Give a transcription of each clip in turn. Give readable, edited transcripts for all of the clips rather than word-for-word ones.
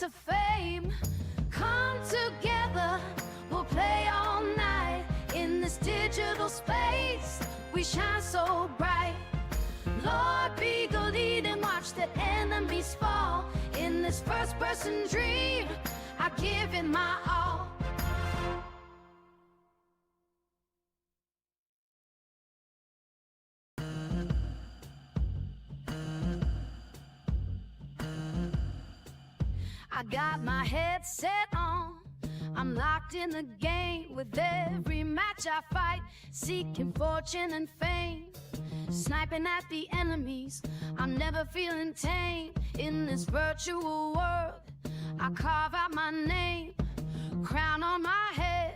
into fame. Come together, we'll play all night. In this digital space, we shine so bright. LordBiegel, lead and watch the enemies fall. In this first-person dream, I give it my all. I got my headset on, I'm locked in the game. With every match I fight, seeking fortune and fame. Sniping at the enemies, I'm never feeling tame. In this virtual world, I carve out my name. Crown on my head,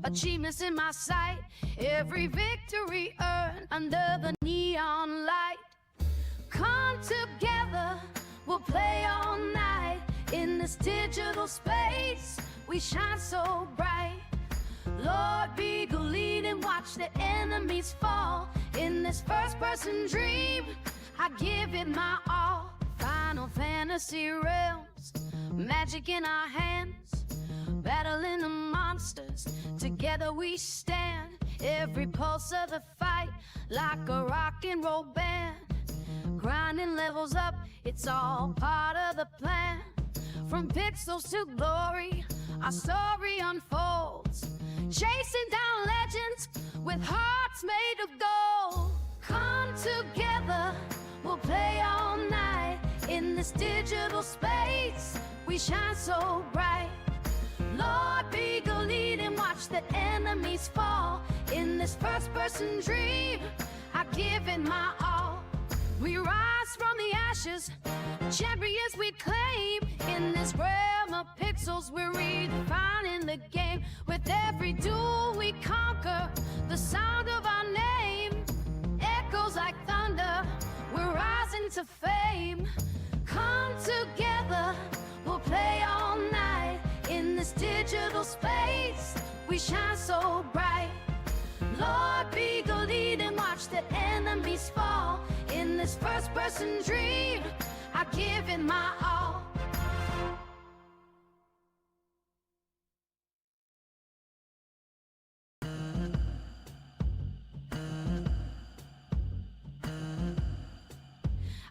achievements in my sight. Every victory earned under the neon light. Come together, we'll play all night. In this digital space, we shine so bright. LordBiegel, lead and watch the enemies fall. In this first-person dream, I give it my all. Final Fantasy realms, magic in our hands, battling the monsters, together we stand. Every pulse of the fight, like a rock and roll band. Grinding levels up, it's all part of the plan. From pixels to glory, our story unfolds. Chasing down legends with hearts made of gold. Come together, we'll play all night. In this digital space, we shine so bright. LordBiegel, lead and watch the enemies fall. In this first-person dream, I give it my all. We rise from the ashes, champions we claim. In this realm of pixels, we're redefining the game. With every duel we conquer, the sound of our name echoes like thunder, we're rising to fame. Come together, we'll play all night. In this digital space, we shine so bright. LordBiegel, lead and watch the enemies fall. In this first-person dream, I give it my all.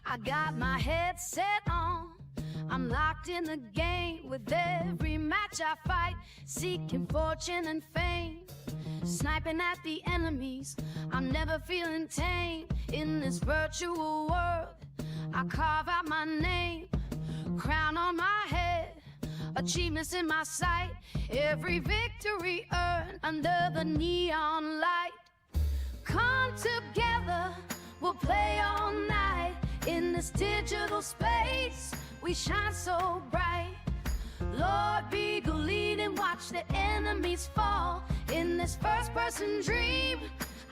I got my headset on, I'm locked in the game. With every match I fight, seeking fortune and fame. Sniping at the enemies, I'm never feeling tame. In this virtual world, I carve out my name. Crown on my head, achievements in my sight. Every victory earned under the neon light. Come together, we'll play all night. In this digital space, we shine so bright. LordBiegel, lead and watch the enemies fall. In this first-person dream,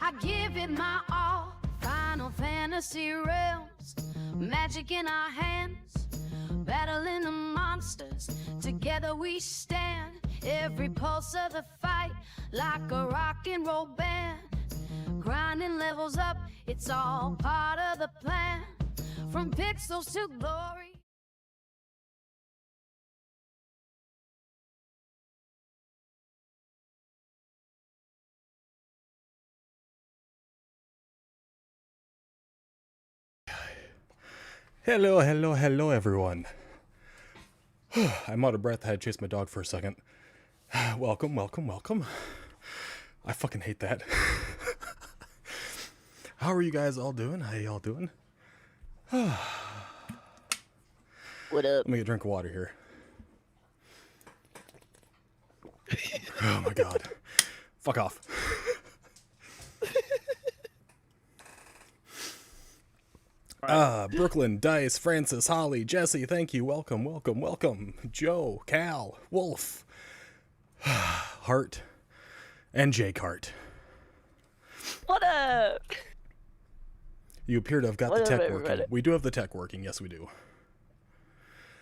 I give it my all. Final Fantasy realms, magic in our hands, battling the monsters, together we stand. Every pulse of the fight, like a rock and roll band. Grinding levels up, it's all part of the plan. From pixels to glory. Hello, hello, hello, everyone. I'm out of breath. I had to chase my dog for a second. Welcome, welcome, welcome. I fucking hate that. How are you guys all doing? How y'all doing? What up? Let me get a drink of water here. Oh my god. Fuck off. Brooklyn, Dice, Francis, Holly, Jesse, thank you. Welcome, welcome, welcome. Joe, Cal, Wolf, Hart, and Jake Hart. What up? You appear to have got What the up, tech everybody? working. We do have the tech working. Yes, we do.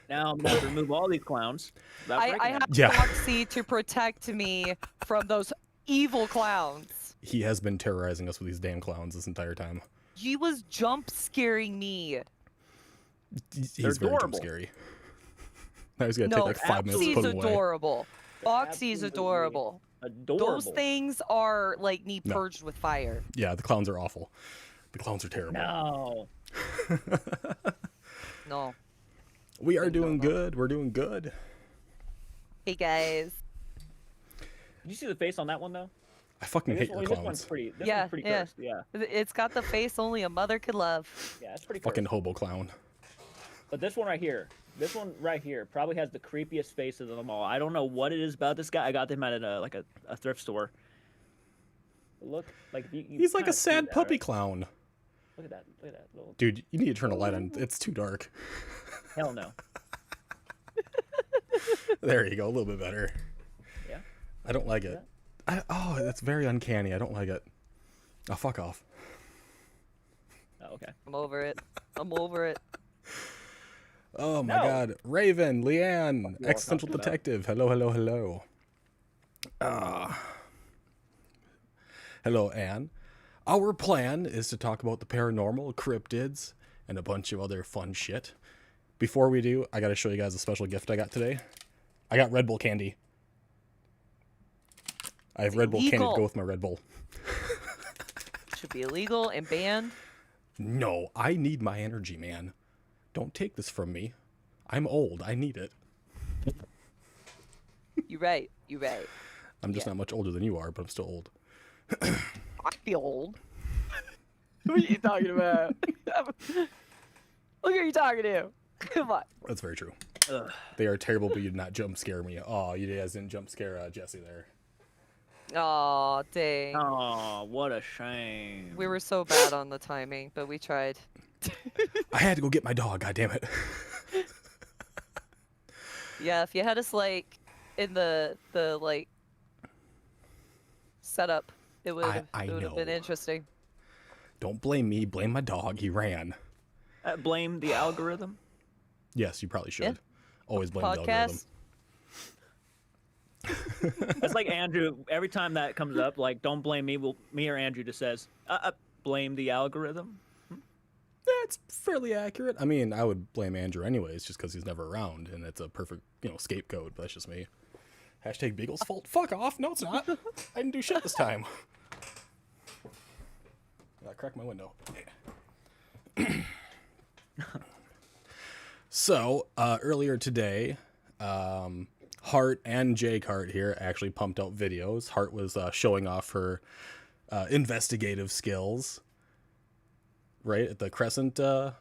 Now I'm going to remove all these clowns. I have Yeah. Foxy to protect me from those evil clowns. He has been terrorizing us with these damn clowns this entire time. He was jump scaring me. He's They're very jump adorable. scary. Now he's gonna take like 5 minutes to Foxy's put him away. adorable. Foxy's Absolutely adorable. Adorable. Those things are like need No. purged with fire. Yeah, the clowns are awful. The clowns are terrible. No. No. We are doing good. We're doing good. Hey guys. Did you see the face on that one though? I fucking hate your This one's clowns. pretty. This Yeah, one's pretty yeah. cursed. Yeah. It's got the face only a mother could love. Yeah, it's pretty Fucking cursed. hobo clown. But this one right here probably has the creepiest face of them all. I don't know what it is about this guy. I got them at a thrift store. Look, like you He's like kinda a see sad that, puppy right? clown. Look at that little. Dude, you need to turn a light on. It's too dark. Hell no. There you go. A little bit better. Yeah. I don't like it. Oh, that's very uncanny. I don't like it. Oh, fuck off. Oh, okay. I'm over it. I'm over it. Oh my No. god. Raven, Leanne, you all Existential talking about? Detective. Hello, hello, hello. Hello, Anne. Our plan is to talk about the paranormal, cryptids, and a bunch of other fun shit. Before we do, I gotta show you guys a special gift I got today. I got Red Bull candy. I have Red Bull candy to illegal. go with my Red Bull. Should be illegal and banned. No, I need my energy, man. Don't take this from me. I'm old. I need it. You're right. You're right. I'm just not much older than you are, but I'm still old. I feel old. What are you talking about? Look who you're talking to. Come on. That's very true. Ugh. They are terrible, but you did not jump scare me. Oh, you guys didn't jump scare Jesse there. Aw, dang. Oh, what a shame. We were so bad on the timing, but we tried. I had to go get my dog. God damn it. Yeah, if you had us like in the like setup, it would have I been know. interesting. Don't blame me. Blame my dog. He ran. Blame the algorithm. Yes, you probably should. Yeah. Always blame the algorithm. Podcast. That's like Andrew. Every time that comes up, like, don't blame me. Me or Andrew just says, blame the algorithm. Yeah, it's fairly accurate. I mean, I would blame Andrew anyways, just because he's never around, and it's a perfect, scapegoat. But that's just me. Hashtag Beagle's fault. Fuck off. No, it's not. I didn't do shit this time. I cracked my window. So, earlier today, Hart and Jake Hart here actually pumped out videos. Hart was showing off her investigative skills, right, at the Crescent Sure,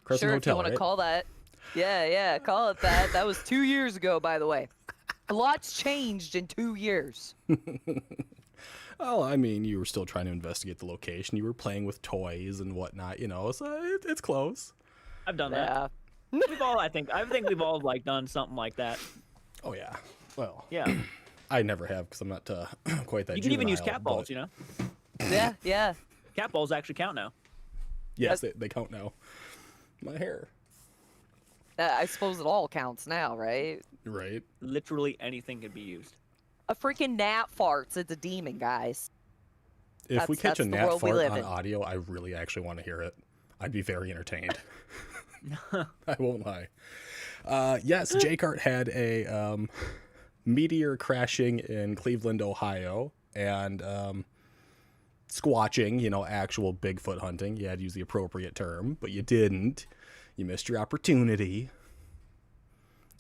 if you Hotel, want to right? call that. Yeah, call it that. That was 2 years ago, by the way. A lot's changed in 2 years. Oh, I mean, you were still trying to investigate the location. You were playing with toys and whatnot, so it's close. I've done that. Yeah. I think we've all like done something like that. Oh, yeah. Well, Yeah. I never have because I'm not quite that You can even use juvenile, cat balls, but Yeah. Cat balls actually count now. Yes, they count now. My hair. I suppose it all counts now, right? Right. Literally anything can be used. A freaking gnat farts. It's a demon, guys. If we catch That's a the gnat world we fart live on in. audio, I really actually want to hear it. I'd be very entertained. I won't lie. Yes, Jake Hart had a meteor crashing in Cleveland, Ohio, and squatching, actual Bigfoot hunting. You had to use the appropriate term, but you didn't. You missed your opportunity.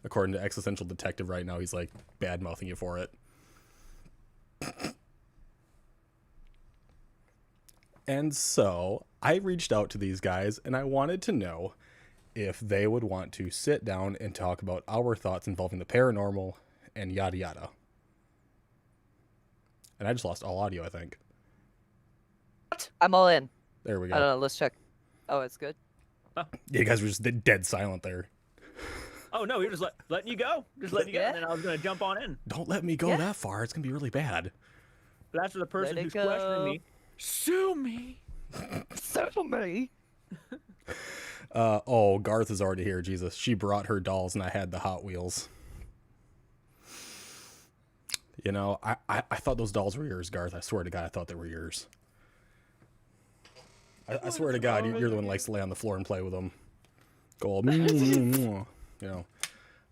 According to Existential Detective right now, he's like bad-mouthing you for it. And so I reached out to these guys and I wanted to know if they would want to sit down and talk about our thoughts involving the paranormal and yada yada. And I just lost all audio, I think. I'm all in. There we I don't go. know. Let's check. Oh, it's good. Yeah, you guys were just dead silent there. Oh no, we were just letting you go. Just letting you go, Yeah. and then I was gonna jump on in. Don't let me go Yeah. that far. It's going to be really bad. But after the person Let it who's go. questioning me, sue me. So me. Oh, Garth is already here. Jesus. She brought her dolls and I had the Hot Wheels. I thought those dolls were yours, Garth. I swear to God, I thought they were yours. I swear to God, you're the one who likes to lay on the floor and play with them. Go all,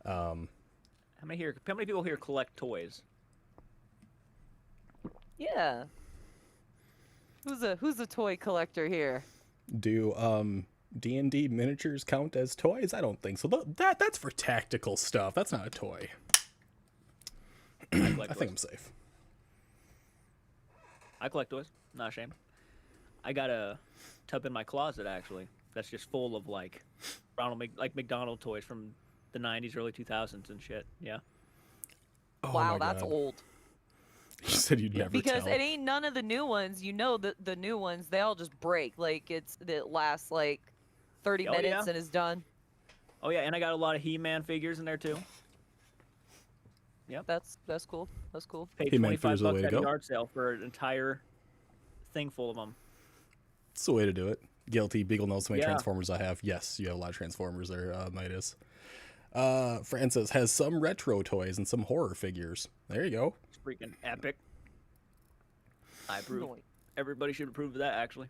How many people here collect toys? Yeah. Who's a toy collector here? Do D&D miniatures count as toys? I don't think so. That's for tactical stuff. That's not a toy. I think I'm safe. I collect toys. Not ashamed. I got a tub in my closet actually. That's just full of like McDonald toys from the 90s, early 2000s and shit. Yeah. Oh Wow, my that's God. old. You said you'd never Because tell. it ain't none of the new ones. You know the new ones, they all just break. Like it lasts like 30 Oh, minutes yeah? and is done. Oh yeah, and I got a lot of He-Man figures in there too. That's cool. That's cool. Paid He-Man 25 figures are the way bucks to at a go. yard sale for an entire thing full of them. It's the way to do it. Guilty. Beagle knows how many Yeah. Transformers I have. Yes, you have a lot of Transformers there, Midas. Francis has some retro toys and some horror figures. There you go. It's freaking epic. I approve. Noise. Everybody should approve of that actually.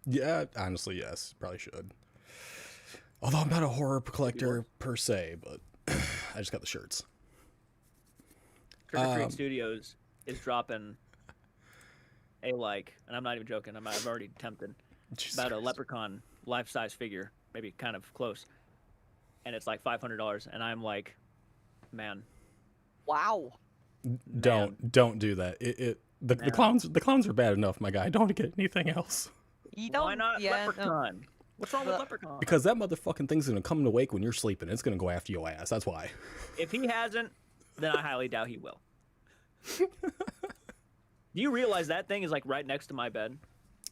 Yeah, honestly, yes. Probably should. Although I'm not a horror collector per se, but I just got the shirts. Trick or Treat Studios is dropping and I'm not even joking. I've already tempted Jesus about a Christ. leprechaun life-size figure, maybe kind of close, and it's like $500, and I'm like, man, Wow. Don't do that. The clowns are bad enough, my guy. Don't get anything else. You don't. why not yeah, no. leprechaun? What's wrong with leprechaun? Because that motherfucking thing's gonna come to wake when you're sleeping. It's gonna go after your ass. That's why. If he hasn't, then I highly doubt he will. Do you realize that thing is like right next to my bed?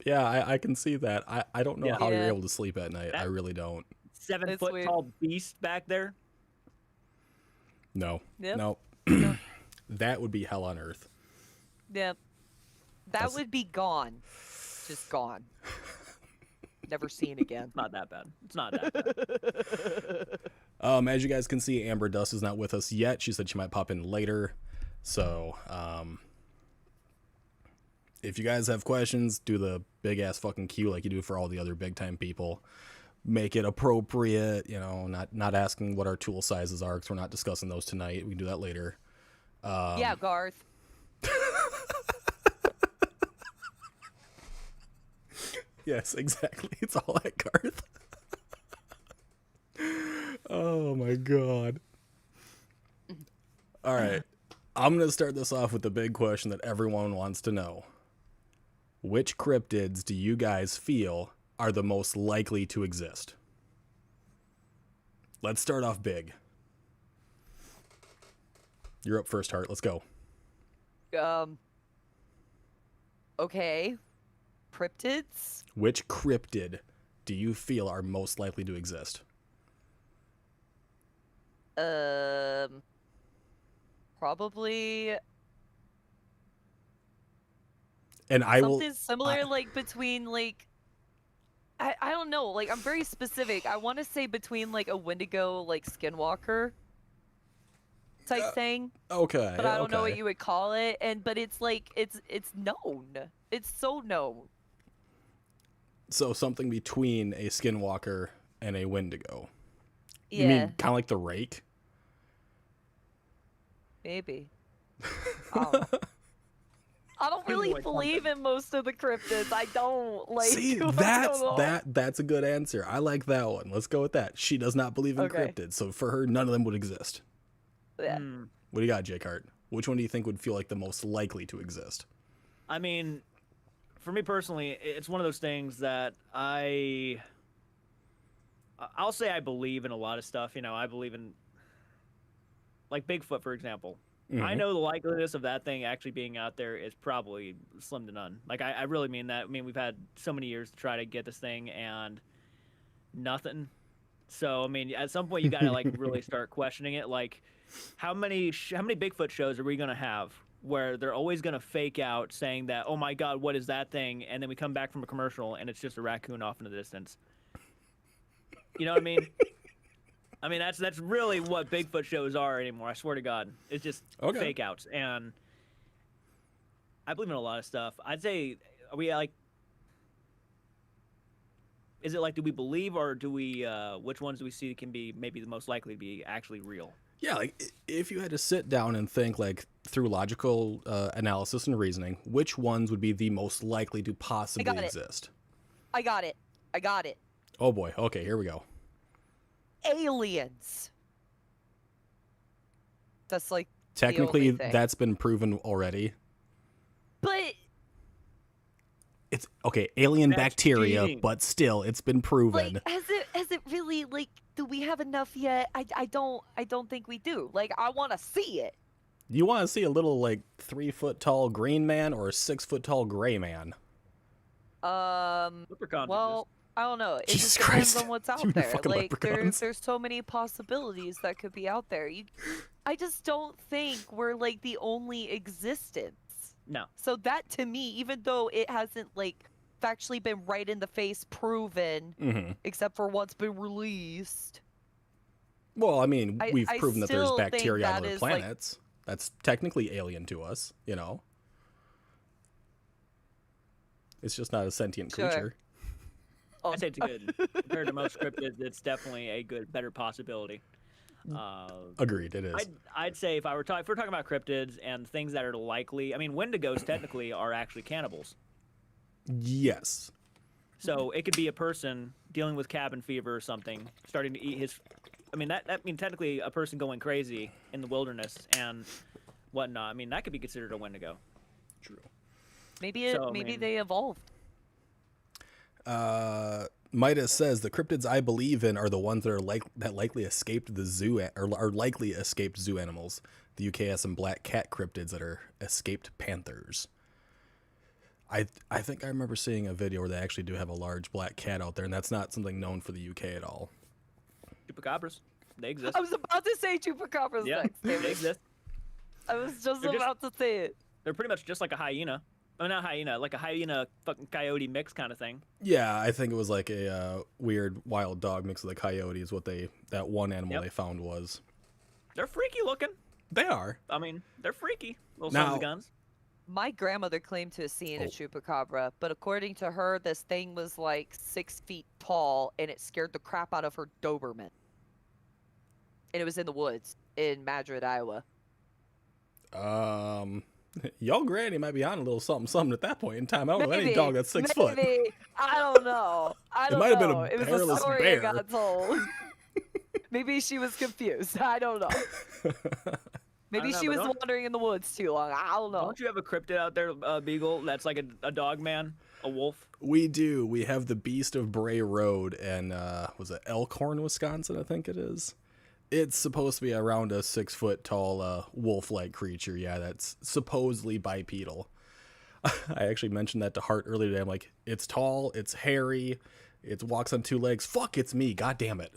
Yeah, I can see that. I don't know Yeah. how you're Yeah. able to sleep at night. I really don't. 7 It's foot weird. tall beast back there. No. Yep. No. That would be hell on earth. Yep. That That's- would be gone. Just gone. Never seen again. Not that bad. It's not that bad. As you guys can see, Amber Dust is not with us yet. She said she might pop in later. So, if you guys have questions, do the big ass fucking queue like you do for all the other big time people. Make it appropriate, not asking what our tool sizes are because we're not discussing those tonight. We can do that later. Yeah, Garth. Yes, exactly. It's all at Garth. Oh my god. All right. I'm going to start this off with the big question that everyone wants to know. Which cryptids do you guys feel are the most likely to exist? Let's start off big. You're up first, Hart. Let's go. Okay. Cryptids? Which cryptid do you feel are most likely to exist? Probably And I will. something similar, like between like I don't know, like I'm very specific. I want to say between like a Wendigo, like Skinwalker type thing, Okay. but I don't know what okay. you would call it. But it's like it's known. It's so known. So something between a Skinwalker and a Wendigo. Yeah, You mean kind of like the Rake? maybe. I don't really like believe in most of the cryptids. I don't like. See, I that's don't know. that's a good answer. I like that one. Let's go with that. She does not believe in Okay. cryptids, so for her, none of them would exist. Yeah. What do you got, Jake Hart? Which one do you think would feel like the most likely to exist? I mean, for me personally, it's one of those things that I'll say I believe in a lot of stuff. I believe in, like Bigfoot, for example. I know the likeliness of that thing actually being out there is probably slim to none. Like, I really mean that. I mean, we've had so many years to try to get this thing and nothing. So, I mean, at some point you got to like really start questioning it. Like, how many Bigfoot shows are we going to have where they're always going to fake out saying that, oh my God, what is that thing? And then we come back from a commercial and it's just a raccoon off in the distance. You know what I mean? I mean, that's really what Bigfoot shows are anymore. I swear to God, it's just Okay. fake outs. And I believe in a lot of stuff. I'd say, are we like, Is it like, do we believe, or do we which ones do we see can be maybe the most likely to be actually real? Yeah, like if you had to sit down and think like through logical analysis and reasoning, which ones would be the most likely to possibly exist? I got it. Oh boy. Okay, here we go. Aliens. That's like Technically, the only thing. that's been proven already. But It's okay, alien That's bacteria, cheating. but still, it's been proven. like, has it really, like, do we have enough yet? I don't think we do. Like, I want to see it. You want to see a little like 3-foot tall green man or a 6-foot tall gray man? Leprechauns Well, I don't know. It Jesus just depends Christ. on what's out You there. fucking Like, leprechauns. there's so many possibilities that could be out there. I just don't think we're like the only existence. No. So that, to me, even though it hasn't like factually been right in the face proven, Mm-hmm. except for what's been released. Well, I mean, we've I proven that there's still think bacteria on that other is, like- planets. That's technically alien to us, you know? It's just not a sentient Sure. creature. Oh, I'd say it's good. Compared to most cryptids, it's definitely a better possibility. Agreed, it is. I'd say if we're talking about cryptids and things that are likely, I mean, Wendigos technically are actually cannibals. Yes. So it could be a person dealing with cabin fever or something, starting to eat his. I mean, that mean technically a person going crazy in the wilderness and whatnot. I mean, that could be considered a Wendigo. True. maybe I maybe mean- they evolved. Midas says the cryptids I believe in are the ones that are likely escaped the zoo or are likely escaped zoo animals. The UK has some black cat cryptids that are escaped panthers. I think I remember seeing a video where they actually do have a large black cat out there, and that's not something known for the UK at all. Chupacabras, they exist. I was about to say chupacabras Yeah, next. Damn they it. exist. I was just They're just- about to say it. They're pretty much just like a hyena. Oh, not hyena, like a hyena fucking coyote mix kind of thing. Yeah, I think it was like a weird wild dog mixed with a coyote is what that one animal Yep. they found was. They're freaky looking. They are. I mean, they're freaky. Little Now- sons of guns. My grandmother claimed to have seen Oh. a chupacabra, but according to her, this thing was like 6 feet tall, and it scared the crap out of her Doberman. And it was in the woods in Madrid, Iowa. Y'all granny might be on a little something at that point in time. I don't know any Maybe, dog that's 6 foot. maybe. I don't know. I don't might have been a know. It was a hairless story bear. I got told. Maybe she was confused. I don't know. Maybe know, she but was don't- wandering in the woods too long. I don't know. Don't you have a cryptid out there, Beagle, that's like a dog man, a wolf? We do. We have the Beast of Bray Road and was it Elkhorn, Wisconsin, I think it is. It's supposed to be around a 6 foot tall wolf-like creature. Yeah, that's supposedly bipedal. I actually mentioned that to Hart earlier today. I'm like, it's tall, it's hairy, it walks on 2 legs. Fuck, it's me. God damn it.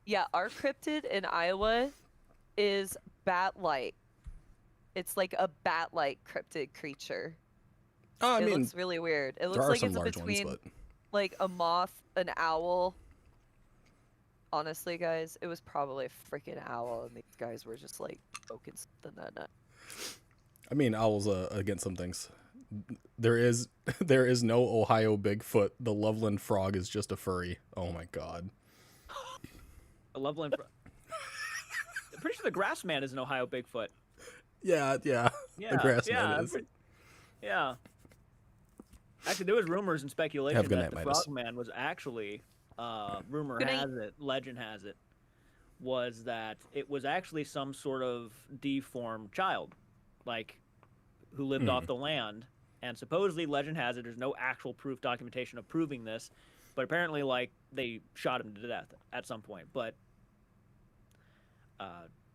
Yeah, our cryptid in Iowa is bat-like. It's like a bat-like cryptid creature. Oh, I It mean, looks really weird. It there looks are like some it's large between ones, but like a moth, an owl. Honestly, guys, it was probably a freaking owl, and these guys were just like poking something that night. I mean, owls against some things. There is no Ohio Bigfoot. The Loveland frog is just a furry. Oh my god. A Loveland. I'm pretty sure the grass man is an Ohio Bigfoot. Yeah. Yeah, The grass yeah, man I'm is. yeah. Actually, there was rumors and speculation Have a good that night, the Midas. frogman was actually, rumor Good night. has it, legend has it, was that it was actually some sort of deformed child, like, who lived off the land. And supposedly, legend has it, there's no actual proof documentation of proving this, but apparently, like, they shot him to death at some point. But,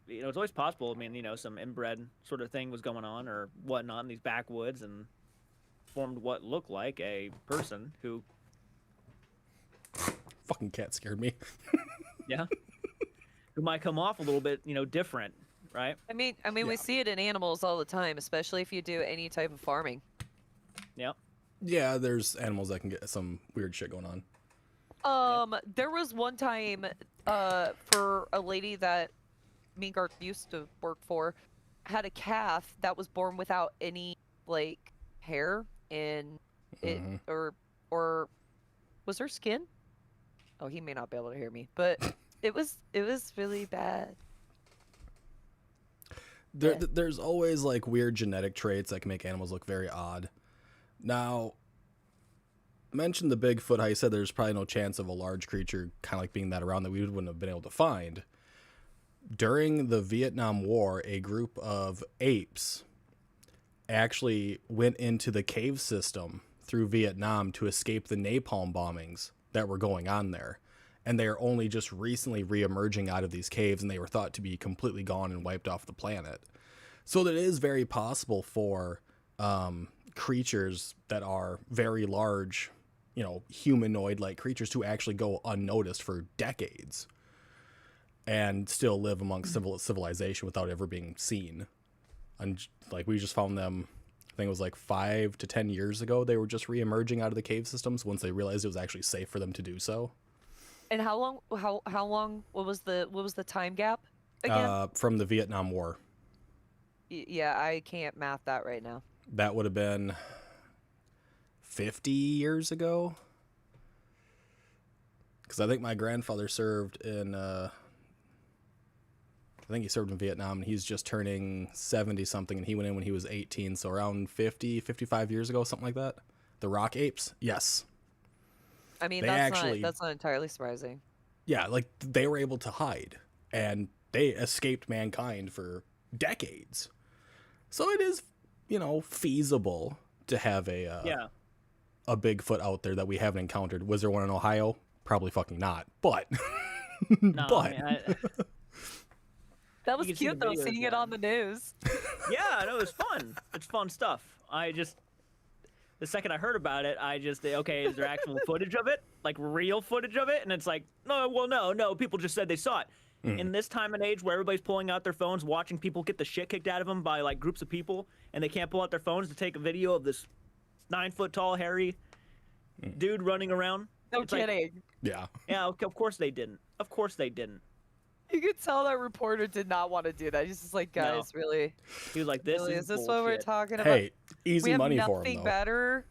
you know, it's always possible. I mean, you know, some inbred sort of thing was going on or whatnot in these backwoods and formed what looked like a person who, Fucking cat scared me. yeah, who might come off a little bit, you know, different, right? I mean, we Yeah. see it in animals all the time, especially if you do any type of farming. Yep. Yeah, there's animals that can get some weird shit going on. There was one time, for a lady that me and Garth used to work for, had a calf that was born without any, like, hair in it, Mhm. or or was her skin? Oh, he may not be able to hear me, but it was really bad. There's always like weird genetic traits that can make animals look very odd. Now, mentioned the Bigfoot, how you said there's probably no chance of a large creature kind of like being that around that we wouldn't have been able to find. During the Vietnam War, a group of apes actually went into the cave system through Vietnam to escape the napalm bombings that were going on there. And they are only just recently re-emerging out of these caves, and they were thought to be completely gone and wiped off the planet. So it is very possible for creatures that are very large, humanoid-like creatures to actually go unnoticed for decades and still live amongst civilization without ever being seen. And like we just found them, I think it was like 5 to 10 years ago. They were just re-emerging out of the cave systems once they realized it was actually safe for them to do so. And how long? What was the time gap again? From the Vietnam War. Yeah, I can't math that right now. That would have been 50 years ago. Because I think my grandfather served in, I think he served in Vietnam, and he's just turning 70-something, and he went in when he was 18, so around 50, 55 years ago, something like that. The rock apes? Yes. I mean, They that's not entirely surprising. Yeah, like, they were able to hide, and they escaped mankind for decades. So it is, feasible to have a Bigfoot out there that we haven't encountered. Was there one in Ohio? Probably fucking not, but... No, but... That was You can see cute the though, videos, seeing it man. on the news. Yeah, no, it's fun. It's fun stuff. The second I heard about it, okay, is there actual footage of it? Like real footage of it? And it's like, no, people just said they saw it. In this time and age where everybody's pulling out their phones, watching people get the shit kicked out of them by like groups of people, and they can't pull out their phones to take a video of this 9-foot tall, hairy dude running around. No It's like, kidding. Yeah. yeah, of course they didn't. Of course they didn't. You could tell that reporter did not want to do that. He's just like, guys, really? He was like, this Really? is Is this bullshit. what we're talking about? Hey, we easy have money for nothing him, though. better.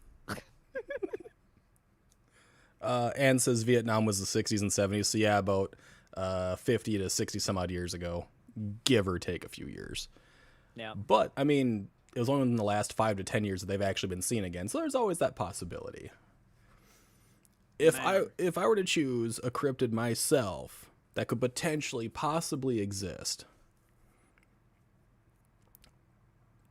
Anne says Vietnam was the 60s and 70s, so yeah, about 50 to 60 some odd years ago, give or take a few years. Yeah. But, I mean, it was only in the last 5 to 10 years that they've actually been seen again, so there's always that possibility. If Man. I were to choose a cryptid myself that could potentially possibly exist,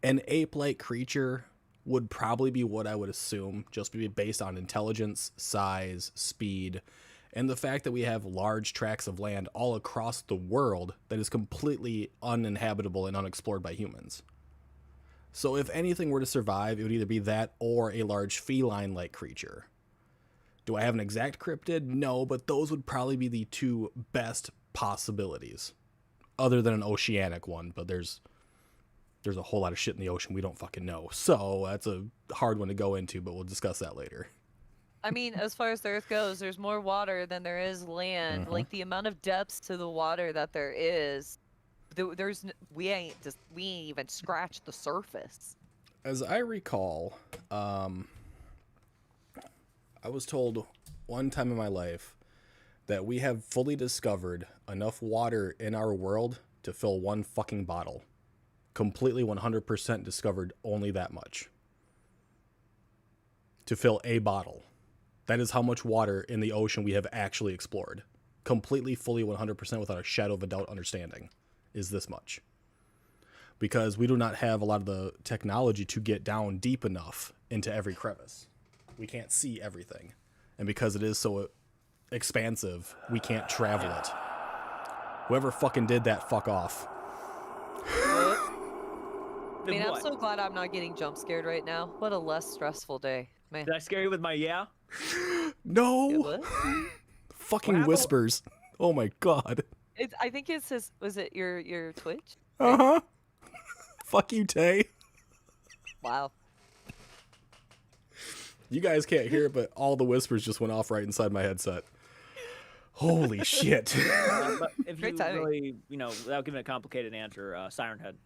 an ape-like creature would probably be what I would assume, just be based on intelligence, size, speed, and the fact that we have large tracts of land all across the world that is completely uninhabitable and unexplored by humans. So if anything were to survive, it would either be that or a large feline-like creature. Do I have an exact cryptid? No, but those would probably be the two best possibilities, other than an oceanic one, but there's a whole lot of shit in the ocean we don't fucking know. So that's a hard one to go into, but we'll discuss that later. I mean, as far as the Earth goes, there's more water than there is land. Like the amount of depths to the water that there is, we ain't even scratched the surface. As I recall, I was told one time in my life that we have fully discovered enough water in our world to fill one fucking bottle. Completely 100% discovered only that much. To fill a bottle. That is how much water in the ocean we have actually explored. Completely, fully, 100% without a shadow of a doubt understanding is this much. Because we do not have a lot of the technology to get down deep enough into every crevice. We can't see everything. And because it is so expansive, we can't travel it. Whoever fucking did that, fuck off. I mean, I'm so glad I'm not getting jump scared right now. What a less stressful day, man. Did I scare you with my yeah? No! What? Fucking whispers. Oh my god. I think it says, was it your Twitch? Uh-huh. Fuck you, Tay. Wow. You guys can't hear it, but all the whispers just went off right inside my headset. Holy shit. But if you Great timing. really, without giving a complicated answer, Siren Head.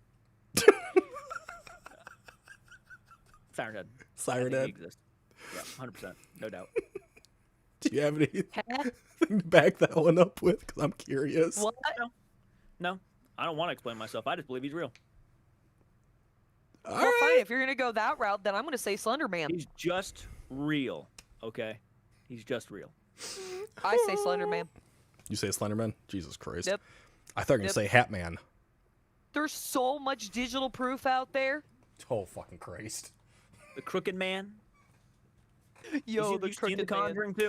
Siren Head. Siren I think Head. he exists. Yeah, 100%, no doubt. Do you have anything Huh? to back that one up with? Because I'm curious. What? No, I don't want to explain myself. I just believe he's real. All Well, right. fine. If you're gonna go that route, then I'm gonna say Slender Man. He's just real, okay? He's just real. I say Slender Man. You say Slenderman? Jesus Christ. Yep. I thought you were going to Yep. say Hat Man. There's so much digital proof out there. Oh, fucking Christ. The Crooked Man. Yo, you the seen Crooked The Man. Conjuring too?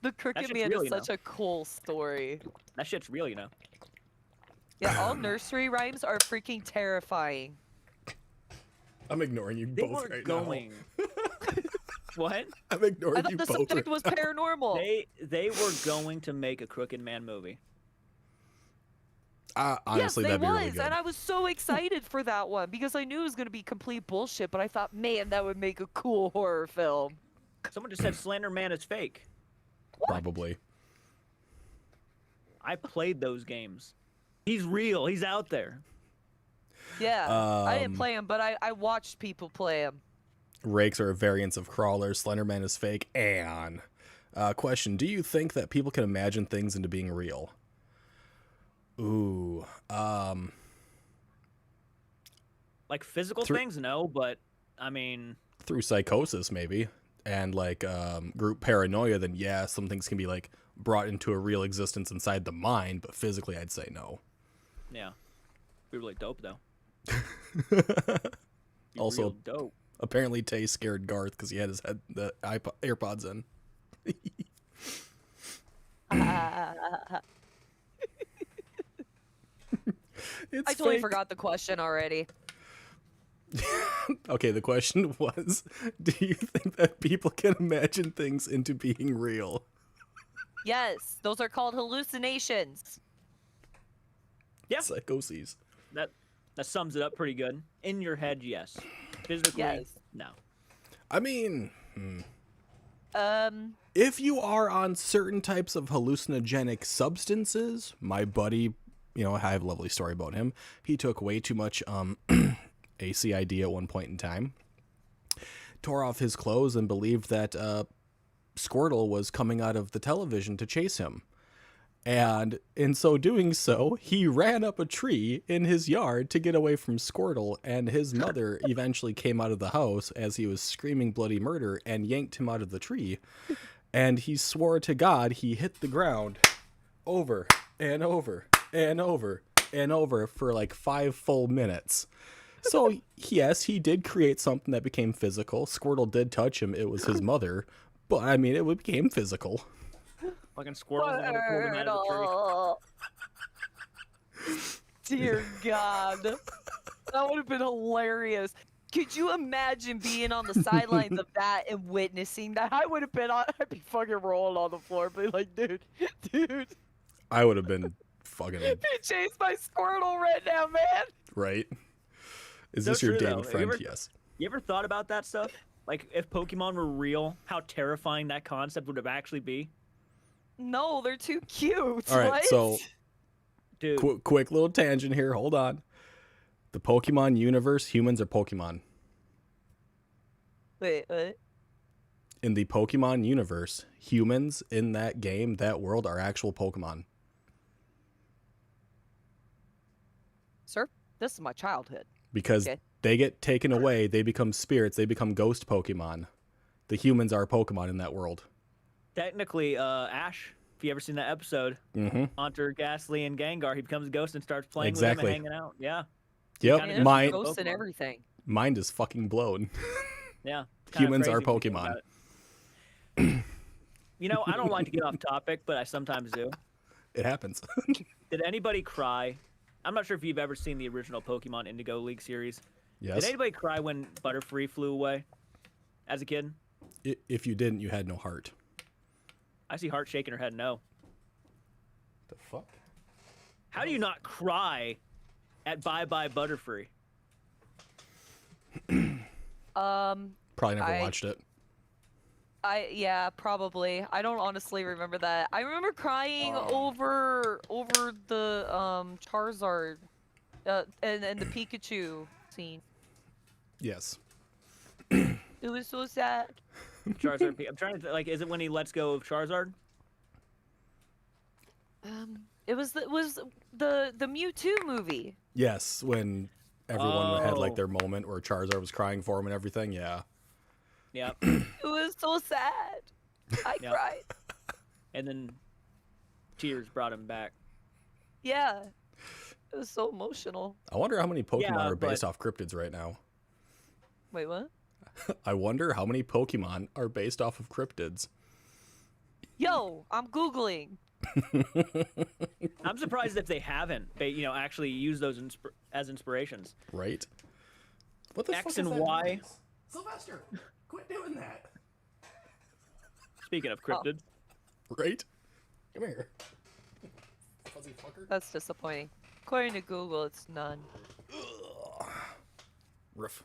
The Crooked shit's Man real, is you know. such a cool story. That shit's real, you know. Yeah, all nursery rhymes are freaking terrifying. I'm ignoring you They both were right going. What? now. I'm ignoring I thought you the both. subject was paranormal. They were going to make a Crooked Man movie. Honestly, yes, that'd they be was, really good. and I was so excited for that one because I knew it was gonna be complete bullshit. But I thought, man, that would make a cool horror film. Someone just said Slender Man is fake. Probably. I played those games. He's real. He's out there. Yeah, I didn't Um, play him, but I watched people play him. Rakes are variants of crawlers. Slenderman is fake. And question: do you think that people can imagine things into being real? Ooh. Like physical Through- things, no, but I mean, Through psychosis, maybe, and like group paranoia. Then yeah, some things can be like brought into a real existence inside the mind, but physically, I'd say no. yeah. Be really dope though. Be Also- real dope. Apparently, Tay scared Garth because he had his AirPods in. It's I totally fake. forgot the question already. Okay, the question was, do you think that people can imagine things into being real? Yes, those are called hallucinations. Yeah. Psychoses. That sums it up pretty good. In your head, yes. Physically, Yes. no. I mean, Um, if you are on certain types of hallucinogenic substances, my buddy, I have a lovely story about him. He took way too much ACID at one point in time, tore off his clothes, and believed that Squirtle was coming out of the television to chase him. And in so doing so, he ran up a tree in his yard to get away from Squirtle, and his mother eventually came out of the house as he was screaming bloody murder and yanked him out of the tree. And he swore to God he hit the ground over and over and over and over for like 5 full minutes. So, yes, he did create something that became physical. Squirtle did touch him. It was his mother. But, I mean, it became physical. Fucking squirrels would have pulled him out of the tree. Dear God, that would have been hilarious. Could you imagine being on the sidelines of that and witnessing that? I'd be fucking rolling on the floor, be like, dude, I would have been fucking be chased by Squirtle right now, man. right. Is So this your true, dated though. friend? Yes. You ever thought about that stuff? Like, if Pokemon were real, how terrifying that concept would have actually be? No, they're too cute. All right, what? so Dude, quick little tangent here. Hold on. The Pokemon universe, humans are Pokemon. Wait, what? In the Pokemon universe, humans in that game, that world, are actual Pokemon. Sir, this is my childhood. Because Okay. they get taken away, they become spirits, they become ghost Pokemon. The humans are Pokemon in that world. technically, Ash, if you ever seen that episode, Mm-hmm. Haunter, Ghastly, and Gengar, he becomes a ghost and starts playing Exactly. with him and hanging out. Yeah, Yep, kinda There's mind, ghosts and Pokemon. everything. mind is fucking blown. yeah. It's kinda Humans are crazy if you think Pokemon. about it. You know, I don't like to get off topic, but I sometimes do. It happens. Did anybody cry? I'm not sure if you've ever seen the original Pokemon Indigo League series. Yes. Did anybody cry when Butterfree flew away as a kid? If you didn't, you had no heart. I see Heart shaking her head no. The fuck? How do you not cry at Bye Bye Butterfree? Probably never I- watched it. Yeah, probably. I don't honestly remember that. I remember crying over the Charizard and the Pikachu scene. Yes. It was so sad. Charizard. I'm trying to like. Is it when he lets go of Charizard? It was the Mewtwo movie. Yes, when everyone had like Oh. their moment where Charizard was crying for him and everything. Yeah. Yeah. It was so sad. I Yeah. cried. And then tears brought him back. Yeah. It was so emotional. I wonder how many Pokemon Yeah, are based but- off cryptids right now. Wait, what? I wonder how many Pokemon are based off of cryptids. Yo, I'm Googling. I'm surprised if they haven't, actually used those as inspirations. Right? What the X fuck is and that Y. noise? Sylvester, quit doing that. Speaking of cryptids, Right? Come here. Fuzzy fucker. That's disappointing. According to Google, it's none. Roof.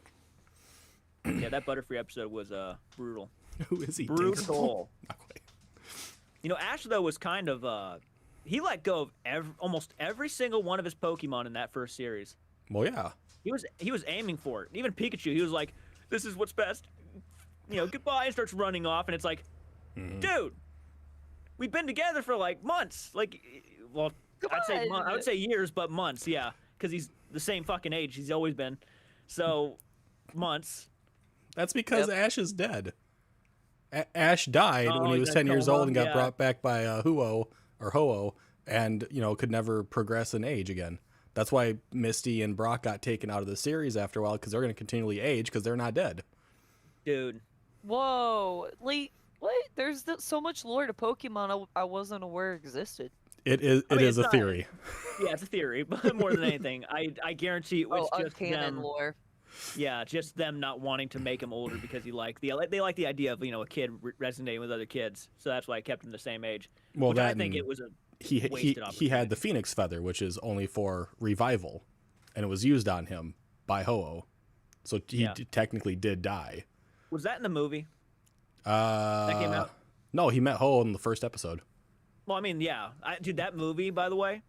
yeah, that Butterfree episode was brutal. Who is he? Brutal. Not quite. Ash though was kind of he let go of almost every single one of his Pokemon in that first series. Well, yeah. He was aiming for it. Even Pikachu, he was like, "This is what's best." Goodbye, and starts running off, and it's like, dude, we've been together for like months. Like, well, I would say years, but months, yeah, because he's the same fucking age he's always been. So, months. That's because Ash is dead. Ash died when he he's was in 10 years coma, old and got yeah. brought back by Ho-Oh, and, could never progress in age again. That's why Misty and Brock got taken out of the series after a while, because they're going to continually age because they're not dead. Dude. Whoa, like what? There's so much lore to Pokemon I wasn't aware existed. It is I mean, is it's a not- theory. Yeah, it's a theory, but more than anything, I guarantee it's just uncanon them. lore. Yeah, just them not wanting to make him older because they like the idea of a kid resonating with other kids, so that's why I kept him the same age. Well, which I that think and it was a he wasted he had opportunity. the Phoenix Feather, which is only for revival, and it was used on him by Ho-Oh, so he Yeah. technically did die. Was that in the movie? That came out? No, he met Ho-Oh in the first episode. Well, I mean, yeah, dude, that movie, by the way,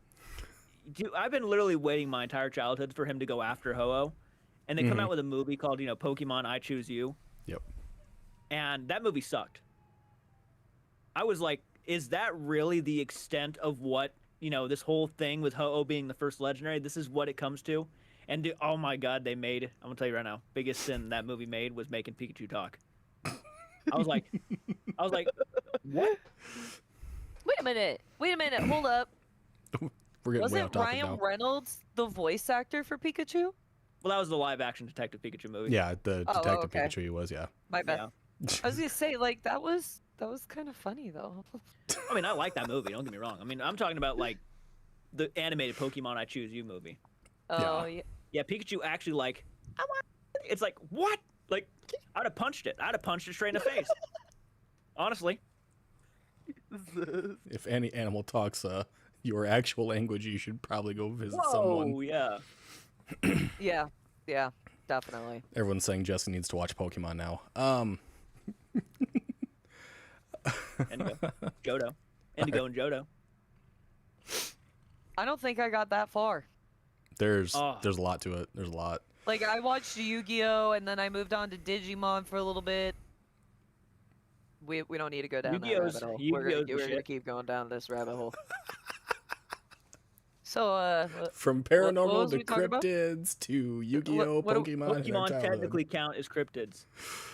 dude, I've been literally waiting my entire childhood for him to go after Ho-Oh, and they come out with a movie called Pokemon I Choose You, Yep. and that movie sucked. I was like, is that really the extent of what this whole thing with Ho-Oh being the first legendary? This is what it comes to, and dude, oh my god, I'm gonna tell you right now, biggest sin that movie made was making Pikachu talk. I was like, what? Wait a minute, hold up. We're getting way off Wasn't topic Ryan now. Reynolds the voice actor for Pikachu? Well, that was the live-action Detective Pikachu movie. Yeah, the Oh, Detective okay. Pikachu he was, yeah. My bad. Yeah. I was gonna say, like, that was kind of funny though. I mean, I like that movie. Don't get me wrong. I mean, I'm talking about like the animated Pokemon I Choose You movie. Oh yeah. Yeah, Pikachu actually like, I want. It's like what? Like, I'd have punched it. I'd have punched it straight in the face. Honestly. If any animal talks your actual language, you should probably go visit Whoa, someone. yeah. Yeah, definitely. Everyone's saying Jessica needs to watch Pokemon now. Johto. Indigo and Johto. I don't think I got that far. There's Oh. a lot to it. There's a lot. Like, I watched Yu-Gi-Oh, and then I moved on to Digimon for a little bit. We don't need to go down that Yu-Gi-Oh's- rabbit hole. Yu-Gi-Oh's the We're gonna shit. keep going down this rabbit hole. So, From what paranormal was to we talking about? cryptids to Yu-Gi-Oh, what do- Pokemon, and our Pokemon childhood. technically count as cryptids.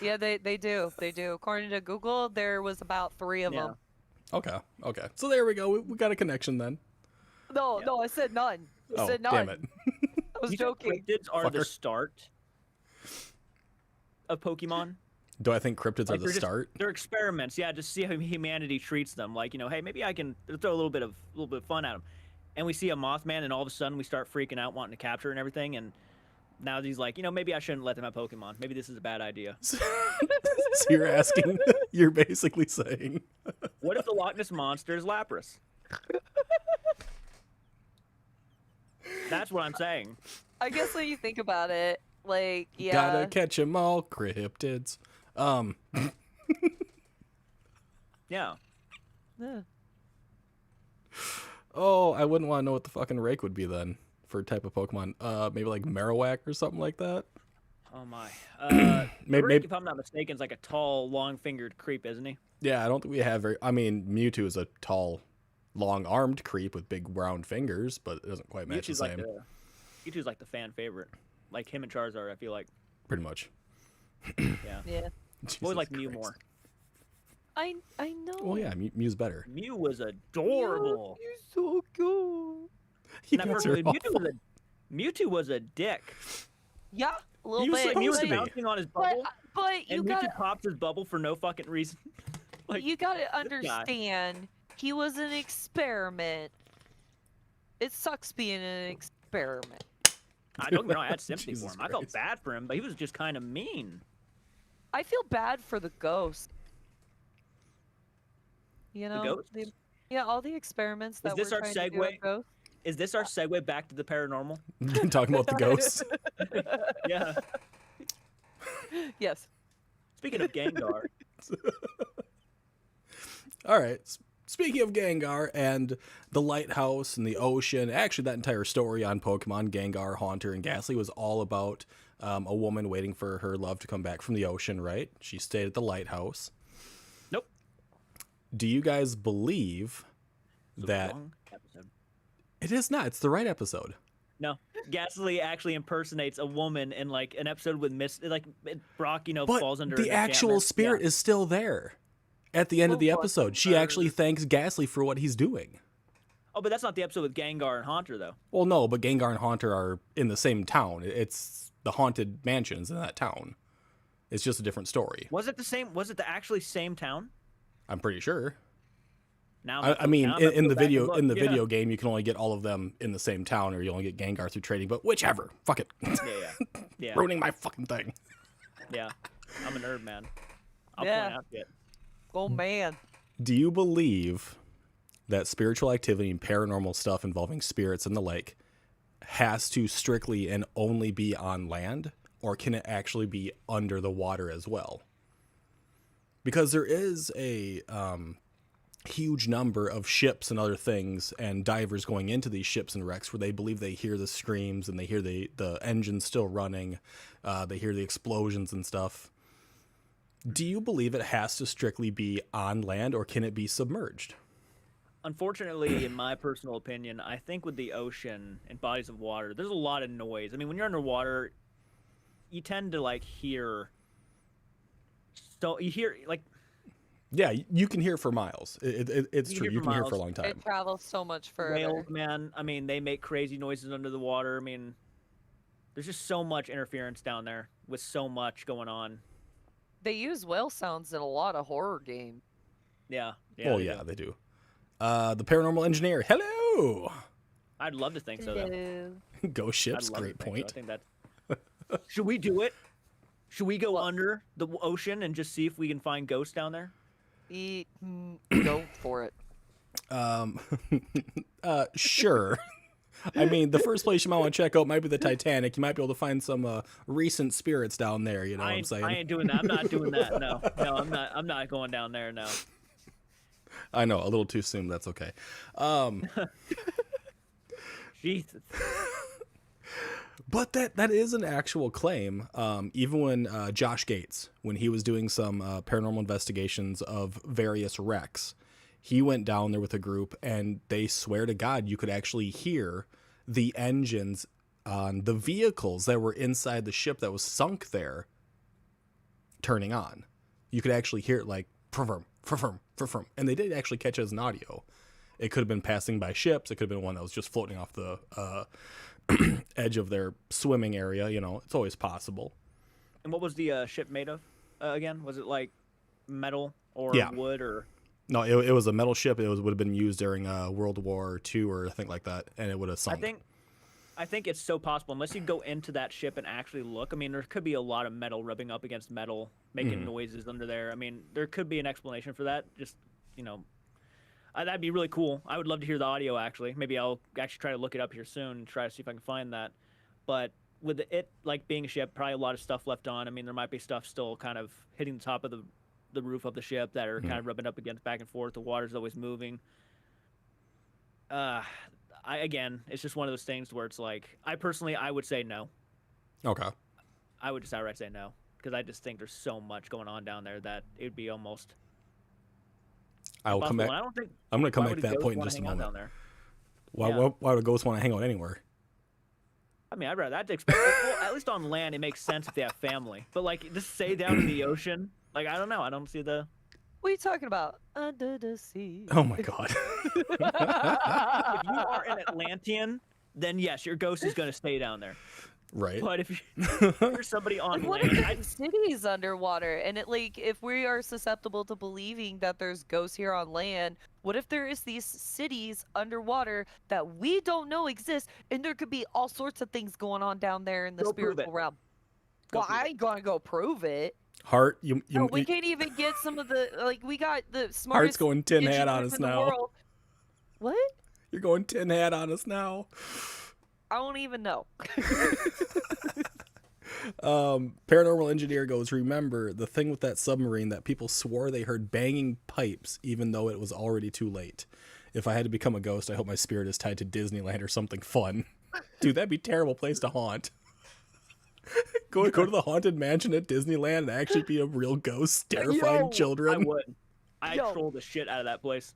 yeah, they do. According to Google, there was about 3 of Yeah. them. Okay. So there we go. We got a connection then. No, Yeah. no, I said none. I Oh, said none. damn it. I was You think joking. cryptids are the Fucker. start of Pokemon? Do I think cryptids are Like, the start? They're experiments, yeah, just see how humanity treats them. Like, hey, maybe I can throw a little bit of fun at them. And we see a Mothman, and all of a sudden we start freaking out, wanting to capture and everything. And now he's like, maybe I shouldn't let them have Pokemon. Maybe this is a bad idea. So you're asking, you're basically saying. What if the Loch Ness monster is Lapras? That's what I'm saying. I guess when you think about it, like, yeah. Gotta catch 'em all, cryptids. Yeah. Yeah. Oh, I wouldn't want to know what the fucking rake would be then for a type of Pokemon. Maybe like Marowak or something like that. Oh my. Maybe, Rick, if I'm not mistaken, is like a tall, long-fingered creep, isn't he? yeah, I don't think we have very. I mean, Mewtwo is a tall, long-armed creep with big round fingers, but it doesn't quite match the same. Mewtwo's like the fan favorite. Like him and Charizard, I feel like. Pretty much. Yeah. Yeah. Boy, like Mew Christ. more. I know. Well, yeah, Mew's better. Mew was adorable. You're so cool. He And at gets first, her Mewtwo was a dick. Yeah, a little He was bit. supposed He was to be. bouncing on his But, bubble, but you and gotta, Mewtwo pops his bubble for no fucking reason. Like, you gotta guy. understand. He was an experiment. It sucks being an experiment. I don't know. I had sympathy for Jesus him. I felt Christ. bad for him, but he was just kind of mean. I feel bad for the ghost. You know, ghosts? yeah, all the experiments that this we're our trying to do on segue? ghosts. Is this our segue back to the paranormal? Talking about the ghosts. Yeah. Yes. Speaking of Gengar, All right. Speaking of Gengar and the lighthouse and the ocean, actually, that entire story on Pokemon, Gengar, Haunter, and Ghastly was all about a woman waiting for her love to come back from the ocean, right? She stayed at the lighthouse. nope. Do you guys believe It's a that wrong episode. it is not? It's the right episode. No, Ghastly actually impersonates a woman in like an episode with Brock, But falls under the an actual enchantment. spirit Yeah. is still there at the end of the Oh, what episode. the She actually bird. thanks Ghastly for what he's doing. Oh, but that's not the episode with Gengar and Haunter though. Well, no, but Gengar and Haunter are in the same town. It's the haunted mansions in that town. It's just a different story. Was it the same? Was it the actually same town? I'm pretty sure. Now I mean, in the video Yeah. video game, you can only get all of them in the same town, or you only get Gengar through trading. But whichever, fuck it, Yeah. ruining my fucking thing. Yeah. I'm a nerd, man. I'll Yeah. point out it. Oh man. Do you believe that spiritual activity and paranormal stuff involving spirits in the lake has to strictly and only be on land, or can it actually be under the water as well? Because there is a huge number of ships and other things and divers going into these ships and wrecks where they believe they hear the screams and they hear the engines still running, they hear the explosions and stuff. Do you believe it has to strictly be on land, or can it be submerged? Unfortunately, in my personal opinion, I think with the ocean and bodies of water, there's a lot of noise. I mean, when you're underwater, you tend to like hear. So you hear like Yeah, you can hear for miles. It's You true. hear You for can hear for a miles. long It time. travels so much further. whales, man. I mean, they make crazy noises under the water. I mean, there's just so much interference down there with so much going on. They use whale sounds in a lot of horror games. Yeah. Oh they yeah, do. they do. The paranormal engineer. Hello. I'd love to think so. Though. Ghost ships. I'd love to Great think so. point. I think that. Should we do it? Should we go under the ocean and just see if we can find ghosts down there? Go for it. Sure. I mean, the first place you might want to check out might be the Titanic. You might be able to find some recent spirits down there. You know what I'm saying? I ain't doing that. I'm not doing that. No, I'm not. I'm not going down there. No. I know, a little too soon. That's okay. Jesus. But that is an actual claim. Even when Josh Gates, when he was doing some paranormal investigations of various wrecks, he went down there with a group, and they swear to God you could actually hear the engines on the vehicles that were inside the ship that was sunk there turning on. You could actually hear it like firm, and they did actually catch it as an audio. It could have been passing by ships. It could have been one that was just floating off the edge of their swimming area. You know, it's always possible. And what was the ship made of again? Was it like metal or Yeah. wood or? No, it was a metal ship. It would have been used during World War II or something like that, and it would have sunk. I think it's so possible unless you go into that ship and actually look. I mean, there could be a lot of metal rubbing up against metal, making noises under there. I mean, there could be an explanation for that. Just that'd be really cool. I would love to hear the audio. Actually, maybe I'll actually try to look it up here soon and try to see if I can find that. But with it like being a ship, probably a lot of stuff left on. I mean, there might be stuff still kind of hitting the top of the roof of the ship that are kind of rubbing up against back and forth. The water's always moving. Again, it's just one of those things where it's like, I would say no. Okay. I would just outright say no, because I just think there's so much going on down there that it would be almost. I will come back. I don't think. I'm going to come why back to would a that ghost point in wanna just a hang out moment. down there? Why, Yeah. why would a ghost want to hang out anywhere? I mean, I'd rather that expect. Well, at least on land, it makes sense if they have family. But like, just stay down in the ocean. Like, I don't know. I don't see the. What are you talking about? Under the sea. Oh my god. If you are an Atlantean, then yes, your ghost is gonna stay down there. Right. But if you're somebody on Like, what land, if the city's underwater? And it like, if we are susceptible to believing that there's ghosts here on land, what if there is these cities underwater that we don't know exist, and there could be all sorts of things going on down there in the Go prove it. spiritual realm? Go Well, prove I ain't gonna go prove it. Heart, No, we can't even get some of the like. We got the Heart's smartest going tin hat on engineers us in the now. world. What? You're going tin hat on us now. I don't even know. Paranormal engineer goes, remember the thing with that submarine that people swore they heard banging pipes even though it was already too late. If I had to become a ghost, I hope my spirit is tied to Disneyland or something fun. Dude, that'd be a terrible place to haunt. Go to the haunted mansion at Disneyland and actually be a real ghost terrifying Yo, children. I would. I'd Yo. troll the shit out of that place.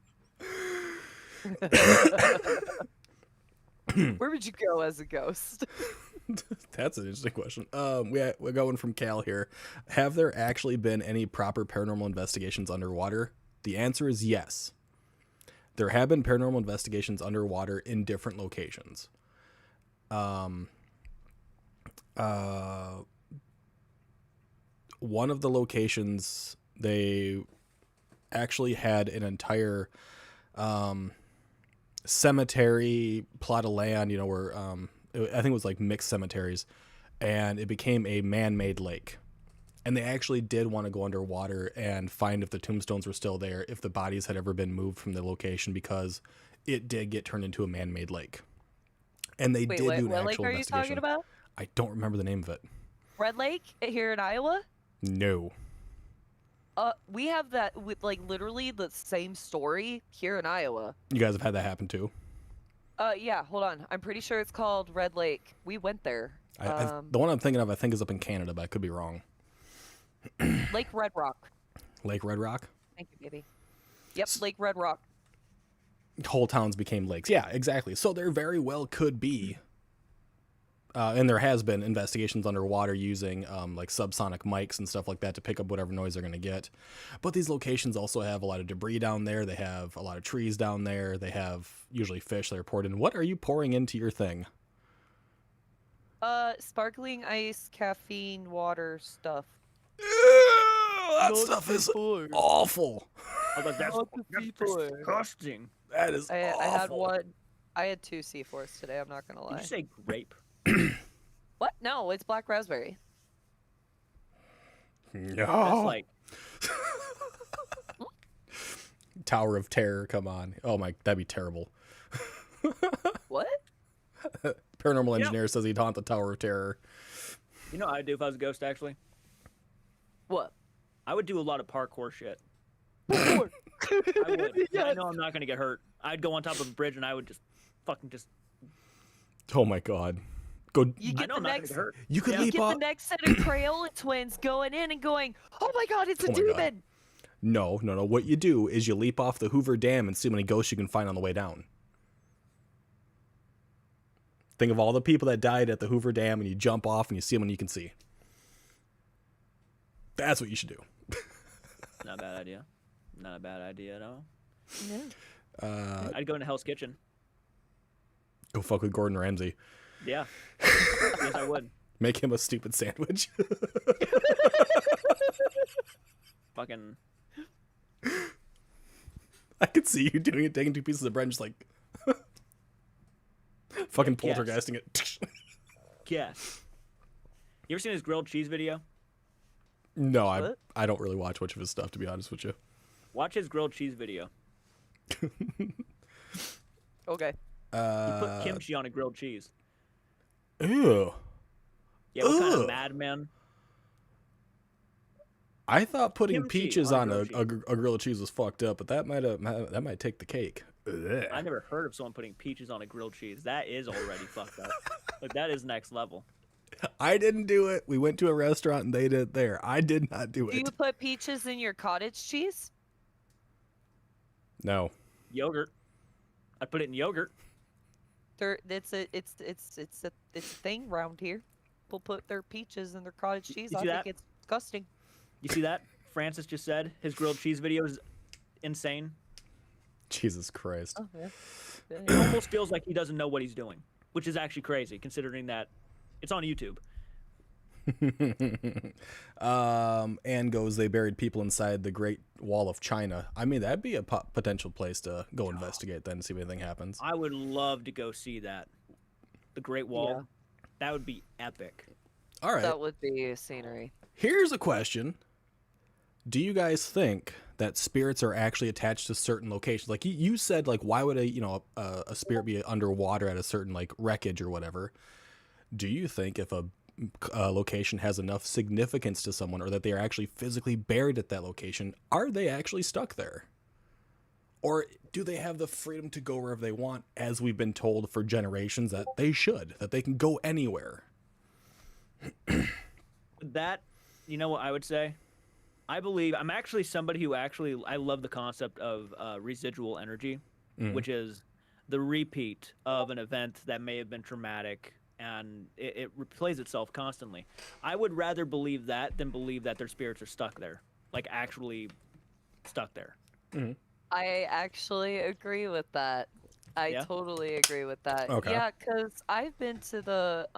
Where would you go as a ghost? That's an interesting question. We're going from Cal here. Have there actually been any proper paranormal investigations underwater? The answer is yes. There have been paranormal investigations underwater in different locations. One of the locations, they actually had an entire cemetery plot of land, where I think it was like mixed cemeteries, and it became a man-made lake. And they actually did want to go underwater and find if the tombstones were still there, if the bodies had ever been moved from the location, because it did get turned into a man-made lake. And they Wait, did do an what lake actual are you investigation. talking about? I don't remember the name of it. Red Lake here in Iowa? No. We have that with like literally the same story here in Iowa. You guys have had that happen too? Yeah, hold on. I'm pretty sure it's called Red Lake. We went there. The one I'm thinking of, I think, is up in Canada, but I could be wrong. Lake Red Rock. Lake Red Rock? Thank you, baby. Yep, Lake Red Rock. Whole towns became lakes. Yeah, exactly. So there very well could be, and there has been investigations underwater using like subsonic mics and stuff like that to pick up whatever noise they're going to get. But these locations also have a lot of debris down there. They have a lot of trees down there. They have usually fish that are poured in. What are you pouring into your thing? Sparkling ice, caffeine, water stuff. That stuff is awful. I was like, that's disgusting. That is I awful. had one. I had 2 C4s today. I'm not gonna Did lie. you say grape? What? No, it's black raspberry. That's No. like Tower of Terror, come on. Oh my, that'd be terrible. What? Paranormal engineer says he'd haunt the Tower of Terror. you know what I'd do if I was a ghost actually? What? I would do a lot of parkour shit. I I would. I know I'm not gonna get hurt. I'd go on top of a bridge and I would just fucking just Oh my god. Go. You I get know the I'm not gonna next. get hurt. You could Yeah. leap Get the off. next set of Crayola twins going in and going, oh my god, it's a Oh my God. demon! No. What you do is you leap off the Hoover Dam and see how many ghosts you can find on the way down. Think of all the people that died at the Hoover Dam, and you jump off and you see them when you can see. That's what you should do. Not a bad idea. Not a bad idea at all. No. I'd go into Hell's Kitchen. Go fuck with Gordon Ramsay. Yeah. Yes, I would. Make him a stupid sandwich. Fucking. I could see you doing it, taking 2 pieces of bread and just like fucking Yes. poltergeisting it. Guess. You ever seen his grilled cheese video? No, What? I don't really watch much of his stuff, to be honest with you. Watch his grilled cheese video. Okay. He put kimchi on a grilled cheese. Ew. Yeah, what kind Ugh. of madman? I thought putting Kimchi peaches on on grilled a grilled cheese was fucked up, but that might take the cake. Ugh. I never heard of someone putting peaches on a grilled cheese. That is already fucked up. Like that is next level. I didn't do it. We went to a restaurant and they did it there. I did not do Do you it. put peaches in your cottage cheese? No. Yogurt. I put it in yogurt. It's a thing around here. People put their peaches in their cottage cheese. You I see think that? it's disgusting. You see that? Francis just said his grilled cheese video is insane. Jesus Christ. Oh, yeah. It almost feels like he doesn't know what he's doing, which is actually crazy considering that it's on YouTube. Anne goes, they buried people inside the Great Wall of China. I mean, that'd be a potential place to go investigate then, see if anything happens. I would love to go see that. The Great Wall. Yeah. That would be epic. All right. That would be scenery. Here's a question. Do you guys think that spirits are actually attached to certain locations? Like you said, like, why would a spirit be underwater at a certain like wreckage or whatever? Do you think if a location has enough significance to someone, or that they are actually physically buried at that location, are they actually stuck there? Or do they have the freedom to go wherever they want, as we've been told for generations that they should, that they can go anywhere? That, you know what I would say? I believe I'm actually somebody who I love the concept of residual energy, which is the repeat of an event that may have been traumatic, and it replays itself constantly. I would rather believe that than believe that their spirits are stuck there, like actually stuck there. I actually agree with that. I Yeah? totally agree with that. Okay. Yeah, because I've been to the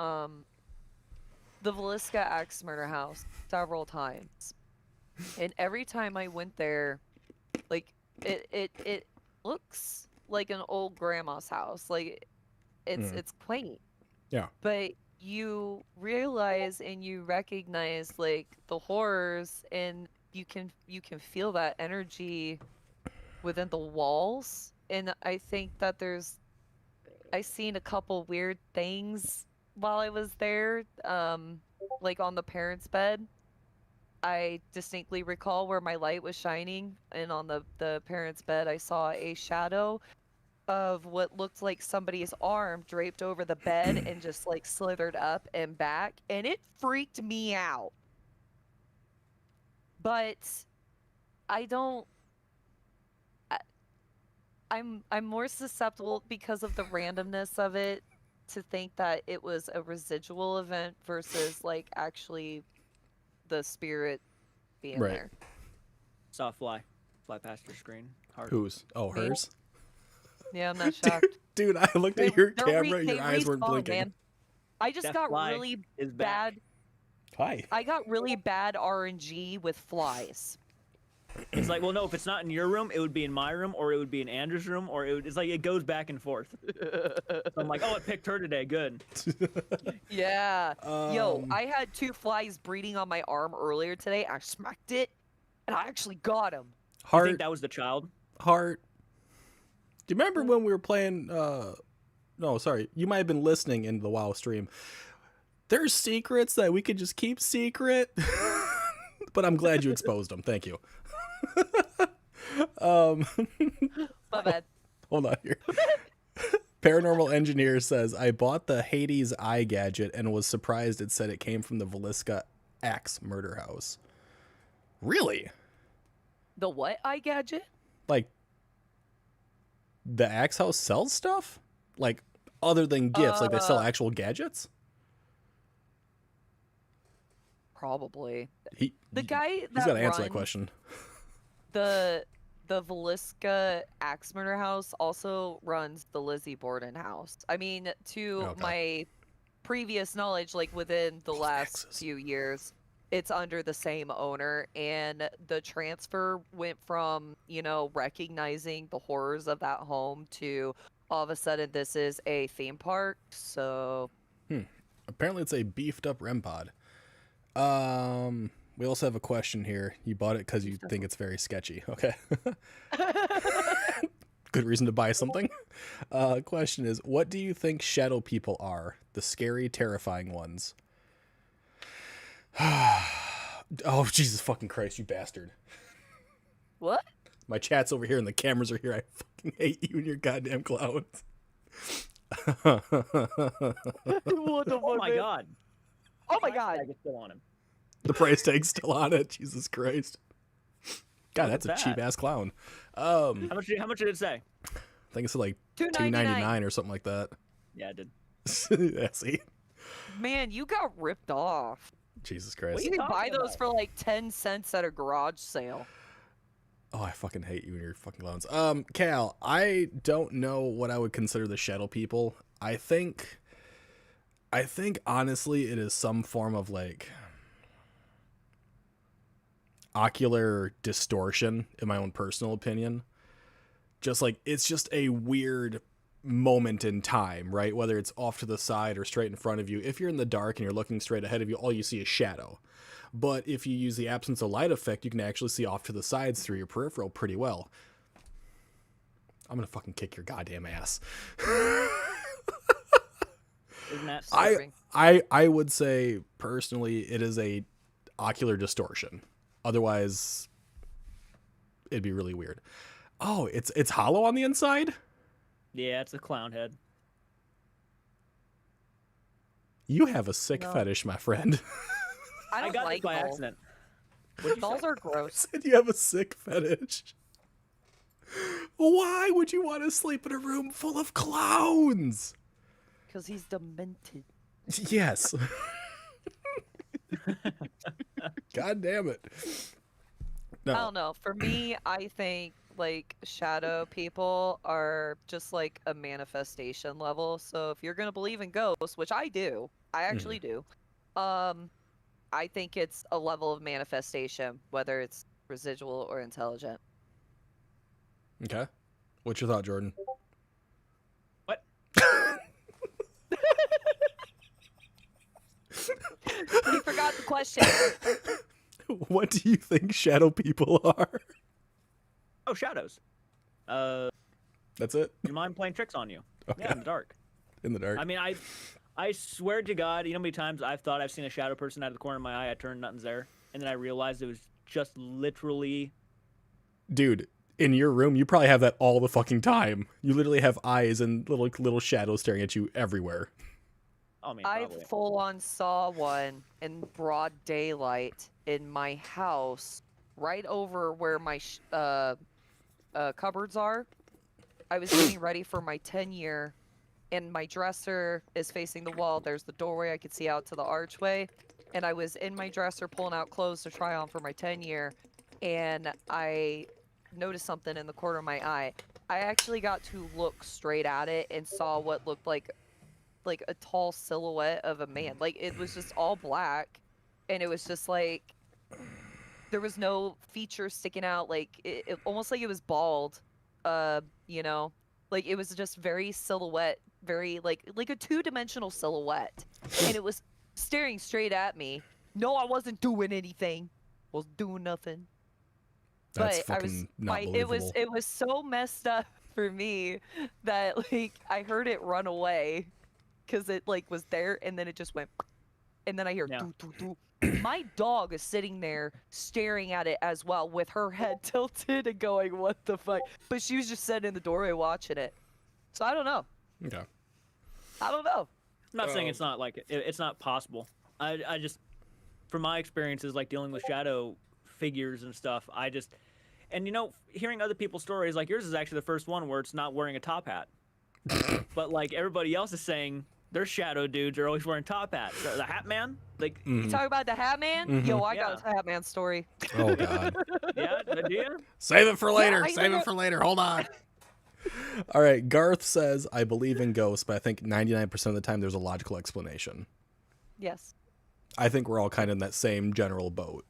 Velisca Axe Murder House several times. And every time I went there, like it looks like an old grandma's house. Like it's quaint. Yeah. But you realize and you recognize like the horrors, and you can feel that energy within the walls. And I think that I seen a couple weird things while I was there, like on the parents' bed. I distinctly recall where my light was shining, and on the parents' bed I saw a shadow of what looked like somebody's arm draped over the bed and just like slithered up and back, and it freaked me out. But I don't I'm more susceptible because of the randomness of it to think that it was a residual event versus like actually the spirit being Right. there. Saw a fly past your screen. Hard. Whose? Oh, Me? hers? Yeah, I'm not shocked. Dude, I looked at your They're camera, they your eyes weren't respawn, blinking. man. I just That got fly really is bad. back. Hi. I got really bad RNG with flies. It's like, well, no, if it's not in your room, it would be in my room, or it would be in Andrew's room, or it's like it goes back and forth. So I'm like, oh, I picked her today. Good. Yeah. Yo, Um, I had 2 flies breeding on my arm earlier today. I smacked it, and I actually got him. I Heart, think that was the child. Heart. Do you remember when we were playing, no, sorry, you might have been listening in the WoW stream. There's secrets that we could just keep secret. But I'm glad you exposed them. Thank you. My bad. Hold on here. Paranormal Engineer says, I bought the Hades eye gadget and was surprised it said it came from the Velisca Axe Murder House. Really? The what eye gadget? Like, the Axe House sells stuff? Like, other than gifts, like they sell actual gadgets? Probably. The guy he's that got to answer that runs question. the Velisca Axe Murder House also runs the Lizzie Borden house. I mean, to Okay. my previous knowledge, like within the Both last axes. few years, it's under the same owner, and the transfer went from, recognizing the horrors of that home to all of a sudden this is a theme park. So Apparently it's a beefed up REM pod. We also have a question here. You bought it because you think it's very sketchy. Okay. Good reason to buy something. Question is, what do you think shadow people are? The scary, terrifying ones. Oh, Jesus fucking Christ, you bastard. what? My chat's over here and the cameras are here. I fucking hate you and your goddamn clowns. What the Oh my god. Oh my Price god. tag is still on him. The price tag's still on it. Jesus Christ. God, Look that's a at that. cheap ass clown. How much did it say? I think it's like $2.99. $2.99 or something like that. Yeah, it did. Yeah, see? Man, you got ripped off. Jesus What Christ. are You can talking buy those about? for like 10 cents at a garage sale. Oh, I fucking hate you and your fucking clowns. Cal, I don't know what I would consider the shadow people. I think honestly it is some form of like ocular distortion in my own personal opinion. Just like it's just a weird moment in time, right? Whether it's off to the side or straight in front of you. If you're in the dark and you're looking straight ahead of you, all you see is shadow. But if you use the absence of light effect, you can actually see off to the sides through your peripheral pretty well. I'm gonna fucking kick your goddamn ass. Isn't that I would say personally it is a ocular distortion. Otherwise it'd be really weird. Oh, it's hollow on the inside? Yeah, it's a clown head. You have a sick No. fetish, my friend. I don't got like this by dolls. accident. What'd you Dolls say? are gross. Said you have a sick fetish. Why would you want to sleep in a room full of clowns? Because he's demented. Yes. God damn it. I No. don't know. For me, I think like shadow people are just like a manifestation level. So if you're gonna believe in ghosts, which I do, I actually do, I think it's a level of manifestation, whether it's residual or intelligent. Okay. What's your thought, Jordan? What? You forgot the question. What do you think shadow people are? Oh, shadows. That's it? Your mind playing tricks on you. Okay. Yeah, in the dark. In the dark. I mean, I swear to God, you know how many times I've thought I've seen a shadow person out of the corner of my eye, I turned, nothing's there, and then I realized it was just literally... Dude, in your room, you probably have that all the fucking time. You literally have eyes and little shadows staring at you everywhere. Oh, man, I probably. full on saw one in broad daylight in my house, right over where my cupboards are. I was getting ready for my 10-year, and my dresser is facing the wall. There's the doorway I could see out to the archway, and I was in my dresser pulling out clothes to try on for my 10-year, and I noticed something in the corner of my eye. I actually got to look straight at it and saw what looked like a tall silhouette of a man. Like it was just all black, and it was just like there was no features sticking out. Like it almost like it was bald. You know, like it was just very silhouette, very like a two-dimensional silhouette, and it was staring straight at me. No, I wasn't doing anything. Was doing nothing. That's But I fucking was not it believable. was so messed up for me that like I heard it run away because it like was there and then it just went and then I hear Yeah. doo, doo, doo. My dog is sitting there staring at it as well with her head tilted and going, what the fuck? But she was just sitting in the doorway watching it. So I don't know. Okay. I don't know. I'm not saying it's not like it's not possible. I just, from my experiences, like dealing with shadow figures and stuff, and you know, hearing other people's stories, like yours is actually the first one where it's not wearing a top hat, but like everybody else is saying their shadow dudes are always wearing top hats. The Hat Man, like, You talk about the Hat Man? Yo, I got Yeah. a Hat Man story. Oh, God. yeah, do you? Save it for later. I Save know. it for later. Hold on. All right. Garth says, I believe in ghosts, but I think 99% of the time there's a logical explanation. Yes. I think we're all kind of in that same general boat.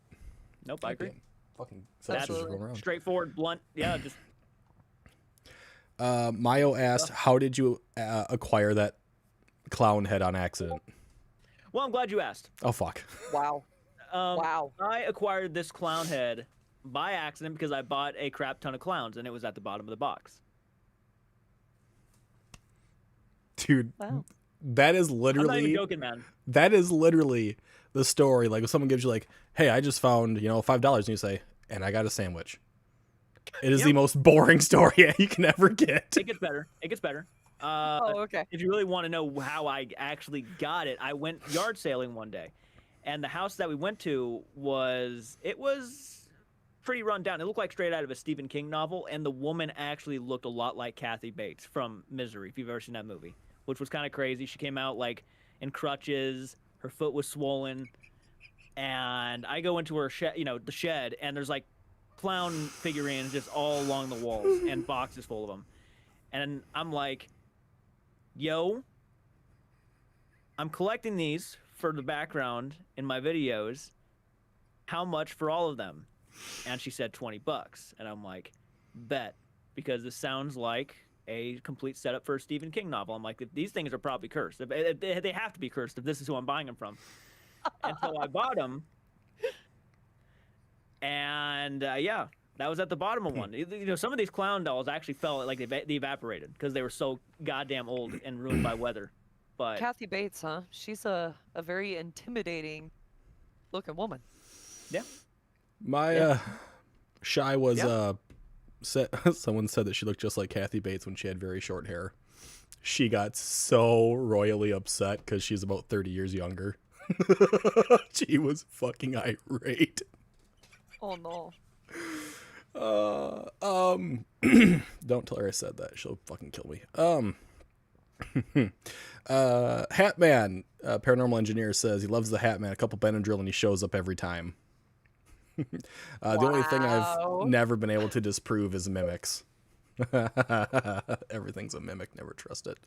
Nope, I agree. Goddamn. Fucking That's seltzers going around. straightforward, blunt. Yeah, just Mayo asked, how did you acquire that clown head on accident? well, I'm glad you asked. Oh, fuck. Wow. Wow. I acquired this clown head by accident because I bought a crap ton of clowns and it was at the bottom of the box. Dude, Wow. that is I'm not literally... even joking, man. That is literally the story. Like if someone gives you like, hey, I just found, $5 and you say, and I got a sandwich. It is the Yep. most boring story you can ever get. It gets better. It gets better. Oh, okay. If you really want to know how I actually got it, I went yard sailing one day, And the house that we went to was pretty run down. It looked like straight out of a Stephen King novel, and the woman actually looked a lot like Kathy Bates from Misery, if you've ever seen that movie, which was kind of crazy. She came out like in crutches, her foot was swollen, and I go into her shed, the shed, and there's like clown figurines just all along the walls and boxes full of them. And I'm like, yo, I'm collecting these for the background in my videos. How much for all of them? And she said $20. And I'm like, bet, because this sounds like a complete setup for a Stephen King novel. I'm like, these things are probably cursed. They have to be cursed if this is who I'm buying them from. And so I bought them. And yeah, that was at the bottom of one. Some of these clown dolls actually felt like they evaporated because they were so goddamn old and ruined by weather. But Kathy Bates, huh? She's a very intimidating looking woman. Yeah. My Shy was someone said that she looked just like Kathy Bates when she had very short hair. She got so royally upset because she's about 30 years younger. She was fucking irate. Oh no. Don't tell her I said that. She'll fucking kill me. Hatman, paranormal engineer, says he loves the Hatman. A couple Benadryl and he shows up every time. The only thing I've never been able to disprove is mimics. Everything's a mimic. Never trust it.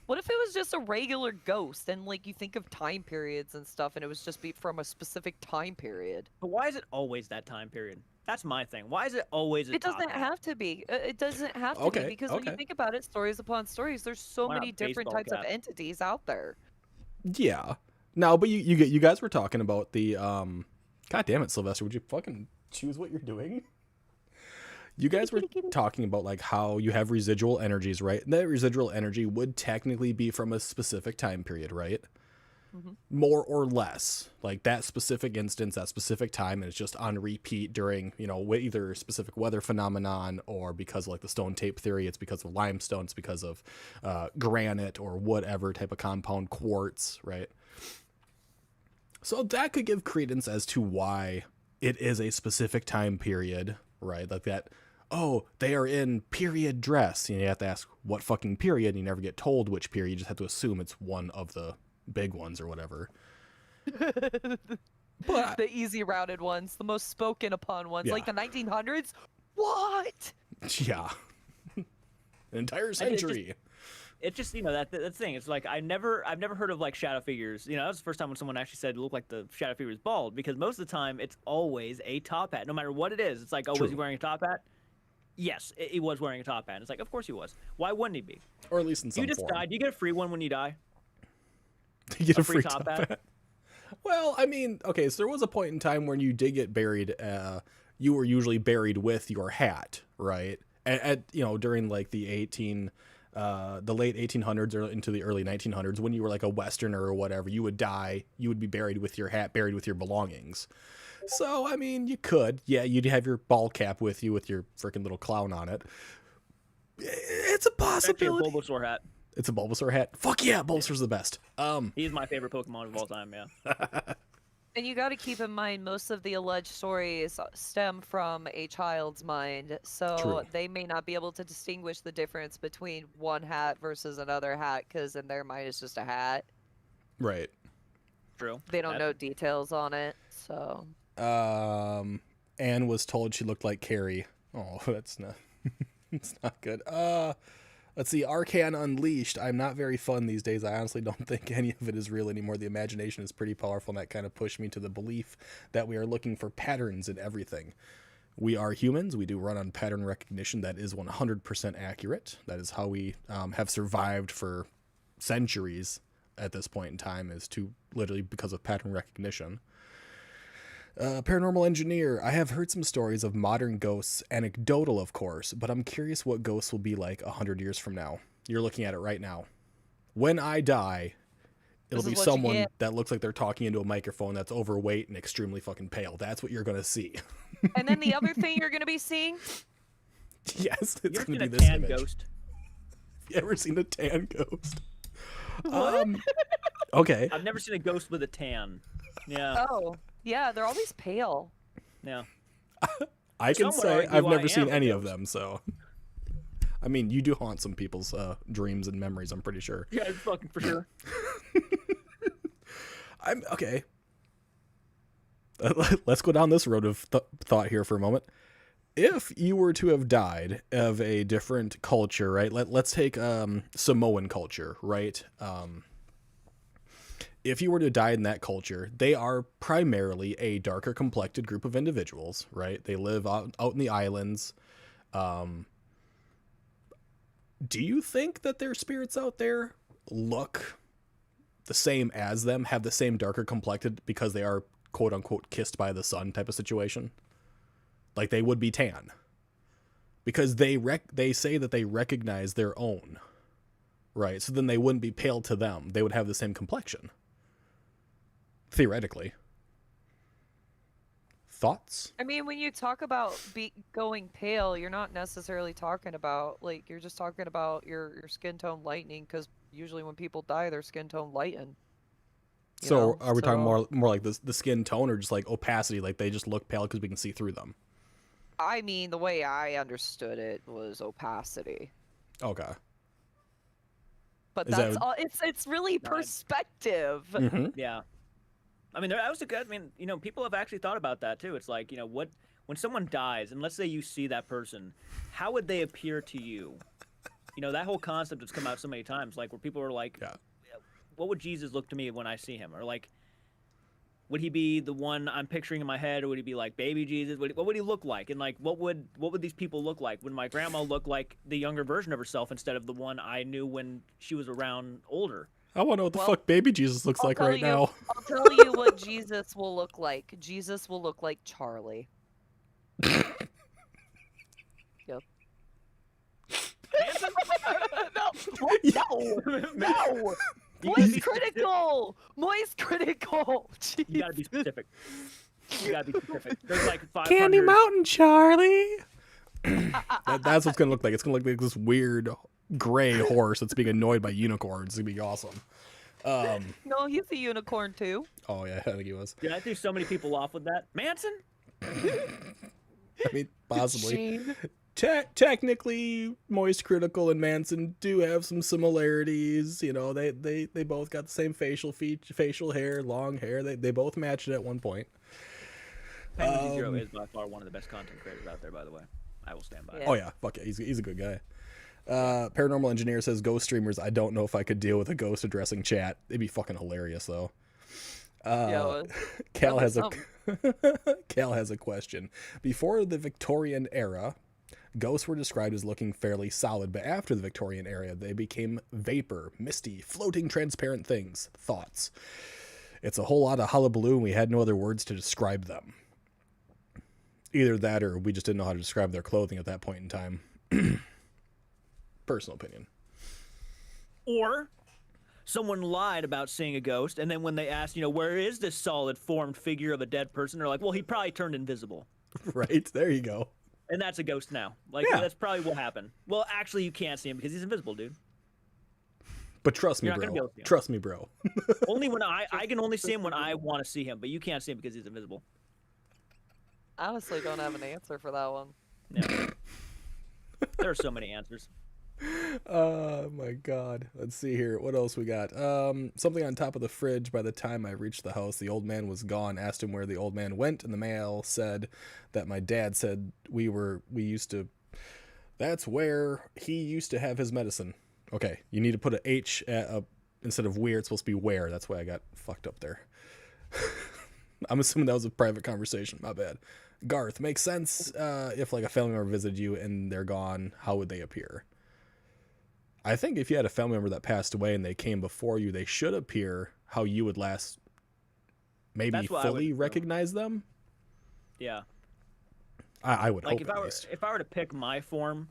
What if it was just a regular ghost and like you think of time periods and stuff and it was just from a specific time period? But why is it always that time period? That's my thing. Why is it always a It doesn't have to be. It doesn't have to be because when you think about it, stories upon stories, there's so Why not many different baseball types cap? of entities out there. Yeah. No, but you guys were talking about the God damn it, Sylvester, would you fucking choose what you're doing? You guys were talking about like how you have residual energies, right? And that residual energy would technically be from a specific time period, right? Mm-hmm. More or less, like that specific instance, that specific time, and it's just on repeat during, either specific weather phenomenon or because of, like the stone tape theory, it's because of limestone, it's because of granite or whatever type of compound, quartz, right? So that could give credence as to why it is a specific time period, right? Like that, oh, they are in period dress. You have to ask what fucking period, and you never get told which period. You just have to assume it's one of the big ones or whatever. But The easy routed ones, the most spoken upon ones, like the 1900s. What? yeah. An entire century. It's just that thing. It's like I've never heard of like shadow figures. That was the first time when someone actually said it looked like the shadow figure was bald, because most of the time it's always a top hat, no matter what it is. It's like, oh, was he wearing a top hat? Yes, he was wearing a top hat. It's like, of course he was. Why wouldn't he be? Or at least in some You just form. died. Do you get a free one when you die? You get A a free top hat. Well, I mean, okay, so there was a point in time when you did get buried. You were usually buried with your hat, right? During like the late 1800s or into the early 1900s, when you were like a Westerner or whatever, you would die. You would be buried with your hat, buried with your belongings. So, I mean, you could. Yeah, you'd have your ball cap with you with your freaking little clown on it. It's a possibility. Actually, a Bulbasaur hat. It's a Bulbasaur hat. Fuck yeah, Bulbasaur's the best. He's my favorite Pokemon of all time, yeah. And you got to keep in mind, most of the alleged stories stem from a child's mind, so True. they may not be able to distinguish the difference between one hat versus another hat, because in their mind it's just a hat. Right. True. They don't know details on it, so. Anne was told she looked like Carrie. Oh, that's not. It's not good. Let's see. Arcan Unleashed. I'm not very fun these days. I honestly don't think any of it is real anymore. The imagination is pretty powerful, and that kind of pushed me to the belief that we are looking for patterns in everything. We are humans. We do run on pattern recognition. That is 100% accurate. That is how we have survived for centuries at this point in time, is to literally because of pattern recognition. Paranormal engineer. I have heard some stories of modern ghosts, anecdotal of course, but I'm curious what ghosts will be like 100 years from now. You're looking at it right now. When I die, it'll be someone that looks like they're talking into a microphone that's overweight and extremely fucking pale. That's what you're going to see. And then the other thing you're going to be seeing? Yes, it's going to be a this tan image. ghost? You ever seen a tan ghost? Okay. I've never seen a ghost with a tan. Yeah. Oh, yeah, they're always pale. Yeah. I can Some would say argue I've I never seen am a any of ghost. them, so. I mean, you do haunt some people's dreams and memories, I'm pretty sure. Yeah, it's fucking for sure. I'm okay. Let's go down this road of thought here for a moment. If you were to have died of a different culture, right? Let's take Samoan culture, right? If you were to die in that culture, they are primarily a darker complected group of individuals, right? They live out in the islands. Do you think that their spirits out there look the same as them, have the same darker complected because they are quote unquote kissed by the sun type of situation? Like they would be tan because they say that they recognize their own, right? So then they wouldn't be pale to them. They would have the same complexion. Theoretically. Thoughts? I mean, when you talk about going pale, you're not necessarily talking about, like, you're just talking about your skin tone lightening, because usually when people die, their skin tone lighten. So are we talking more like the skin tone or just like opacity, like they just look pale because we can see through them? I mean, the way I understood it was opacity. Okay. But Is that's that- all. It's really perspective. Mm-hmm. Yeah. I mean, people have actually thought about that too. It's like, when someone dies, and let's say you see that person, how would they appear to you? That whole concept has come out so many times, like where people are like, Yeah. what would Jesus look to me when I see him? Or like, would he be the one I'm picturing in my head, or would he be like baby Jesus? What would he look like? And like, what would these people look like? Would my grandma look like the younger version of herself instead of the one I knew when she was around older? I want to know what the fuck baby Jesus looks like right now. I'll tell you what Jesus will look like. Jesus will look like Charlie. Yep. No! Moist critical! Moist critical! You gotta be specific. There's like 500. Candy Mountain, Charlie. That's what's gonna look like. It's gonna look like this weird gray horse that's being annoyed by unicorns. It's gonna be awesome. No, he's a unicorn too. Oh yeah, I think he was. Dude, I threw so many people off with that. Manson? I mean, possibly. Shane. Technically, Moist Critical and Manson do have some similarities. They both got the same facial hair, long hair. They both matched it at one point. Penguin Zero is by far one of the best content creators out there, by the way. I will stand by it. Oh yeah, fuck yeah, he's a good guy. Paranormal Engineer says, ghost streamers, I don't know if I could deal with a ghost addressing chat. It'd be fucking hilarious though. Cal has a question. Before the Victorian era, ghosts were described as looking fairly solid, but after the Victorian era, they became vapor, misty, floating, transparent things. Thoughts? It's a whole lot of hullabaloo, and we had no other words to describe them. Either that, or we just didn't know how to describe their clothing at that point in time. Personal opinion. Or someone lied about seeing a ghost, and then when they asked, where is this solid formed figure of a dead person, they're like, well, he probably turned invisible. Right, there you go. And that's a ghost now. Like, Yeah. That's probably what happened. Well, actually, you can't see him because he's invisible, dude. But trust me, You're not gonna be bro. able to see him. Trust me, bro. Only when I can only see him when I want to see him, but you can't see him because he's invisible. Honestly, don't have an answer for that one. Yeah. There are so many answers. Oh my god. Let's see here. What else we got? Something on top of the fridge. By the time I reached the house, the old man was gone. Asked him where the old man went, and the mail said that my dad said that's where he used to have his medicine. Okay, you need to put a H instead of where. It's supposed to be where. That's why I got fucked up there. I'm assuming that was a private conversation. My bad. Garth, makes sense. If like a family member visited you and they're gone, how would they appear? I think if you had a family member that passed away and they came before you, they should appear how you would last. Maybe That's what I fully would- recognize them. Yeah. I would Like hope at least. if I were to pick my form,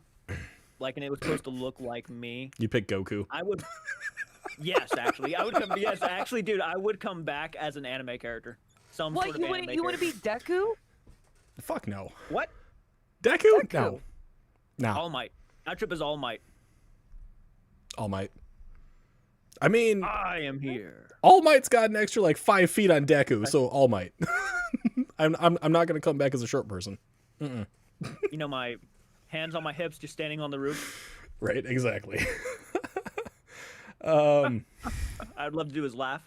like, and it was supposed to look like me, You pick Goku. I would. Yes, actually, I would come. Yes, actually, dude, I would come back as an anime character. Some What, sort of you anime want to be character. Deku? Fuck no. What? Deku? No. No. All Might. That trip is All Might. All Might. I mean, I am here. All Might's got an extra like 5 feet on Deku, so All Might. I'm not gonna come back as a short person. You know, my hands on my hips, just standing on the roof. Right, exactly. I'd love to do his laugh.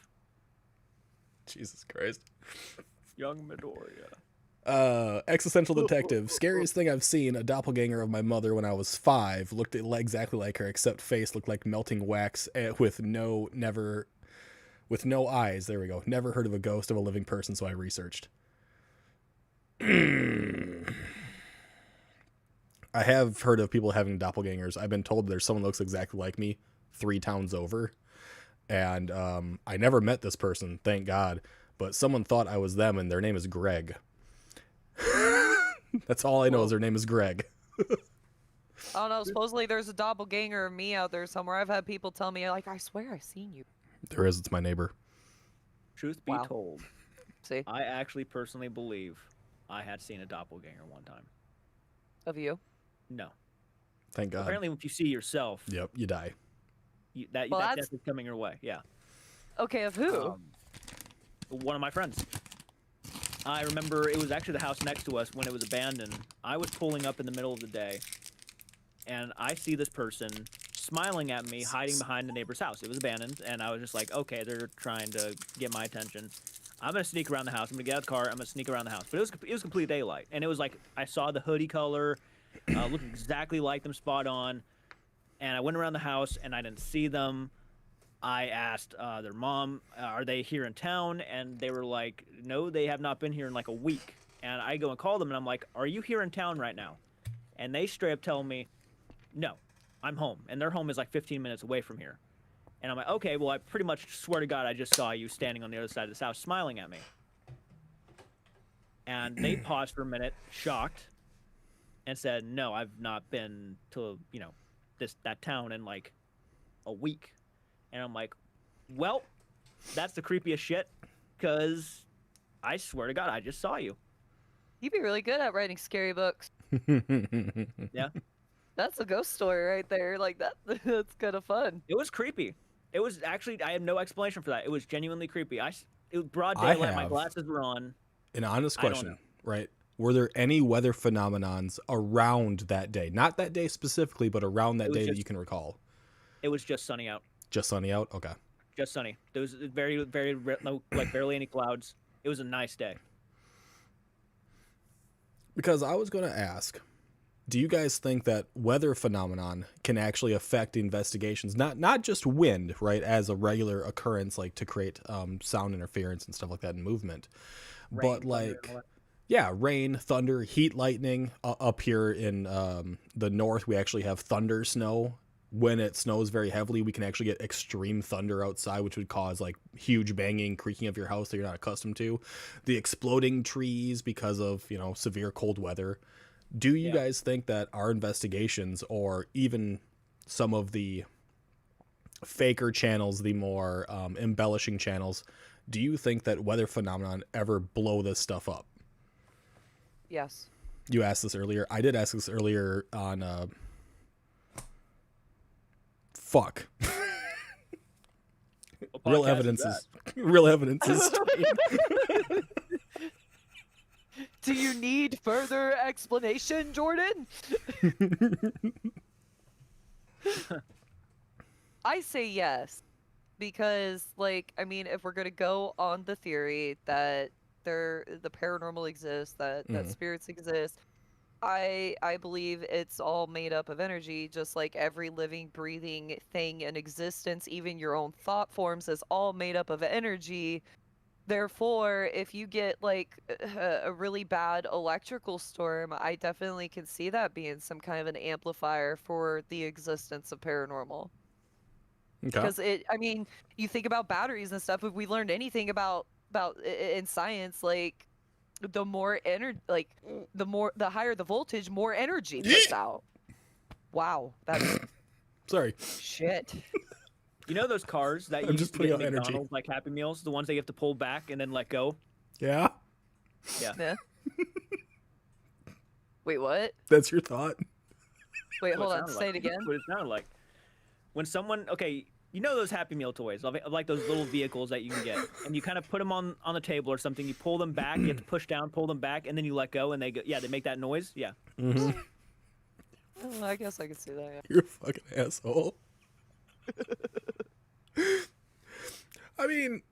Jesus Christ. Young Midoriya. Existential detective. Scariest thing I've seen, a doppelganger of my mother when I was 5. Looked exactly like her, except face looked like melting wax with no eyes. There we go. Never heard of a ghost of a living person, so I researched. I have heard of people having doppelgangers. I've been told there's someone that looks exactly like me 3 towns over. And I never met this person, thank God. But someone thought I was them, and their name is Greg. That's all I know is their name is Greg. I don't know. Supposedly there's a doppelganger of me out there somewhere. I've had people tell me, like, I swear I've seen you. There is. It's my neighbor. Truth be Wow. told, See? I actually personally believe I had seen a doppelganger one time. Of you. No. Thank God. Apparently, if you see yourself, Yep, you die. that Well, death that's- is coming your way. Yeah. Okay, of who? One of my friends. I remember it was actually the house next to us when it was abandoned. I was pulling up in the middle of the day, and I see this person smiling at me, hiding behind the neighbor's house. It was abandoned, and I was just like, okay, they're trying to get my attention. I'm gonna sneak around the house. I'm gonna get out of the car. I'm gonna sneak around the house. But it was complete daylight, and it was like I saw the hoodie color, looked exactly like them, spot on. And I went around the house, and I didn't see them. I asked their mom, are they here in town? And they were like, no, they have not been here in like a week. And I go and call them, and I'm like, are you here in town right now? And they straight up tell me, no, I'm home. And their home is like 15 minutes away from here. And I'm like, okay, well, I pretty much swear to God I just saw you standing on the other side of this house smiling at me. And they paused for a minute, shocked, and said, no, I've not been to, that town in like a week. And I'm like, well, that's the creepiest shit, because I swear to God, I just saw you. You'd be really good at writing scary books. Yeah. That's a ghost story right there. Like, that's kind of fun. It was creepy. It was actually, I have no explanation for that. It was genuinely creepy. It was broad I daylight. My have. glasses were on. An honest I don't question, know. right? Were there any weather phenomenons around that day? Not that day specifically, but around that It was day that just- you can recall? It was just sunny out. Just sunny out? Okay. Just sunny. There was very, very, no, like barely any clouds. It was a nice day. Because I was going to ask, do you guys think that weather phenomenon can actually affect investigations? Not just wind, right, as a regular occurrence, like to create sound interference and stuff like that and movement, Rain, but thunder, like, and all that. yeah, rain, thunder, heat, lightning. Up here in the north, we actually have thunder snow. When it snows very heavily, we can actually get extreme thunder outside, which would cause like huge banging, creaking of your house that you're not accustomed to. The exploding trees because of, severe cold weather. Do you guys think that our investigations, or even some of the faker channels, the more embellishing channels, do you think that weather phenomenon ever blow this stuff up? Yes. You asked this earlier. I did ask this earlier on fuck. What Real podcast evidence that? is real evidence is Do you need further explanation, Jordan? I say yes. Because, if we're going to go on the theory that the paranormal exists, that spirits exist, I believe it's all made up of energy, just like every living, breathing thing in existence. Even your own thought forms is all made up of energy. Therefore, if you get a really bad electrical storm, I definitely can see that being some kind of an amplifier for the existence of paranormal. okay. Because you think about batteries and stuff. If we learned anything about in science, the more energy, the higher the voltage, more energy puts out. Wow, that's Sorry. shit. You know those cars that you I'm used just to putting get at out energy. McDonald's, like Happy Meals, the ones that you have to pull back and then let go? Yeah, Yeah. Yeah. Wait, what? that's your thought. Wait, What hold on. sounded Say like. it again. What it sounded like. When someone, okay, you know those Happy Meal toys, like those little vehicles that you can get, and you kind of put them on the table or something. You pull them back, you have to push down, pull them back, and then you let go, and they go. Yeah, they make that noise. Yeah. Mm-hmm. Oh, I guess I could see that. Yeah. You're a fucking asshole. I mean,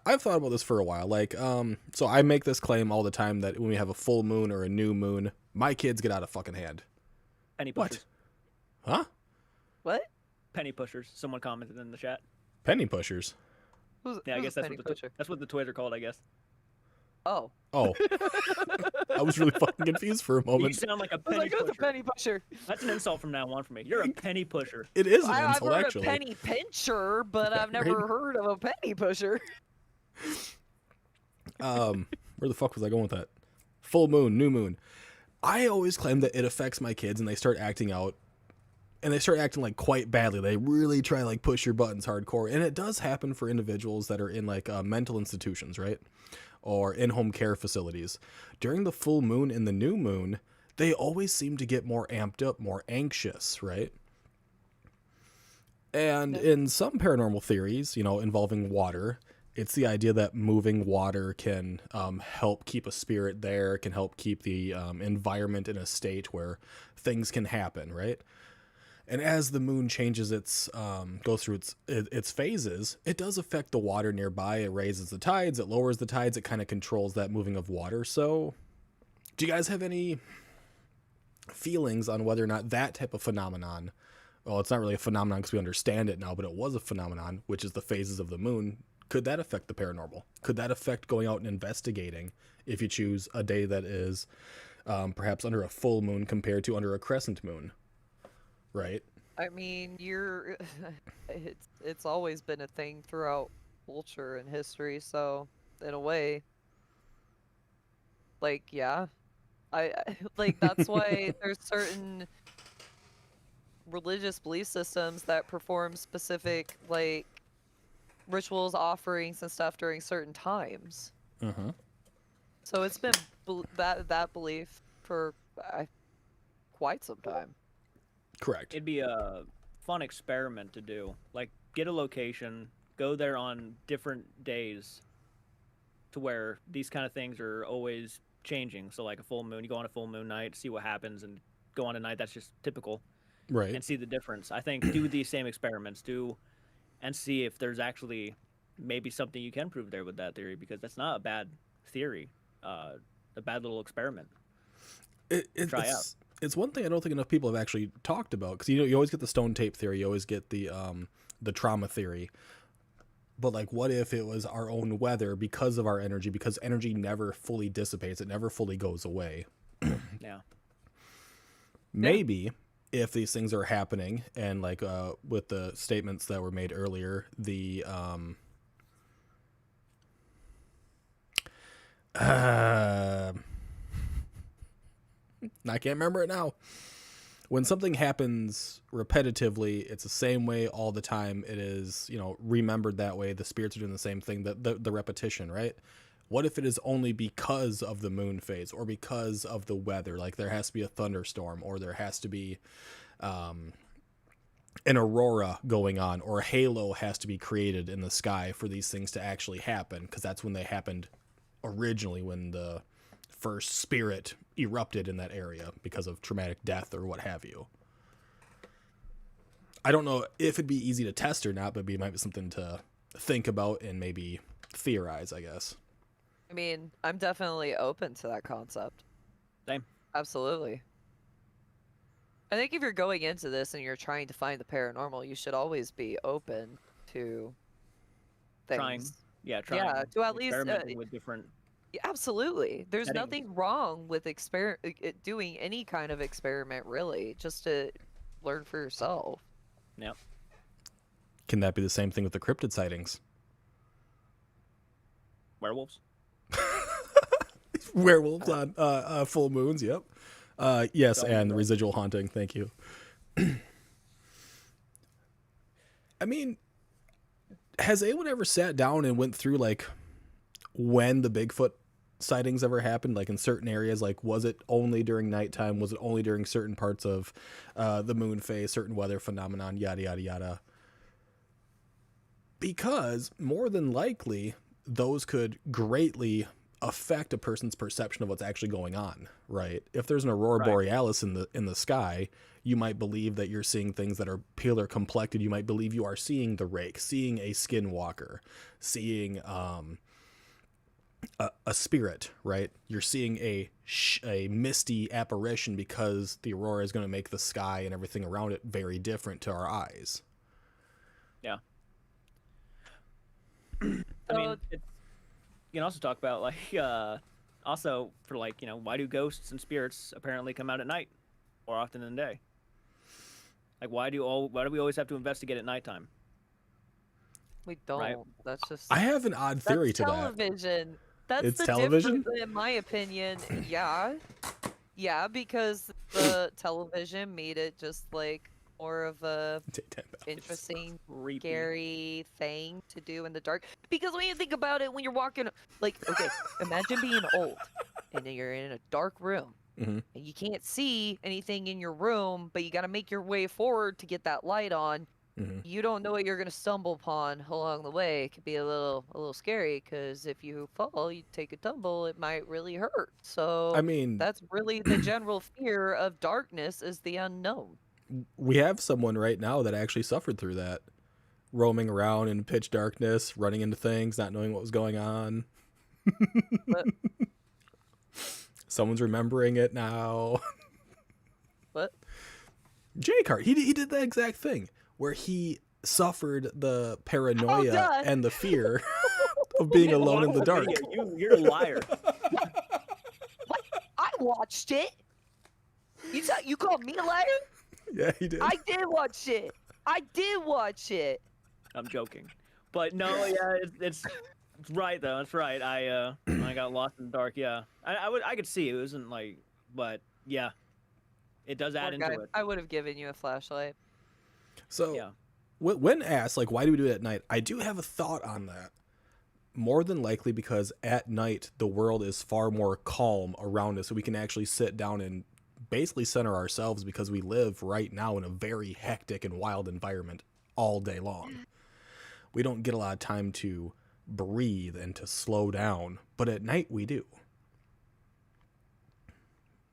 I've thought about this for a while. Like, so I make this claim all the time that when we have a full moon or a new moon, my kids get out of fucking hand. Penny pushers. What? Huh? What? Penny pushers. Someone commented in the chat. Penny pushers. Yeah, I guess that's what the toys are called. I guess. Oh. Oh. I was really fucking confused for a You moment. sound like a I was penny like, "Who's pusher. a penny pusher?" That's an insult from now on for me. You're a penny pusher. It is an I've insult, heard actually. a penny pincher, but I've never Right? heard of a penny pusher. Where the fuck was I going with that? Full moon, new moon. I always claim that it affects my kids and they start acting out. And they start acting like quite badly. They really try like push your buttons hardcore. And it does happen for individuals that are in like mental institutions, right? Or in-home care facilities. During the full moon and the new moon, they always seem to get more amped up, more anxious, right? And in some paranormal theories, you know, involving water, it's the idea that moving water can help keep a spirit there, can help keep the environment in a state where things can happen, right? And as the moon changes goes through its phases, it does affect the water nearby. It raises the tides, it lowers the tides, it kind of controls that moving of water. So, do you guys have any feelings on whether or not that type of phenomenon, well, it's not really a phenomenon because we understand it now, but it was a phenomenon, which is the phases of the moon, could that affect the paranormal? Could that affect going out and investigating if you choose a day that is perhaps under a full moon compared to under a crescent moon? Right. I mean, it's always been a thing throughout culture and history, so in a way, like, yeah, I like that's why there's certain religious belief systems that perform specific like rituals, offerings, and stuff during certain times. Uh-huh. So it's been that belief for quite some time. Correct. It'd be a fun experiment to do. Like, get a location, go there on different days to where these kind of things are always changing. So, like a full moon, you go on a full moon night, see what happens, and go on a night that's just typical. Right. And see the difference. I think do these same experiments, and see if there's actually maybe something you can prove there with that theory, because that's not a bad theory, a bad little experiment. Try out. It's one thing I don't think enough people have actually talked about, because you always get the stone tape theory, you always get the trauma theory, but like, what if it was our own weather because of our energy? Because energy never fully dissipates, it never fully goes away. Yeah. Maybe if these things are happening, and like with the statements that were made earlier, the I can't remember it now. When something happens repetitively, it's the same way all the time. It is, remembered that way. The spirits are doing the same thing, the repetition, right? What if it is only because of the moon phase or because of the weather? Like there has to be a thunderstorm, or there has to be an aurora going on, or a halo has to be created in the sky for these things to actually happen, because that's when they happened originally, when the first spirit erupted in that area because of traumatic death or what have you. I don't know if it'd be easy to test or not, but it might be something to think about and maybe theorize, I guess. I mean, I'm definitely open to that concept. Same. Absolutely. I think if you're going into this and you're trying to find the paranormal, you should always be open to things. Trying. Yeah, to at least experimenting with different. Yeah, absolutely. There's settings. nothing wrong with doing any kind of experiment, really, just to learn for yourself. Yep. Can that be the same thing with the cryptid sightings? Werewolves. Werewolves on full moons, yep. Yes, and the residual haunting, thank you. I mean, has anyone ever sat down and went through, like, when the Bigfoot sightings ever happened, like in certain areas? Like, was it only during nighttime? Was it only during certain parts of the moon phase, certain weather phenomenon, yada, yada, yada? Because more than likely, those could greatly affect a person's perception of what's actually going on, right? If there's an aurora borealis in the sky, you might believe that you're seeing things that are paler complected. You might believe you are seeing the rake, seeing a skinwalker, seeing a spirit, right? You're seeing a misty apparition because the aurora is going to make the sky and everything around it very different to our eyes. Yeah. I mean, you can also talk about like also for like, you know, why do ghosts and spirits apparently come out at night more often than the day? Like why do we always have to investigate at nighttime? We don't. Right. That's just. I have an odd theory That's to television. That's It's the television? difference, in my opinion. Yeah. Yeah, because the television made it just like more of a that. interesting, Creepy. scary thing to do in the dark. Because when you think about it, when you're walking, like, okay, imagine being old and then you're in a dark room and you can't see anything in your room, but you got to make your way forward to get that light on. You don't know what you're gonna stumble upon along the way. It could be a little scary because if you fall, you take a tumble, it might really hurt. So I mean, that's really the general fear of darkness is the unknown. we have someone right now that actually suffered through that, roaming around in pitch darkness, running into things, not knowing what was going on. But, Someone's remembering it now. but Jake Hart, he did that exact thing where he suffered the paranoia God. and the fear of being alone in the dark. You're a liar. I watched it. You called me a liar? Yeah, he did. I did watch it. I did watch it. I'm joking, but no, yeah, it's right though. That's right. I got lost in the dark. Yeah, I could see it wasn't like, but yeah, it does add Poor into guy. it. I would have given you a flashlight. So Yeah. when asked, like, why do we do it at night? I do have a thought on that. More than likely because at night, the world is far more calm around us. So we can actually sit down and basically center ourselves because we live right now in a very hectic and wild environment all day long. We don't get a lot of time to breathe and to slow down, but at night we do.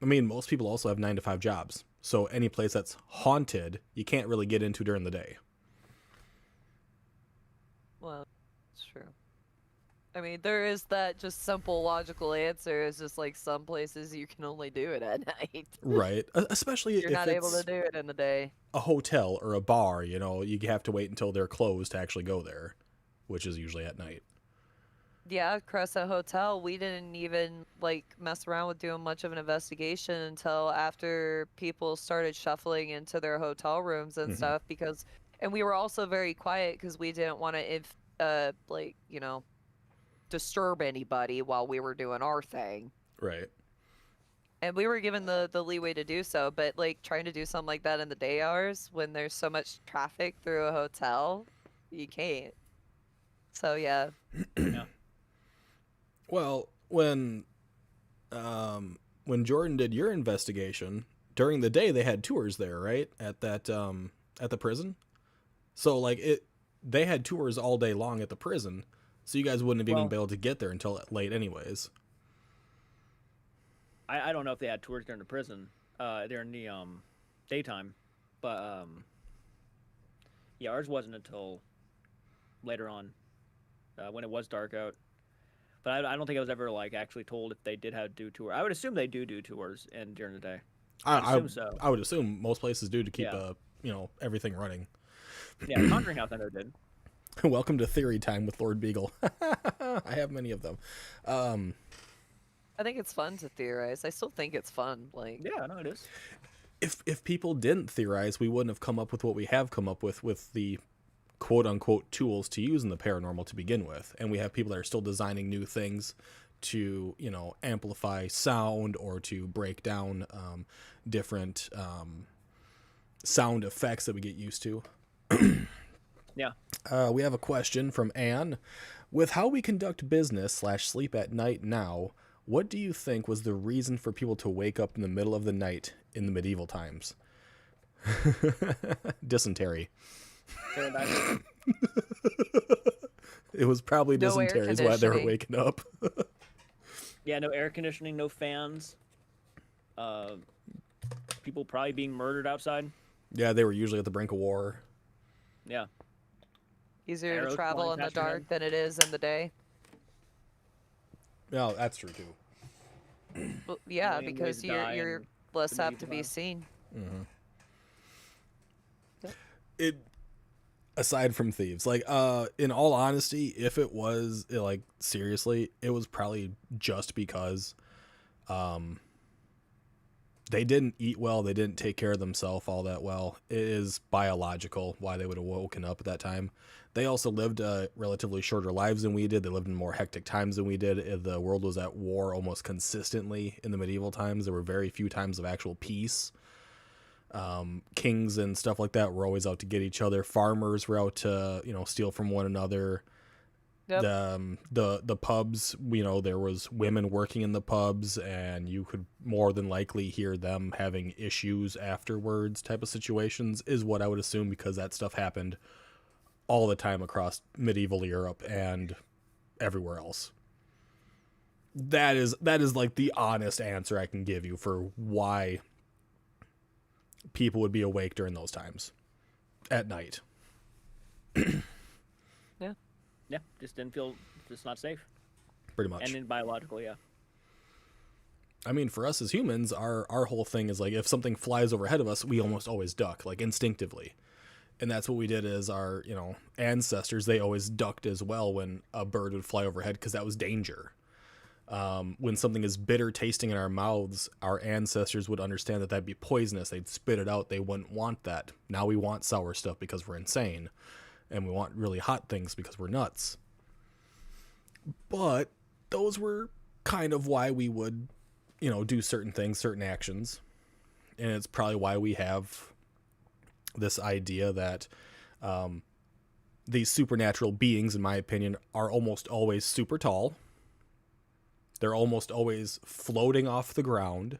I mean, most people also have 9-to-5 jobs. So any place that's haunted, you can't really get into during the day. Well, it's true. I mean, there is that just simple logical answer. It's just like some places you can only do it at night. Right. Especially You're if not able it's to do it in the day. a hotel or a bar, you know, you have to wait until they're closed to actually go there, which is usually at night. Yeah, Crescent Hotel, we didn't even like mess around with doing much of an investigation until after people started shuffling into their hotel rooms and stuff and we were also very quiet because we didn't want to like, you know, disturb anybody while we were doing our thing. Right. And we were given the leeway to do so, but like trying to do something like that in the day hours when there's so much traffic through a hotel, you can't. So yeah. Yeah. Well, when Jordan did your investigation, during the day they had tours there, right? At that at the prison. So like they had tours all day long at the prison. So you guys wouldn't have even been able to get there until late anyways. I don't know if they had tours during the prison, during the daytime, but yeah, ours wasn't until later on, when it was dark out. But I don't think I was ever like actually told if they did have do tour. I would assume they do tours and during the day. I assume so. I would assume most places do to keep you know, everything running. Yeah, Conjuring House I know did. Welcome to Theory Time with LordBiegel. I have many of them. I think it's fun to theorize. I still think it's fun. Like, Yeah, no, it is. If people didn't theorize, we wouldn't have come up with what we have come up with the quote-unquote tools to use in the paranormal to begin with. And we have people that are still designing new things to, you know, amplify sound or to break down different sound effects that we get used to. Yeah. We have a question from Anne. With how we conduct business / sleep at night now, What do you think was the reason for people to wake up in the middle of the night in the medieval times? Dysentery. It was probably No air dysentery is why they were conditioning. waking up. Yeah, no air conditioning, no fans. People probably being murdered outside. Yeah, they were usually at the brink of war. Yeah. Easier to Arrows travel flying in the past your head. dark than it is in the day. No, that's true too. Well, yeah, Million ways because to you're die you're in less the apt to be medieval seen. It aside from thieves, like in all honesty, if it was like seriously, it was probably just because they didn't eat well, they didn't take care of themselves all that well. It is biological why they would have woken up at that time. They also lived relatively shorter lives than we did. They lived in more hectic times than we did. The world was at war almost consistently in the medieval times. There were very few times of actual peace. Kings and stuff like that were always out to get each other. Farmers were out to, steal from one another. Yep. The pubs, there was women working in the pubs, and you could more than likely hear them having issues afterwards type of situations, is what I would assume, because that stuff happened all the time across medieval Europe and everywhere else. That is like the honest answer I can give you for why people would be awake during those times at night. Yeah, just didn't feel just not safe. Pretty much. And in biological, yeah. I mean, for us as humans, our whole thing is like, if something flies overhead of us, we almost always duck, like instinctively. And that's what we did as our, ancestors. They always ducked as well when a bird would fly overhead, because that was danger. When something is bitter tasting in our mouths, our ancestors would understand that that'd be poisonous. They'd spit it out. They wouldn't want that. Now we want sour stuff because we're insane. And we want really hot things because we're nuts. But those were kind of why we would, do certain things, certain actions. And it's probably why we have this idea that these supernatural beings, in my opinion, are almost always super tall. They're almost always floating off the ground,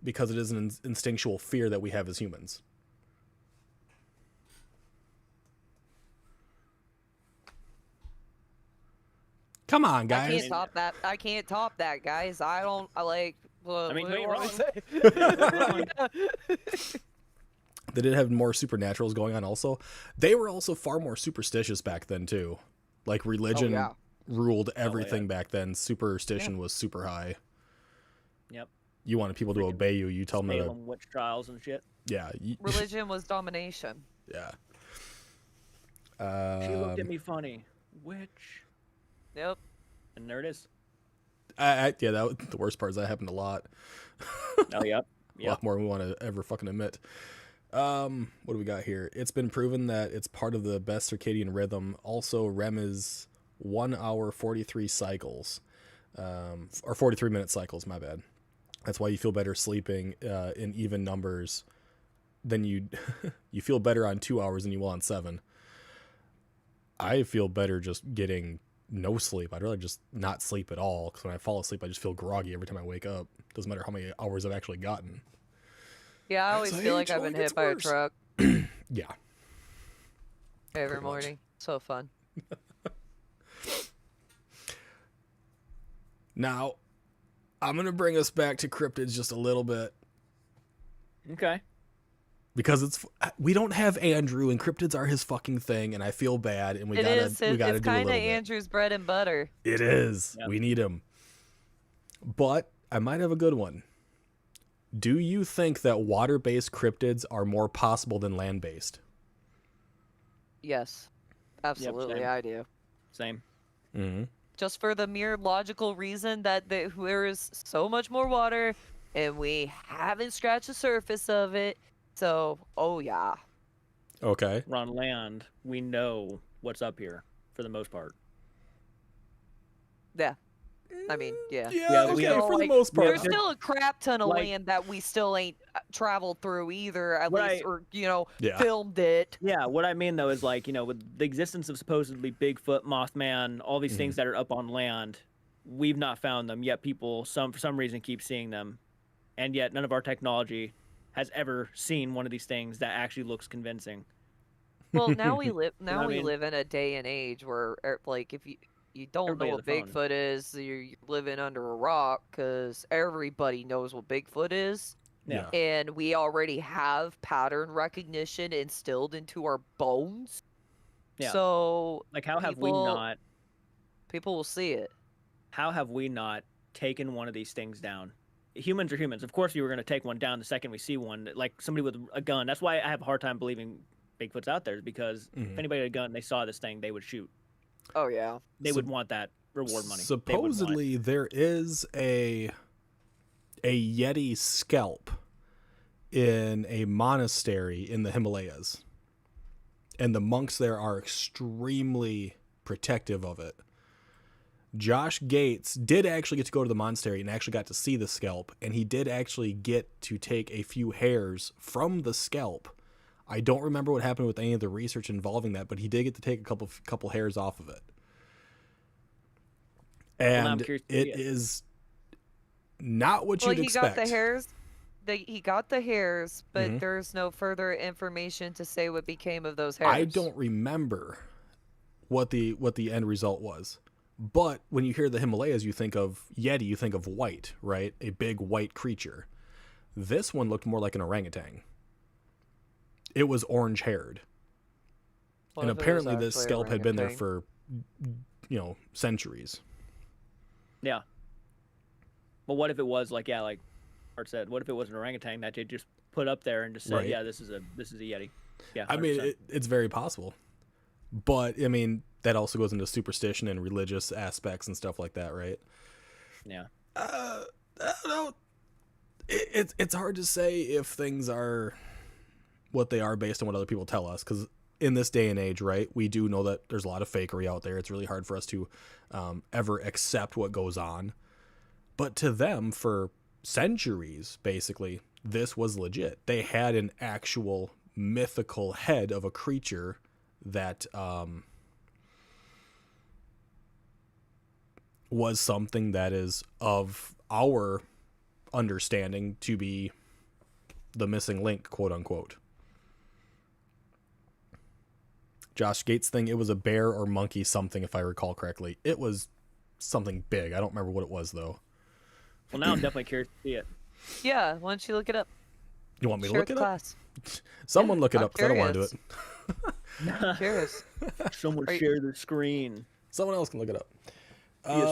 because it is an instinctual fear that we have as humans. Come on, guys. I can't top that, guys. I like. I mean, you ain't what wrong. I say? They did have more supernaturals going on also. They were also far more superstitious back then too. Like religion ruled everything back then. Superstition was super high. Yep. You wanted people to obey you. You tell them to. Salem witch trials and shit. Yeah. Religion was domination. Yeah. She looked at me funny. Witch. Yep. And there it is. The worst part is that happened a lot. Oh, yep. A lot more than we want to ever fucking admit. What do we got here? It's been proven that it's part of the best circadian rhythm. Also, REM is 1 hour 43 cycles, or 43-minute cycles. My bad. That's why you feel better sleeping in even numbers than you feel better on 2 hours than you will on 7. I feel better just getting no sleep. I'd rather just not sleep at all, because when I fall asleep, I just feel groggy every time I wake up. Doesn't matter how many hours I've actually gotten. Yeah, I always feel like I've been hit by a truck Yeah. every morning. So fun. Now, I'm going to bring us back to cryptids just a little bit, Okay. because we don't have Andrew, and cryptids are his fucking thing, and I feel bad, and we gotta do a It's little kind of bit. Andrew's bread and butter. It is. Yep. We need him. But I might have a good one. Do you think that water-based cryptids are more possible than land-based? Yes, absolutely, same. I do. Same. Mm-hmm. Just for the mere logical reason that there is so much more water, and we haven't scratched the surface of it. So, oh yeah. Okay. We're on land. We know what's up here for the most part. Yeah. I mean, yeah. Yeah, we okay, have- for the most part. There's still a crap ton of Like- land that we still ain't traveled through either, at Right. least, or, Yeah. filmed it. Yeah, what I mean though is like, with the existence of supposedly Bigfoot, Mothman, all these things that are up on land, we've not found them yet. People, for some reason, keep seeing them, and yet none of our technology has ever seen one of these things that actually looks convincing. Well, now we live what I mean? live in a day and age where like if you don't Everybody know has what a phone. Bigfoot is, you're living under a rock because everybody knows what Bigfoot is. Yeah. And we already have pattern recognition instilled into our bones. Yeah. So Like, how have we not? People will see it. How have we not taken one of these things down? Humans are humans. Of course, we were going to take one down the second we see one, like somebody with a gun. That's why I have a hard time believing Bigfoot's out there, is because if anybody had a gun and they saw this thing, they would shoot. Oh yeah. They would want that reward money. Supposedly, there is a Yeti scalp in a monastery in the Himalayas, and the monks there are extremely protective of it. Josh Gates did actually get to go to the monastery and actually got to see the scalp, and he did actually get to take a few hairs from the scalp. I don't remember what happened with any of the research involving that, but he did get to take a couple hairs off of it. And it is not what you'd expect. Got the hairs. He got the hairs, but there's no further information to say what became of those hairs. I don't remember what the end result was. But when you hear the Himalayas, you think of Yeti, you think of white, right? A big white creature. This one looked more like an orangutan. It was orange-haired. And apparently this scalp had been there for, centuries. Yeah. Well, what if it was like Art said, what if it was an orangutan that they just put up there and just said, yeah, this is a Yeti? Yeah. 100%. I mean, it's very possible. But, I mean, that also goes into superstition and religious aspects and stuff like that, right? Yeah. I don't know. It's hard to say if things are what they are based on what other people tell us, because in this day and age, right, we do know that there's a lot of fakery out there. It's really hard for us to ever accept what goes on. But to them, for centuries, basically, this was legit. They had an actual mythical head of a creature that was something that is of our understanding to be the missing link, quote unquote. Josh Gates thing, it was a bear or monkey something, if I recall correctly. It was something big. I don't remember what it was, though. Well, now I'm definitely curious to see it. Yeah, why don't you look it up? You want me to look it up? Someone look it up, because I don't want to do it. I'm curious. Someone share the screen. Someone else can look it up.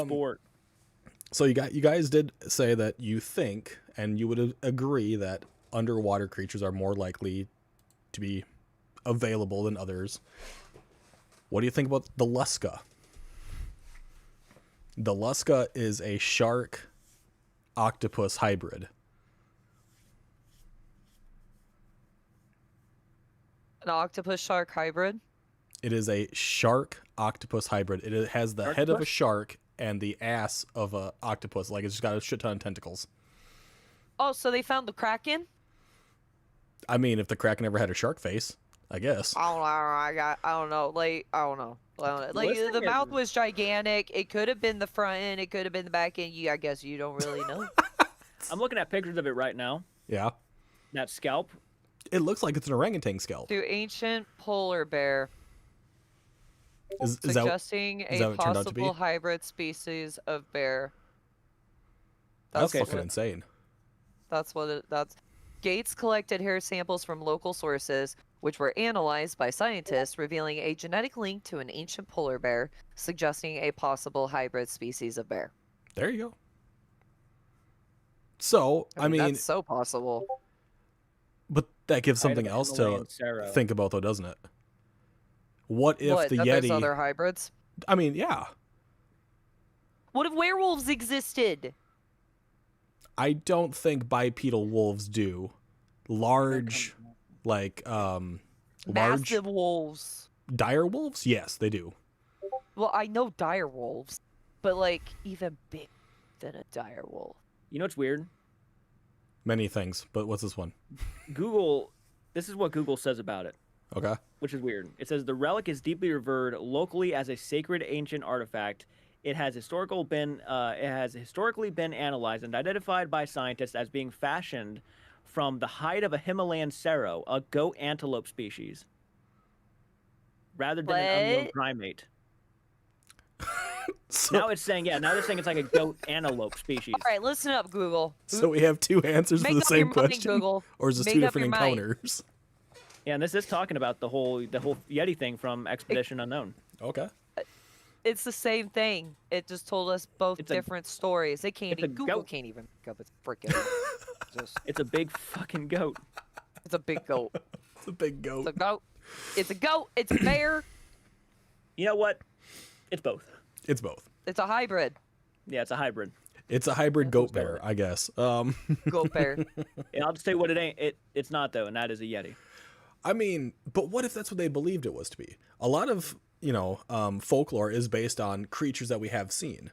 Sport. So you guys did say that you think, and you would agree, that underwater creatures are more likely to be available than others. What do you think about the Luska? The Luska is a shark octopus hybrid. An octopus shark hybrid? It is a shark octopus hybrid. It has the head of a shark and the ass of a octopus. Like, it's just got a shit ton of tentacles. Oh, so they found the Kraken? I mean, if the Kraken ever had a shark face, I guess. I don't know. Like, I don't know. Like, the mouth was gigantic. It could have been the front end. It could have been the back end. I guess you don't really know. I'm looking at pictures of it right now. Yeah. That scalp. It looks like it's an orangutan scalp. To ancient polar bear. Is suggesting that a possible hybrid species of bear. That's fucking insane. That's Gates collected hair samples from local sources, which were analyzed by scientists, revealing a genetic link to an ancient polar bear, suggesting a possible hybrid species of bear. There you go. So, I mean that's so possible. But that gives something else to think about, though, doesn't it? What if the Yeti... There's other hybrids? I mean, yeah. What if werewolves existed? I don't think bipedal wolves do. Large, massive wolves. Dire wolves? Yes, they do. Well, I know dire wolves, but even bigger than a dire wolf. You know what's weird? Many things, but what's this one? This is what Google says about it. Okay. Which is weird. It says the relic is deeply revered locally as a sacred ancient artifact. It has historically been analyzed and identified by scientists as being fashioned from the hide of a Himalayan serow, a goat antelope species, rather than an unknown What? primate. So, Now it's saying, now they're saying it's like a goat antelope species. All right, listen up, Google. so we have two answers for Make the up your same mind, question, Google. or is this Make two up different your mind. encounters? Yeah, and this is talking about the whole Yeti thing from Expedition Unknown. Okay. It's the same thing. It just told us both It's a- different stories. They can't. it's a Google goat. can't even pick up its freaking. Just, It's a big fucking goat. it's a big goat. It's a big goat. It's a goat. It's a goat. It's a bear. You know what? It's both. It's both. It's a hybrid. Yeah, it's a hybrid. It's a hybrid goat what's going bear, I guess. Goat bear. Yeah, I'll just tell you what it ain't. It's not though, and that is a Yeti. I mean, but what if that's what they believed it was to be? A lot of, folklore is based on creatures that we have seen.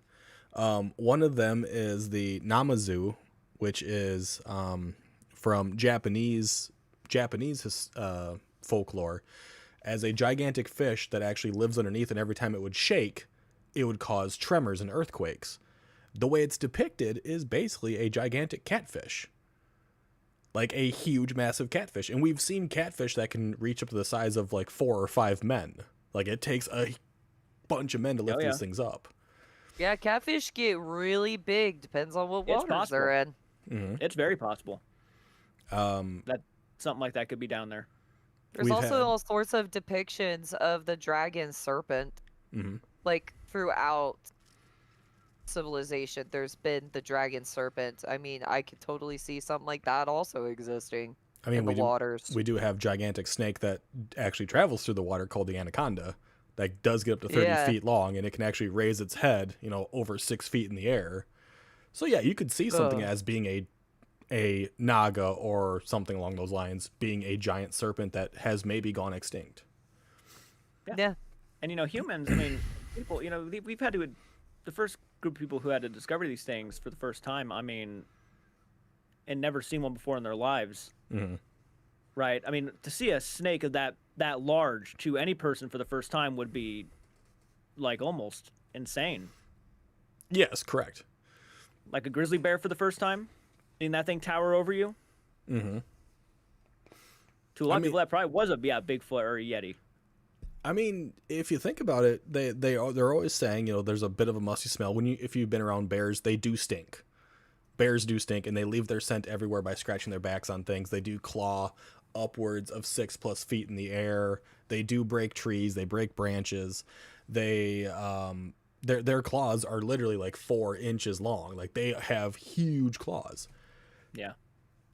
One of them is the Namazu, which is from Japanese folklore, as a gigantic fish that actually lives underneath, and every time it would shake, it would cause tremors and earthquakes. The way it's depicted is basically a gigantic catfish. Like a huge, massive catfish. And we've seen catfish that can reach up to the size of like 4 or 5 men. Like it takes a bunch of men to lift yeah. these things up. Yeah, catfish get really big. Depends on what It's waters they're in. Mm-hmm. It's very possible Um, that something like that could be down there. There's We've also had- all sorts of depictions of the dragon serpent. mm-hmm. Like throughout civilization, there's been the dragon serpent. I mean, I could totally see something like that also existing I mean, in the waters. we do have gigantic snake that actually travels through the water called the anaconda. That does get up to 30 Yeah. feet long, and it can actually raise its head, over 6 feet in the air. So yeah, you could see something Ugh. as being a naga or something along those lines, being a giant serpent that has maybe gone extinct. Yeah. And humans. I mean, people. We've had to. The first group of people who had to discover these things for the first time. I mean, and never seen one before in their lives. Mm-hmm. Right. I mean, to see a snake of that large to any person for the first time would be like almost insane. Yes, correct. Like a grizzly bear for the first time, seeing that thing tower over you. Mm-hmm. To a lot I of mean- people, that probably was a Bigfoot or a Yeti. I mean, if you think about it, they're always saying, there's a bit of a musty smell if you've been around bears, they do stink. Bears do stink, and they leave their scent everywhere by scratching their backs on things. They do claw upwards of 6+ feet in the air. They do break trees. They break branches. They their claws are literally like 4 inches long. Like they have huge claws. Yeah.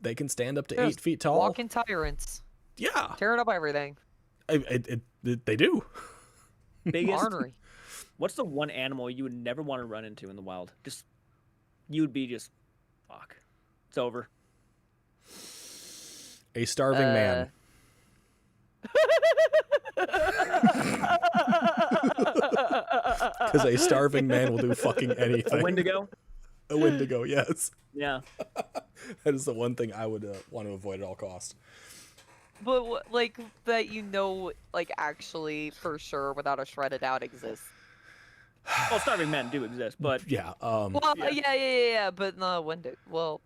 They can stand up to They're 8 feet tall. Walking tyrants. Yeah, Tearing up everything. they do. Biggest. Ornery. What's the one animal you would never want to run into in the wild? You would be just, fuck. It's over. A starving man. Because a starving man will do fucking anything. A Wendigo? A Wendigo, yes. Yeah. That is the one thing I would want to avoid at all costs. But like that, like actually for sure, without a shredded out, exists. Well, starving men do exist, but Yeah. Well, yeah. But no, well,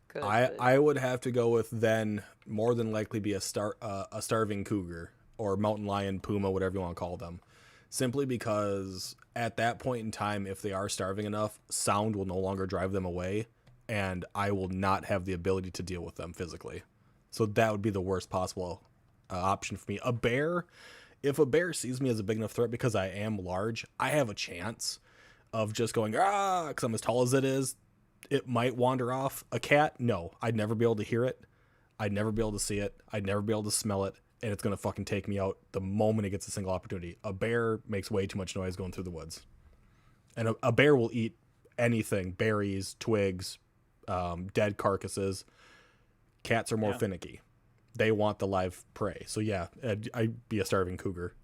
good. but- I would have to go with then more than likely be a starving cougar or mountain lion, puma, whatever you want to call them. Simply because at that point in time, if they are starving enough, sound will no longer drive them away, and I will not have the ability to deal with them physically. So that would be the worst possible option for me. A bear, if a bear sees me as a big enough threat because I am large, I have a chance of just going, because I'm as tall as it is. It might wander off. A cat, no. I'd never be able to hear it. I'd never be able to see it. I'd never be able to smell it. And it's going to fucking take me out the moment it gets a single opportunity. A bear makes way too much noise going through the woods. And a bear will eat anything, berries, twigs, dead carcasses. Cats are more finicky. They want the live prey. So yeah, I'd be a starving cougar.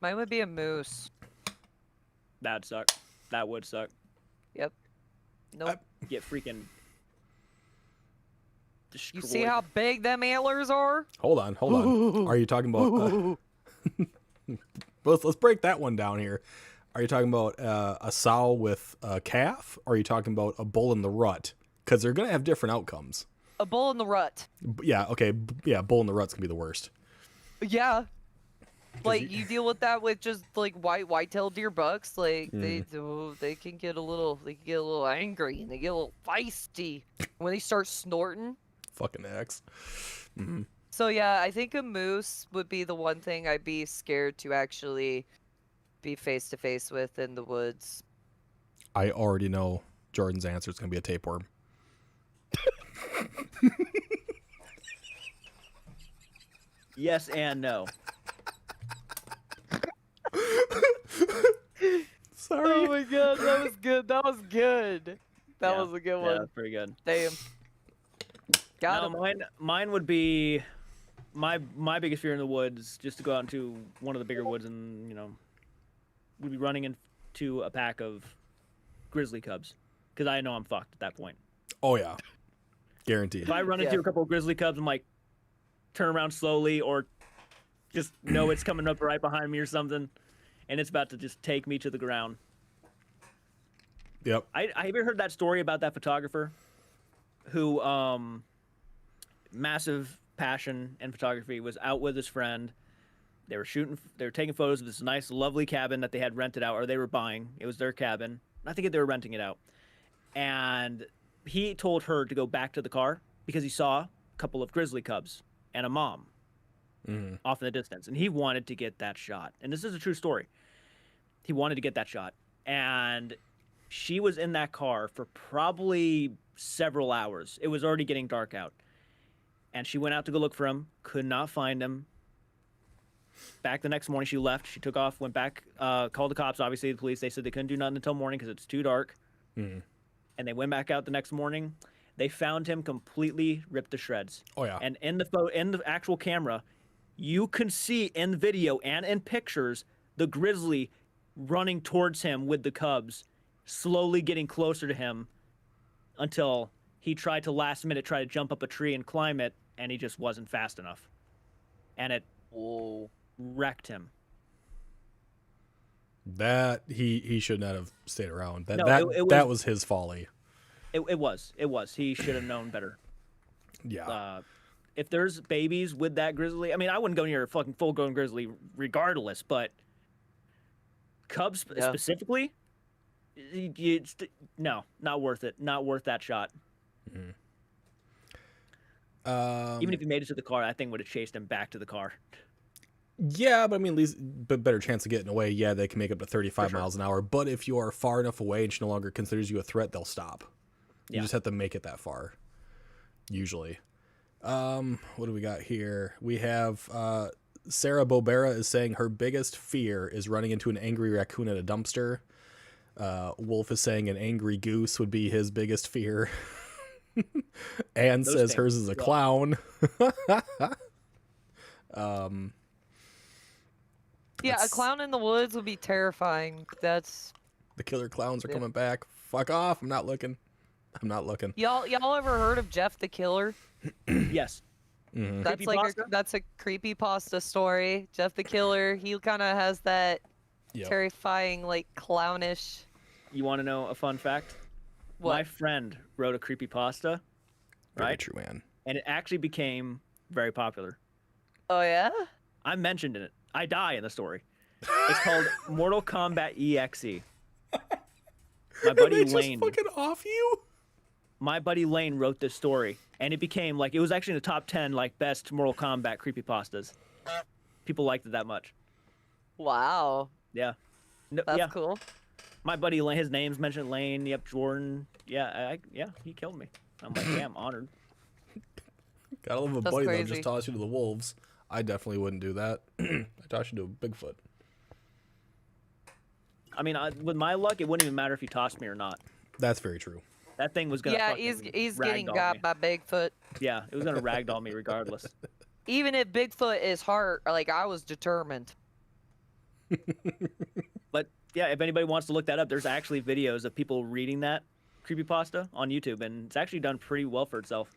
Mine would be a moose. that'd suck. That would suck. Yep. Nope. Get freaking destroyed. You see how big them antlers are? Hold on. Are you talking about... But let's break that one down here. Are you talking about a sow with a calf? Or are you talking about a bull in the rut? Because they're going to have different outcomes. A bull in the rut. Yeah, okay. Yeah, bull in the rut's going to be the worst. Yeah. Like you deal with that with just like white-tailed deer bucks. Like they can get a little angry and they get a little feisty when they start snorting. Fucking X. Mm-hmm. So yeah, I think a moose would be the one thing I'd be scared to actually be face to face with in the woods. I already know Jordan's answer is going to be a tapeworm. Yes and no. Sorry. Oh my god, that was good. That was good. That was a good Yeah, one. pretty good. Damn. Got him. Mine would be my biggest fear in the woods, just to go out into one of the bigger woods and, we'd be running into a pack of grizzly cubs, because I know I'm fucked at that point. Oh, yeah. Guaranteed. If I run into a couple of grizzly cubs, I'm like, turn around slowly, or just know it's coming up right behind me or something, and it's about to just take me to the ground. Yep. I have you heard that story about that photographer who, massive passion in photography, was out with his friend. They were taking photos of this nice, lovely cabin that they had rented out, or they were buying. It was their cabin. I think they were renting it out. And he told her to go back to the car because he saw a couple of grizzly cubs and a mom off in the distance. And he wanted to get that shot. And this is a true story. He wanted to get that shot. And she was in that car for probably several hours. It was already getting dark out. And she went out to go look for him, could not find him. Back the next morning, she left. She took off, went back, called the cops, obviously the police. They said they couldn't do nothing until morning because it's too dark. And they went back out the next morning. They found him completely ripped to shreds. Oh, yeah. And in the actual camera, you can see in the video and in pictures the grizzly running towards him with the cubs, slowly getting closer to him until he tried to last minute try to jump up a tree and climb it, and he just wasn't fast enough. And it wrecked him. That he should not have stayed around. That was his folly. It was. He should have known better. Yeah. If there's babies with that grizzly, I mean, I wouldn't go near a fucking full-grown grizzly regardless, but cubs specifically, no, not worth it. Not worth that shot. Even if he made it to the car, that thing would have chased him back to the car. Yeah, but I mean, at least better chance of getting away. Yeah, they can make up to 35 miles an hour. But if you are far enough away and she no longer considers you a threat, they'll stop. You just have to make it that far, usually. What do we got here? We have Sarah Bobera is saying her biggest fear is running into an angry raccoon at a dumpster. Wolf is saying an angry goose would be his biggest fear. Anne says hers is a clown. Yeah, a clown in the woods would be terrifying. That's the killer clowns are coming back. Fuck off! I'm not looking. Y'all ever heard of Jeff the Killer? Yes. That's that's a creepypasta story. Jeff the Killer, he kind of has that terrifying, like, clownish. You want to know a fun fact? What? My friend wrote a creepypasta. Very right? true, man. And it actually became very popular. Oh yeah? I mentioned in it. I die in the story. It's called Mortal Kombat EXE. My buddy Lane. Just fucking off you? My buddy Lane wrote this story, and it became like, it was actually in the top 10 like best Mortal Kombat creepypastas. People liked it that much. Wow. Yeah. That's cool. My buddy Lane, his name's mentioned, Lane. Yep, Jordan. Yeah, he killed me. I'm like, yeah, I'm honored. Gotta love a That's buddy crazy. that'll just toss you to the wolves. I definitely wouldn't do that. I toss you to a Bigfoot. I mean, with my luck, it wouldn't even matter if he tossed me or not. That's very true. That thing was gonna. Yeah, fucking he's getting ragdoll got me. by Bigfoot. Yeah, it was gonna ragdoll me regardless. Even if Bigfoot is hard, like, I was determined. But yeah, if anybody wants to look that up, there's actually videos of people reading that creepypasta on YouTube, and it's actually done pretty well for itself.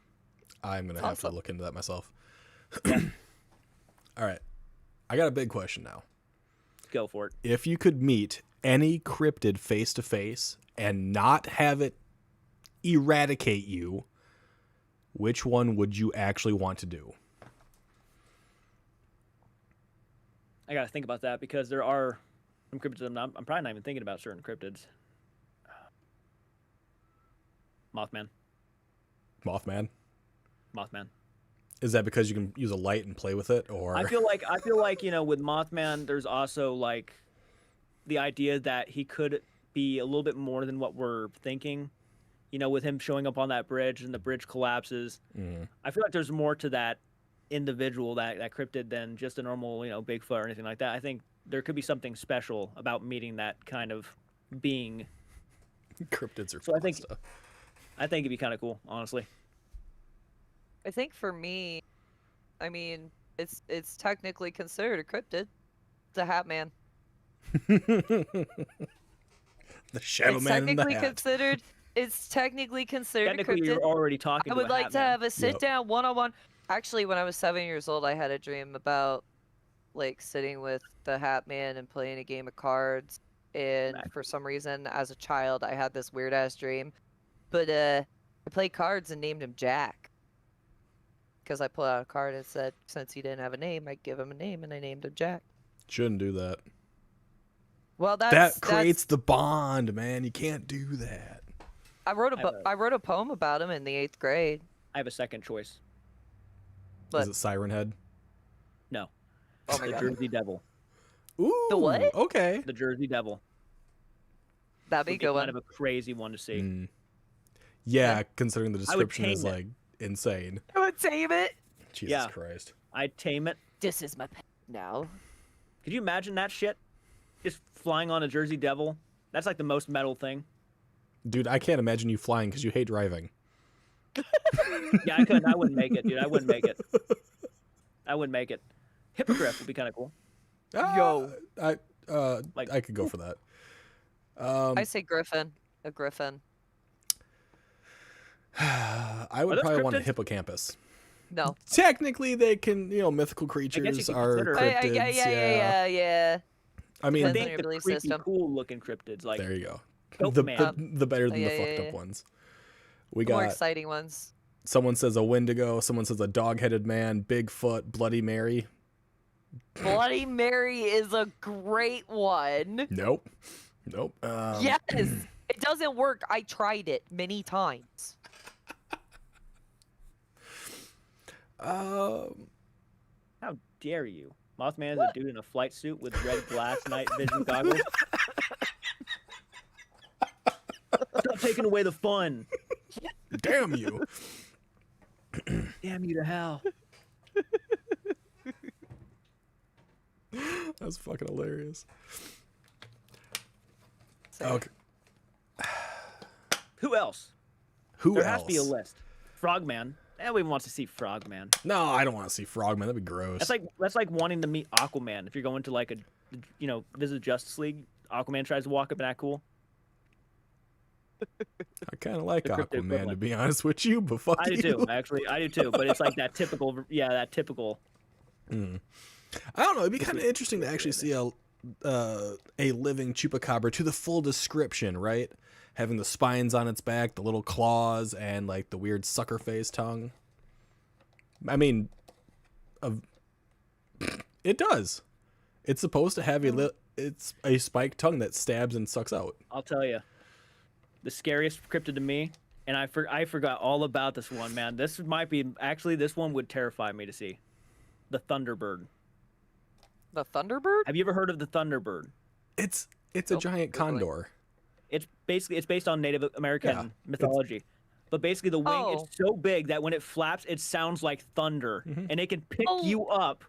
I'm gonna have to look into that myself. All right, I got a big question now. Go for it. If you could meet any cryptid face to face and not have it eradicate you, which one would you actually want to do? I gotta think about that because there are some cryptids I'm probably not even thinking about certain cryptids. Mothman. Mothman? Mothman. Is that because you can use a light and play with it, or? I feel like with Mothman, there's also like the idea that he could be a little bit more than what we're thinking. With him showing up on that bridge and the bridge collapses. Mm. I feel like there's more to that individual, that cryptid, than just a normal, Bigfoot or anything like that. I think there could be something special about meeting that kind of being. Cryptids are So fun I think stuff. it'd be kind of cool, honestly. I think for me, I mean, it's technically considered a cryptid. It's a hat man. The shadow It's man in the technically hat. considered. It's technically considered Technically, a cryptid. you're already talking I to would a like hat to man. have a sit Yep. down one-on-one. Actually, when I was 7 years old, I had a dream about like sitting with the hat man and playing a game of cards. And Nice. for some reason, as a child, I had this weird ass dream. But I played cards and named him Jack. Because I pulled out a card and said, since he didn't have a name, I'd give him a name, and I named him Jack. Shouldn't do that. Well, That creates the bond, man. You can't do that. I wrote a poem about him in the 8th grade. I have a second choice. But Is it Siren Head? No. oh my The god, Jersey Devil. Ooh. The what? Okay. The Jersey Devil. that'd be a Would be good kind one. of a crazy one to see. Mm. Yeah, Yeah. considering the I would description is tame it. like insane. I would tame it. Jesus Yeah. Christ. I'd tame it. This is my pet now. Could you imagine that shit? Just flying on a Jersey Devil? That's like the most metal thing. Dude, I can't imagine you flying because you hate driving. Yeah, I couldn't. I wouldn't make it, dude. I wouldn't make it. I wouldn't make it. Hippogriff would be kind of cool. Yo. I could go for that. I say griffin. A griffin. I would those probably want a cryptids? hippocampus. No. Technically, they can, mythical creatures you could are consider it. cryptids. Yeah. I mean, I Depends on think your the belief creepy, system. cool-looking cryptids, like there you go. Goat The, Man. the better than Yeah, the yeah, fucked yeah. up ones. We More got exciting ones. someone says a Wendigo, someone says a dog-headed man, Bigfoot, Bloody Mary. Bloody Mary is a great one. Nope. Yes. It doesn't work. I tried it many times. how dare you? Mothman is a dude in a flight suit with red glass night vision goggles. Stop taking away the fun. Damn you. Damn you to hell. That's fucking hilarious. So, Okay. Who else? Who There else? has to be a list. Frogman. Everyone wants to see Frogman. No, I don't want to see Frogman. That'd be gross. That's like wanting to meet Aquaman. If you're going to like visit Justice League, Aquaman tries to walk up and act cool. I kind of like the cryptid Aquaman, to equivalent. be honest with you, but fuck I do you. too, actually. I do too. But it's like that typical. I don't know. It'd be kind of interesting to actually see a living chupacabra to the full description, right? Having the spines on its back, the little claws, and like the weird sucker face tongue. I mean, it does. It's supposed to have it's a spiked tongue that stabs and sucks out. I'll tell you, the scariest cryptid to me, and I forgot all about this one, man. This might be actually this one would terrify me to see. The Thunderbird. the Thunderbird? Have you ever heard of the Thunderbird? It's a Nope, giant Googling. condor. It's based on Native American Yeah, mythology. But basically the wing Oh. is so big that when it flaps, it sounds like thunder. Mhm. And it can pick Oh. you up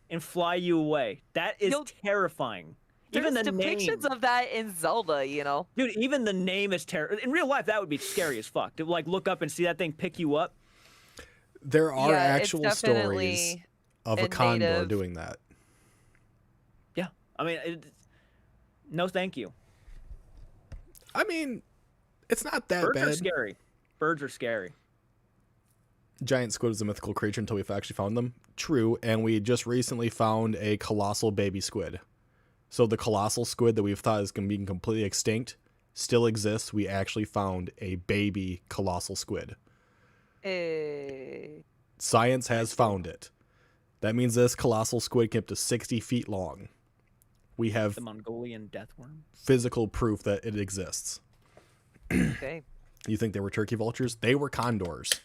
and fly you away. That is Yo, terrifying. There's Even the depictions name. of that in Zelda, Dude, even the name is terrible. In real life, that would be scary as fuck. To like look up and see that thing pick you up. There are Yeah, actual it's stories definitely of a a condor native- doing that. Yeah. I mean, no thank you. I mean, it's not that Birds are bad. scary. Birds are scary. Giant squid is a mythical creature until we've actually found them. True, and we just recently found a colossal baby squid. So the colossal squid that we've thought is going to be completely extinct still exists. We actually found a baby colossal squid. Science has found it. That means this colossal squid can up to 60 feet long. We have The Mongolian deathworm. physical proof that it exists. Okay. You think they were turkey vultures? They were condors.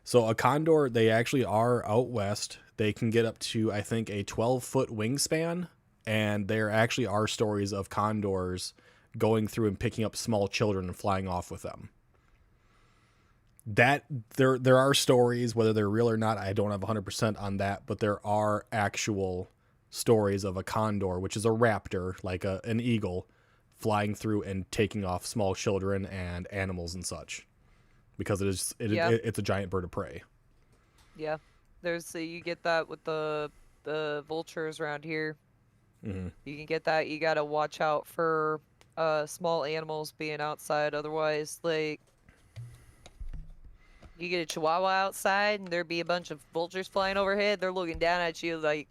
So a condor, they actually are out west. They can get up to, I think, a 12-foot wingspan. And there actually are stories of condors going through and picking up small children and flying off with them. That there are stories, whether they're real or not, I don't have 100% on that, but there are actual stories of a condor, which is a raptor, like an eagle, flying through and taking off small children and animals and such, because it's a giant bird of prey. Yeah. You get that with the vultures around here. Mm-hmm. You can get that. You gotta watch out for small animals being outside. Otherwise, like, you get a chihuahua outside and there'd be a bunch of vultures flying overhead. They're looking down at you like,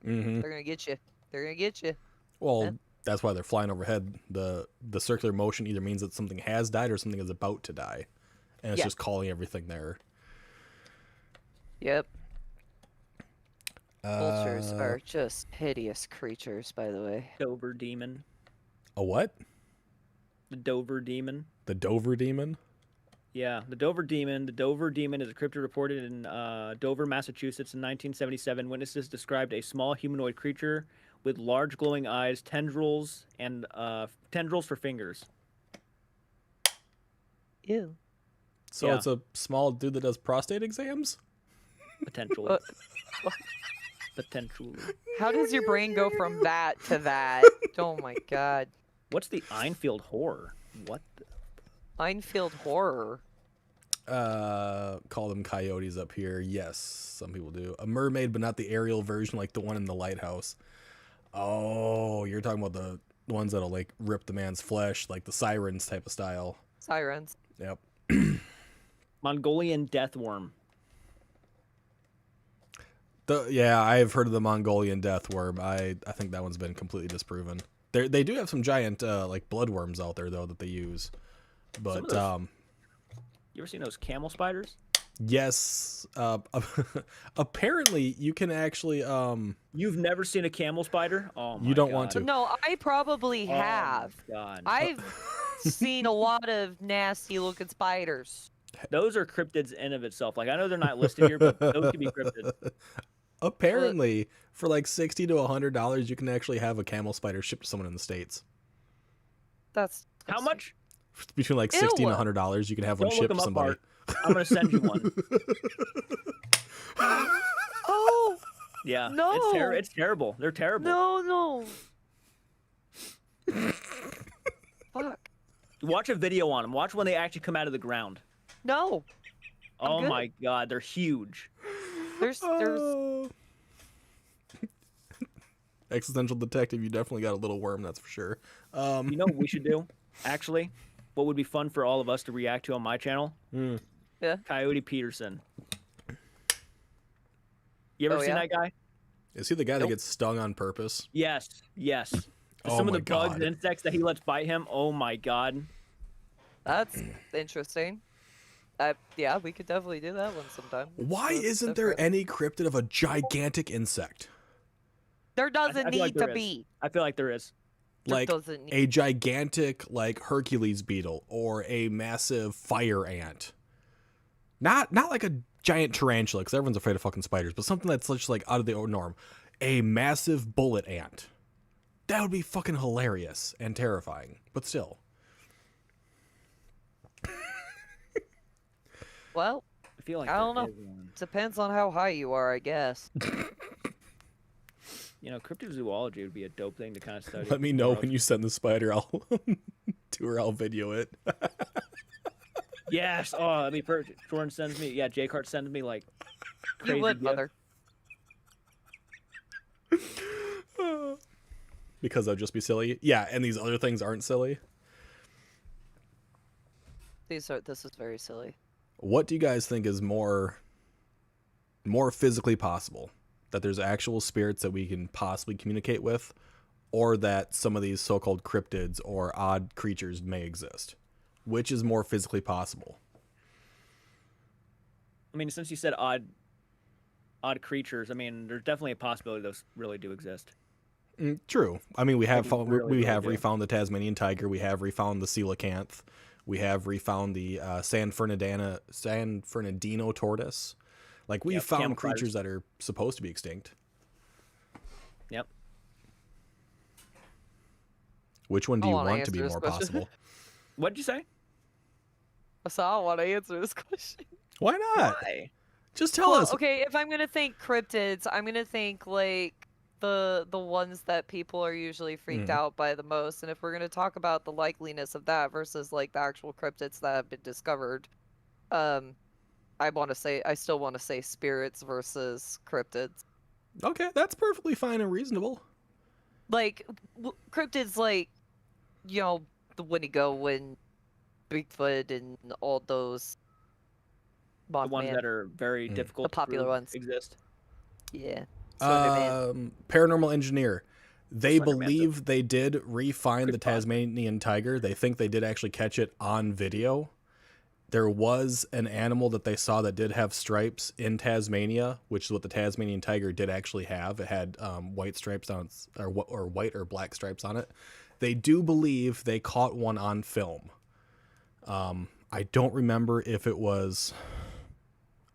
Mm-hmm. they're gonna get you. They're gonna get you. Well, Yeah. that's why they're flying overhead. The circular motion either means that something has died or something is about to die, and it's just calling everything there. Yep. Vultures are just hideous creatures, by the way. Dover demon. A what? The Dover demon. The Dover demon? Yeah, the Dover demon. The Dover demon is a cryptid reported in Dover, Massachusetts in 1977. Witnesses described a small humanoid creature with large glowing eyes, tendrils, and tendrils for fingers. Ew. So Yeah. it's a small dude that does prostate exams? Potentially. Potentially. How does your brain go from that to that? Oh my god. What's the Einfield horror? What? Einfield horror. Call them coyotes up here. Yes, some people do. A mermaid, but not the aerial version like the one in the lighthouse. Oh, you're talking about the ones that'll like rip the man's flesh, like the sirens type of style. Sirens. Yep. Mongolian deathworm. Yeah, I've heard of the Mongolian deathworm. I think that one's been completely disproven. They do have some giant like bloodworms out there though that they use. But You ever seen those camel spiders? yes, apparently you can actually You've never seen a camel spider? Oh my You don't God. want to. No, I probably Oh my have. God. I've seen a lot of nasty looking spiders. Those are cryptids in of itself. Like, I know they're not listed here, but those could be cryptids. apparently for like $60 to $100 you can actually have a camel spider shipped to someone in the States. That's How much? Between like $60 Ew. and $100 you can have one Don't look shipped them to up, somebody. Bart. I'm gonna send you one. Oh Yeah. No. It's terrible. They're terrible. no. Fuck. Watch a video on them. Watch when they actually come out of the ground. No. Oh good. my God, they're huge. There's Existential detective, you definitely got a little worm, that's for sure. You know what we should do? Actually, what would be fun for all of us to react to on my channel? Yeah. Coyote Peterson. You ever Oh, seen yeah? that guy? Is he the guy that Nope. gets stung on purpose? Yes. Oh Some of my the bugs God. and insects that he lets bite him. Oh my God. That's interesting. Yeah, we could definitely do that one sometime. Why That's isn't there different. any cryptid of a gigantic insect? There doesn't I feel like need there to is. be. I feel like there is. There Like doesn't need. a gigantic like Hercules beetle or a massive fire ant. Not like a giant tarantula, because everyone's afraid of fucking spiders, but something that's just like out of the norm. A massive bullet ant. That would be fucking hilarious and terrifying, but still. Well, I feel like I don't there know. is one. depends on how high you are, I guess. You know, cryptozoology would be a dope thing to kind of study. Let me know when you send the spider. I'll I'll video it. Yes. Oh, that'd be perfect. Jordan sends me. Yeah, Jake Hart sends me like crazy You would, gifts. mother. Because they'll just be silly. Yeah, and these other things aren't silly. This is very silly. What do you guys think is more physically possible? That there's actual spirits that we can possibly communicate with, or that some of these so-called cryptids or odd creatures may exist. Which is more physically possible? I mean, since you said odd creatures, I mean, there's definitely a possibility those really do exist. True. I mean, we have Maybe really, we have really do. refound the Tasmanian tiger. We have refound the coelacanth. We have refound the San Fernandino tortoise. Like, we've Yep, found camel spiders. creatures that are supposed to be extinct. Yep. Which one do I you wanna want to be answer this more question. possible? What'd you say? So I want to answer this question. Why not? Why? Just tell Well, us. okay, if I'm gonna think cryptids, I'm gonna think like the ones that people are usually freaked out by the most. And if we're gonna talk about the likeliness of that versus like the actual cryptids that have been discovered, I still want to say spirits versus cryptids. Okay, that's perfectly fine and reasonable. Like cryptids, like the Wendigo and Bigfoot and all those. The ones Mothman. that are very difficult The popular to ones. exist. Yeah. Slenderman. Paranormal engineer. They Slender believe they did re-find the Good spot. Tasmanian tiger. They think they did actually catch it on video. There was an animal that they saw that did have stripes in Tasmania, which is what the Tasmanian tiger did actually have. It had white stripes on its, or white or black stripes on it. They do believe they caught one on film. I don't remember if it was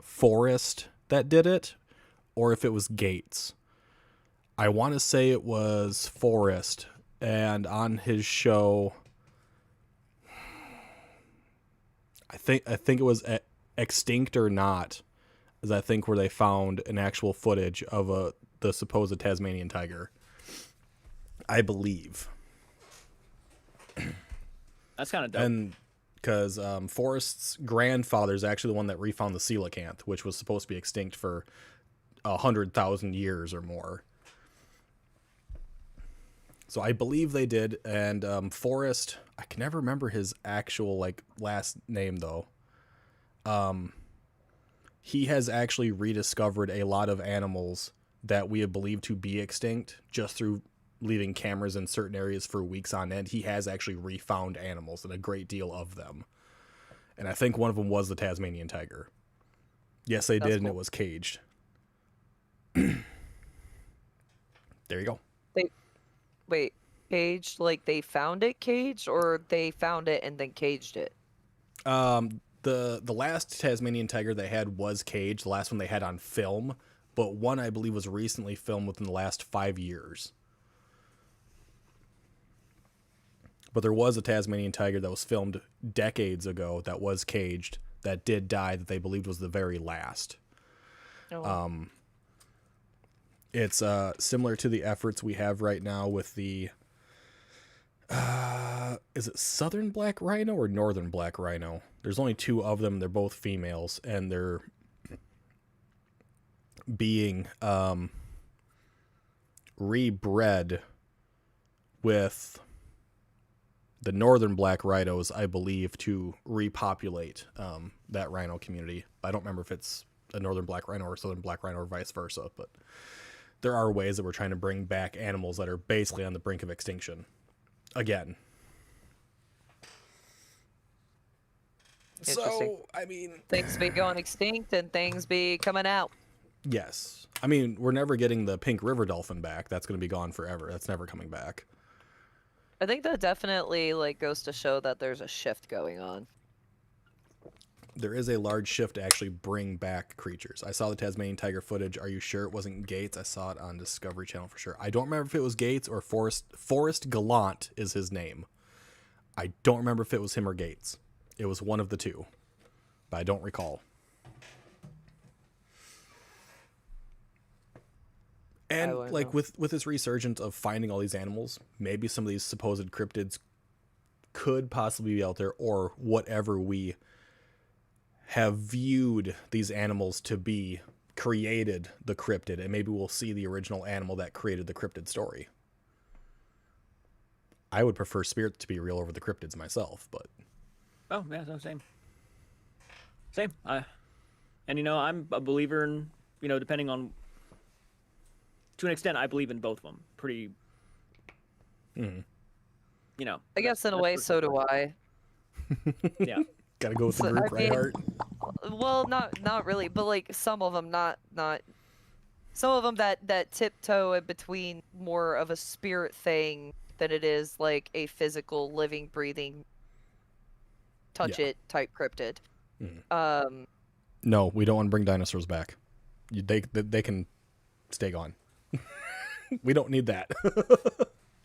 Forrest that did it or if it was Gates. I want to say it was Forrest, and on his show, I think it was Extinct or Not, is I think where they found an actual footage of the supposed Tasmanian tiger. I believe. That's kind of dope. And because Forrest's grandfather is actually the one that refound the coelacanth, which was supposed to be extinct for 100,000 years or more. So I believe they did. And Forrest, I can never remember his actual last name though. He has actually rediscovered a lot of animals that we have believed to be extinct just through leaving cameras in certain areas for weeks on end. He has actually refound animals, and a great deal of them. And I think one of them was the Tasmanian tiger. Yes, they did, and it was caged. There you go. Wait, caged? Like they found it caged, or they found it and then caged it? The last Tasmanian tiger they had was caged. The last one they had on film, but one I believe was recently filmed within the last 5 years. But there was a Tasmanian tiger that was filmed decades ago that was caged, that did die, that they believed was the very last. Oh. It's similar to the efforts we have right now with the is it southern black rhino or northern black rhino? There's only two of them. They're both females, and they're being rebred with the northern black rhinos, I believe, to repopulate that rhino community. I don't remember if it's a northern black rhino or southern black rhino or vice versa, but there are ways that we're trying to bring back animals that are basically on the brink of extinction again. So, I mean, Things be going extinct and things be coming out. yes. I mean, we're never getting the pink river dolphin back. That's going to be gone forever. That's never coming back. I think that definitely goes to show that there's a shift going on. There is a large shift to actually bring back creatures. I saw the Tasmanian tiger footage. Are you sure it wasn't Gates? I saw it on Discovery Channel for sure. I don't remember if it was Gates or Forrest Gallant is his name. I don't remember if it was him or Gates. It was one of the two, but I don't recall. And with this resurgence of finding all these animals, maybe some of these supposed cryptids could possibly be out there, or whatever we have viewed these animals to be created the cryptid, and maybe we'll see the original animal that created the cryptid story. I would prefer spirits to be real over the cryptids myself, but Oh, yeah, no, same. Same. And I'm a believer in, depending on, to an extent, I believe in both of them pretty Mhm. You know. I guess in a way, so do I. Yeah. Gotta go with the So, group, I right, mean, Art? Well, not really, but like some of them, not some of them that tiptoe in between more of a spirit thing than it is like a physical, living, breathing, touch Yeah. it type cryptid. Mhm. No, we don't want to bring dinosaurs back. They can stay gone. We don't need that.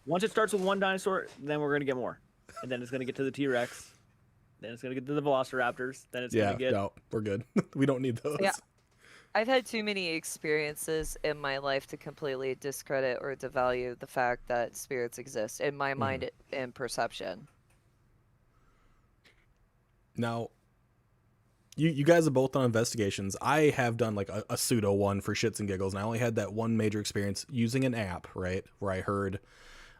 Once it starts with one dinosaur, then we're gonna get more, and then it's gonna get to the T-Rex, then it's gonna get to the Velociraptors, then it's Yeah, gonna get. no, we're good. We don't need those. Yeah. I've had too many experiences in my life to completely discredit or devalue the fact that spirits exist in my mind and perception. Now, you guys are both on investigations. I have done like a pseudo one for shits and giggles, and I only had that one major experience using an app, right, where I heard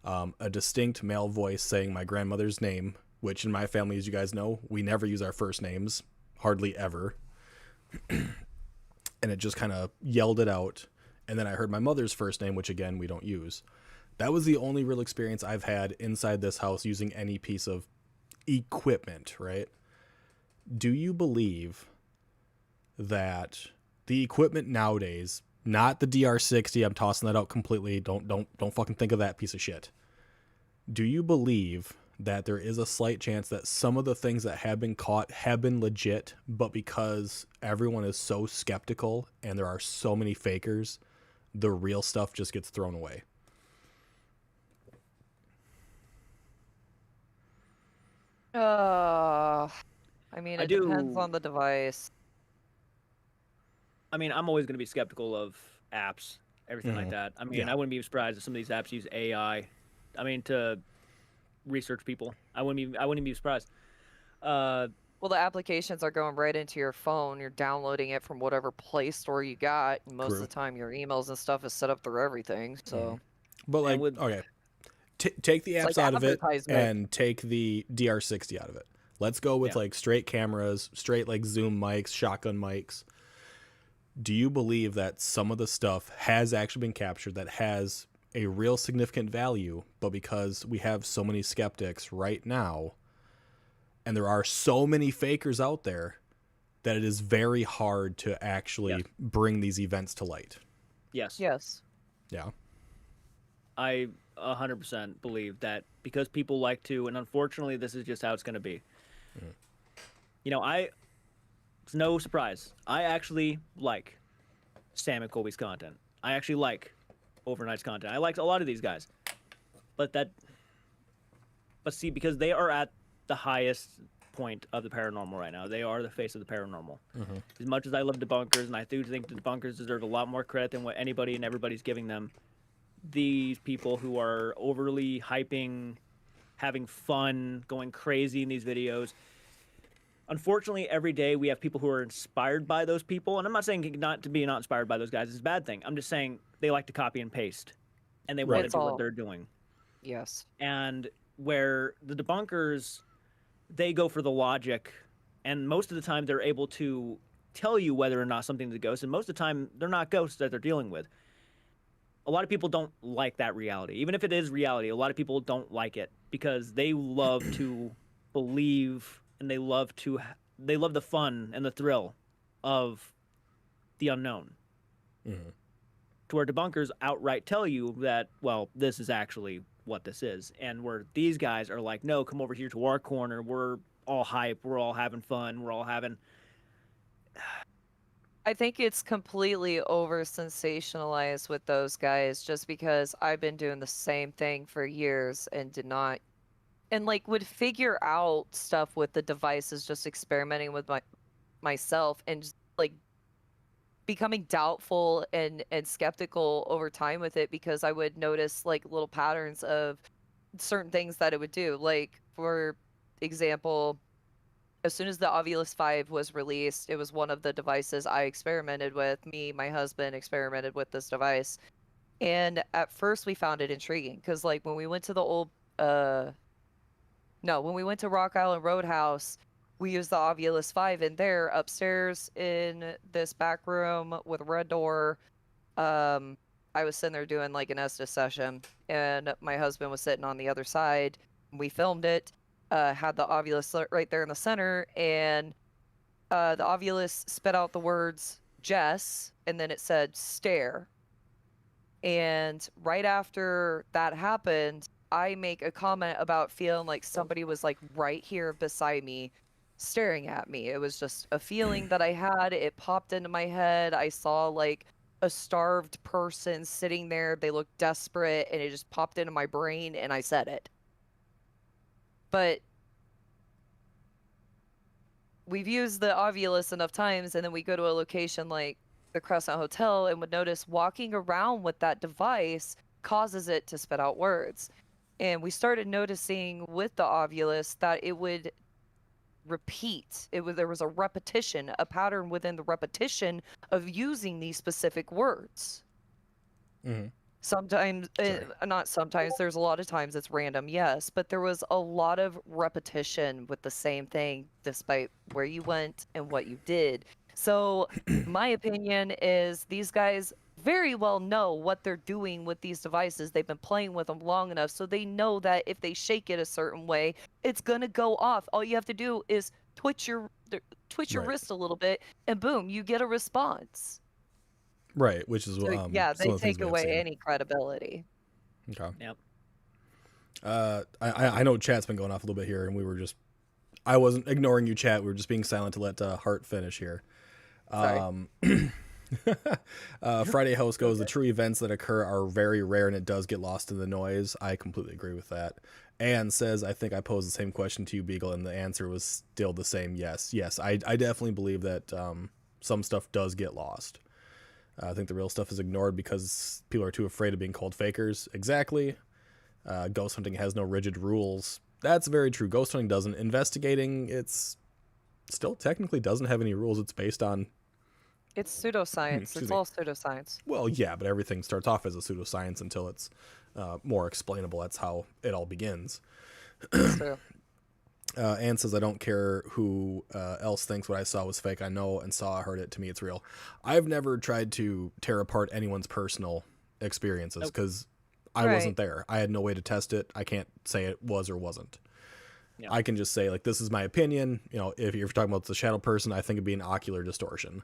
a distinct male voice saying my grandmother's name, which in my family, as you guys know, we never use our first names, hardly ever. And it just kind of yelled it out. And then I heard my mother's first name, which again, we don't use. That was the only real experience I've had inside this house using any piece of equipment, right? Do you believe that the equipment nowadays, not the DR60, I'm tossing that out completely. Don't fucking think of that piece of shit. Do you believe that there is a slight chance that some of the things that have been caught have been legit, but because everyone is so skeptical and there are so many fakers, the real stuff just gets thrown away? I mean, I it depends do- on the device. I mean, I'm always gonna be skeptical of apps, everything like that. I mean, Yeah. I wouldn't be surprised if some of these apps use AI. I mean, to research people. I wouldn't be surprised. Well, the applications are going right into your phone. You're downloading it from whatever Play Store you got. And most True. of the time, your emails and stuff is set up through everything. So But like, with- okay, take the apps like out of it advertisement. and take the DR60 out of it. Let's go with Yeah. like straight cameras, straight like zoom mics, shotgun mics. Do you believe that some of the stuff has actually been captured that has a real significant value, but because we have so many skeptics right now, and there are so many fakers out there, that it is very hard to actually Yes. bring these events to light? yes. yes, Yeah. I 100% believe that because people like to, and unfortunately, this is just how it's going to be. You know, it's no surprise. I actually like Sam and Colby's content. I actually like Overnight's content. I like a lot of these guys. But see, because they are at the highest point of the paranormal right now. They are the face of the paranormal. As much as I love debunkers, and I do think the debunkers deserve a lot more credit than what anybody and everybody's giving them, these people who are overly hyping, having fun, going crazy in these videos. Unfortunately, every day we have people who are inspired by those people, and I'm not saying not inspired by those guys is a bad thing. I'm just saying they like to copy and paste, and they want to That's do all. what they're doing. yes. And where the debunkers, they go for the logic, and most of the time they're able to tell you whether or not something's a ghost, and most of the time they're not ghosts that they're dealing with. A lot of people don't like that reality. Even if it is reality, a lot of people don't like it because they love to believe, and they love the fun and the thrill of the unknown. To where debunkers outright tell you that, well, this is actually what this is. And where these guys are like, no, come over here to our corner. We're all hype. We're all having fun. We're all having... I think it's completely over sensationalized with those guys just because I've been doing the same thing for years and did not and like would figure out stuff with the devices, just experimenting with myself and just like becoming doubtful and skeptical over time with it because I would notice like little patterns of certain things that it would do. Like for example, as soon as the Ovilus 5 was released, it was one of the devices I experimented with. Me, my husband experimented with this device. And at first we found it intriguing because like when we went to the old when we went to Rock Island Roadhouse, we used the Ovilus 5 in there upstairs in this back room with a red door. I was sitting there doing like an Estes session, and my husband was sitting on the other side. We filmed it, had the Ovilus right there in the center, and the Ovilus spit out the words Jess, and then it said stare. And right after that happened, I make a comment about feeling like somebody was like right here beside me staring at me. It was just a feeling that I had. It popped into my head. I saw like a starved person sitting there. They looked desperate, and it just popped into my brain, and I said it. But we've used the Ovilus enough times, and then we go to a location like the Crescent Hotel and would notice walking around with that device causes it to spit out words. And we started noticing with the Ovilus that it would repeat. There was a repetition, a pattern within the repetition of using these specific words. Mm-hmm. Sometimes, not sometimes, there's a lot of times it's random, yes, but there was a lot of repetition with the same thing despite where you went and what you did. So my opinion is these guys very well know what they're doing with these devices. They've been playing with them long enough, so they know that if they shake it a certain way, it's gonna go off. All you have to do is twitch your wrist a little bit, and boom, you get a response. Right, which is So, yeah, they take away any credibility. Okay. Yep. I know chat's been going off a little bit here, and I wasn't ignoring you, chat. We were just being silent to let Hart finish here. Sorry. Friday Host goes, the true events that occur are very rare, and it does get lost in the noise. I completely agree with that. Anne says, I think I posed the same question to you, Beagle, and the answer was still the same. Yes, I definitely believe that some stuff does get lost. I think the real stuff is ignored because people are too afraid of being called fakers. Exactly. Ghost hunting has no rigid rules. That's very true. Ghost hunting doesn't. Investigating, it's still technically doesn't have any rules. It's based on... It's pseudoscience. It's all pseudoscience. Well, yeah, but everything starts off as a pseudoscience until it's more explainable. That's how it all begins. True. Anne says, I don't care who else thinks what I saw was fake. I know and saw, heard it. To me, it's real. I've never tried to tear apart anyone's personal experiences because I wasn't there. I had no way to test it. I can't say it was or wasn't. Yeah. I can just say, like, this is my opinion. You know, if you're talking about the shadow person, I think it'd be an ocular distortion.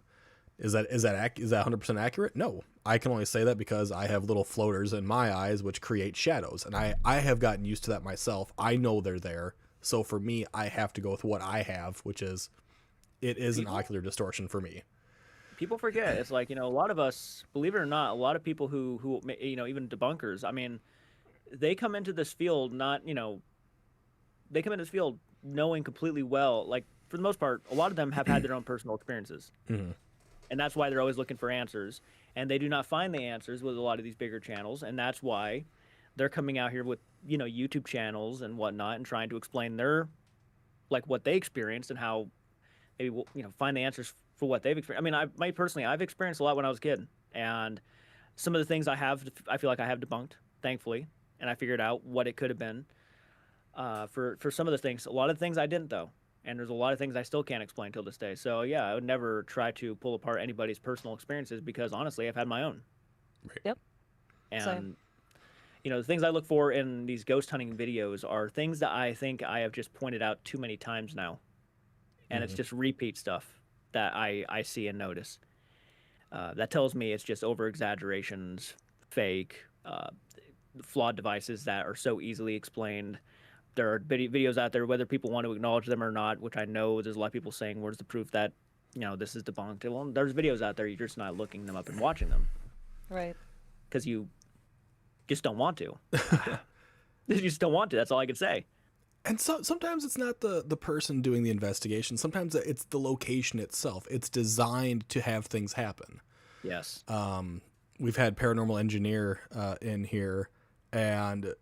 Is that 100% accurate? No. I can only say that because I have little floaters in my eyes which create shadows, and I have gotten used to that myself. I know they're there. So for me, I have to go with what I have, which is it is an ocular distortion for me. People forget. It's like, you know, a lot of us, believe it or not, a lot of people who you know, even debunkers, I mean, they come into this field not, you know, they come into this field knowing completely well, like, for the most part, a lot of them have had their own personal experiences. Mm-hmm. And that's why they're always looking for answers. And they do not find the answers with a lot of these bigger channels. And that's why they're coming out here with, you know, YouTube channels and whatnot and trying to explain their, like, what they experienced and how maybe, you know, find the answers for what they've experienced. I mean, personally, I've experienced a lot when I was a kid. And some of the things I feel like I have debunked, thankfully. And I figured out what it could have been for some of the things. A lot of things I didn't, though. And there's a lot of things I still can't explain till this day. So, yeah, I would never try to pull apart anybody's personal experiences because, honestly, I've had my own. Right. Yep. And, Same. you know, the things I look for in these ghost hunting videos are things that I think I have just pointed out too many times now. And it's just repeat stuff that I see and notice. That tells me it's just over-exaggerations, fake, flawed devices that are so easily explained. There are videos out there, whether people want to acknowledge them or not, which I know there's a lot of people saying, where's the proof that, you know, this is debunked? Well, there's videos out there, you're just not looking them up and watching them. Right. Because you just don't want to. You just don't want to. That's all I can say. And so sometimes it's not the person doing the investigation. Sometimes it's the location itself. It's designed to have things happen. Yes. We've had Paranormal Engineer in here, and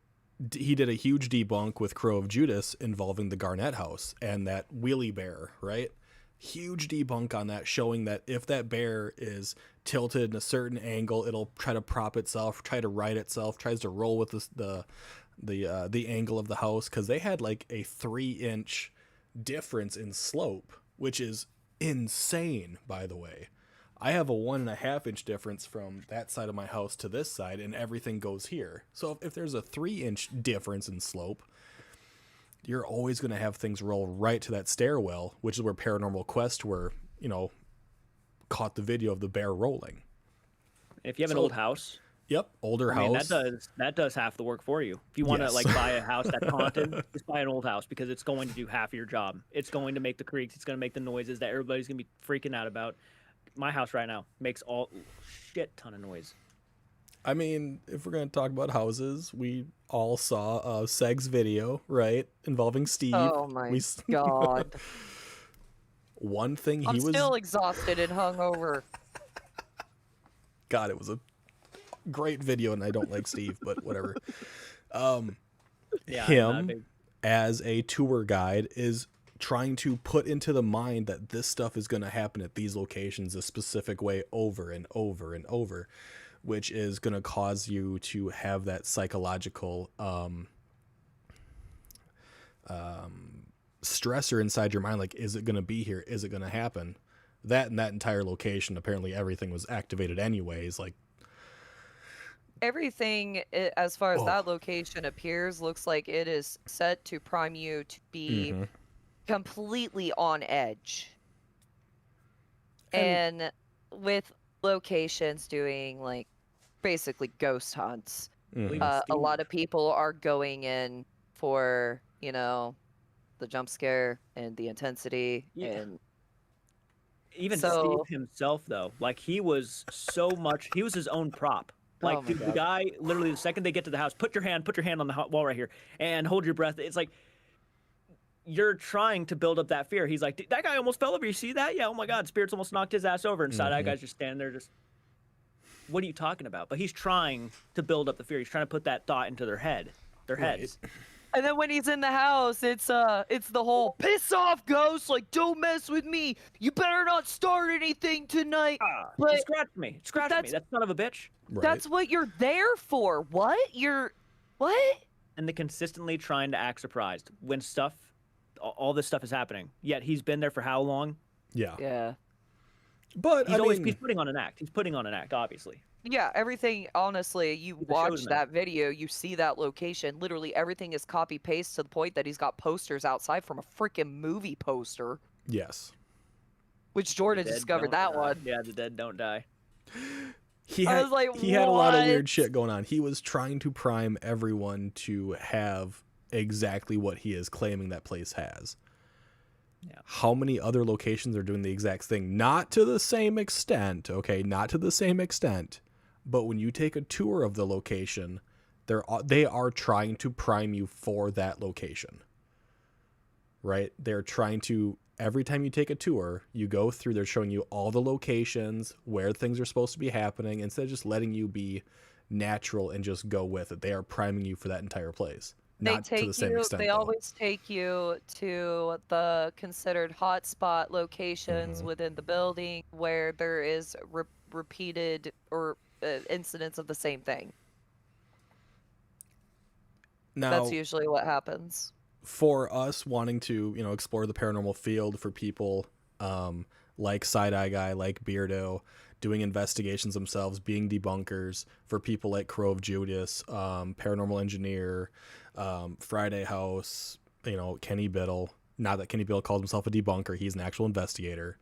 he did a huge debunk with Crow of Judas involving the Garnett House and that wheelie bear, right? Huge debunk on that, showing that if that bear is tilted in a certain angle, it'll try to prop itself, try to right itself, tries to roll with the angle of the house, because they had like a 3-inch difference in slope, which is insane, by the way. I have a 1.5-inch difference from that side of my house to this side, and everything goes here. So if there's a 3-inch difference in slope, you're always going to have things roll right to that stairwell, which is where Paranormal Quest caught the video of the bear rolling. If you have an old house, yep, older house. That does half the work for you. If you want to buy a house that's haunted, just buy an old house because it's going to do half of your job. It's going to make the creaks. It's going to make the noises that everybody's going to be freaking out about. My house right now makes all shit ton of noise. I mean, if we're going to talk about houses, we all saw Seg's video, right, involving Steve. Oh my god. One thing I'm still exhausted and hungover. God, it was a great video, and I don't like Steve, but whatever. Him as a tour guide is trying to put into the mind that this stuff is going to happen at these locations a specific way over and over and over, which is going to cause you to have that psychological stressor inside your mind. Like, is it going to be here? Is it going to happen? That and that entire location, apparently everything was activated anyways. Like, everything as far as that location appears looks like it is set to prime you to be completely on edge. And with locations doing like basically ghost hunts, a lot of people are going in for, the jump scare and the intensity. And even Steve himself, though, like he was his own prop. Like the guy, literally, the second they get to the house, put your hand on the wall right here and hold your breath. It's like you're trying to build up that fear. He's like, that guy almost fell over. You see that? Yeah. Oh my God, spirits almost knocked his ass over. And that guy's just standing there, just, what are you talking about? But he's trying to build up the fear. He's trying to put that thought into their heads. And then when he's in the house, it's the whole piss off ghost, like don't mess with me. You better not start anything tonight. But scratch me. That son of a bitch. Right. That's what you're there for. What? What? And the consistently trying to act surprised when all this stuff is happening. Yet he's been there for how long? Yeah. But he's putting on an act. He's putting on an act, obviously. Yeah, everything, honestly, you watch that video, you see that location, literally everything is copy-paste to the point that he's got posters outside from a freaking movie poster. Yes. Which Jordan discovered that one. Yeah, the dead don't die. He had a lot of weird shit going on. He was trying to prime everyone to have exactly what he is claiming that place has. Yeah. How many other locations are doing the exact thing? Not to the same extent, okay? Not to the same extent. But when you take a tour of the location, they are trying to prime you for that location. Right? They're trying to, every time you take a tour, you go through, they're showing you all the locations, where things are supposed to be happening, instead of just letting you be natural and just go with it. They are priming you for that entire place. Not to the same extent. They always take you to the considered hotspot locations within the building where there is repeated or incidents of the same thing. Now, that's usually what happens. For us wanting to, explore the paranormal field, for people like Side-Eye Guy, like Beardo, doing investigations themselves, being debunkers, for people like Crow of Judas, Paranormal Engineer, Friday House, Kenny Biddle. Not that Kenny Biddle calls himself a debunker, he's an actual investigator.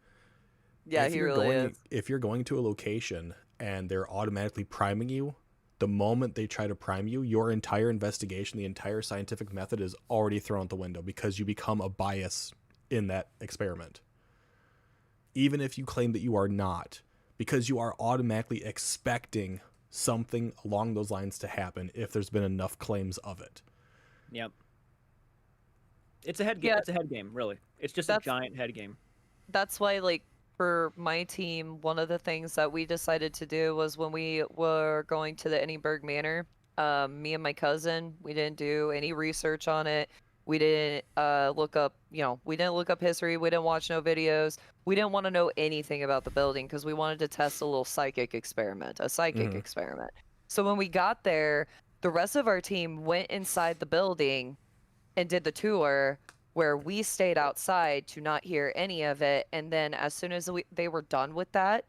Yeah, he really is. If you're going to a location and they're automatically priming you, the moment they try to prime you, your entire investigation, the entire scientific method is already thrown out the window because you become a bias in that experiment. Even if you claim that you are not, because you are automatically expecting something along those lines to happen if there's been enough claims of it. Yep. It's a head game. Yeah. It's a head game, really. It's just a giant head game. That's why, for my team, one of the things that we decided to do was when we were going to the Edinburgh Manor, me and my cousin, we didn't do any research on it. We didn't look up, we didn't look up history. We didn't watch no videos. We didn't want to know anything about the building because we wanted to test a little psychic experiment. So when we got there, the rest of our team went inside the building and did the tour, where we stayed outside to not hear any of it. And then as soon as they were done with that,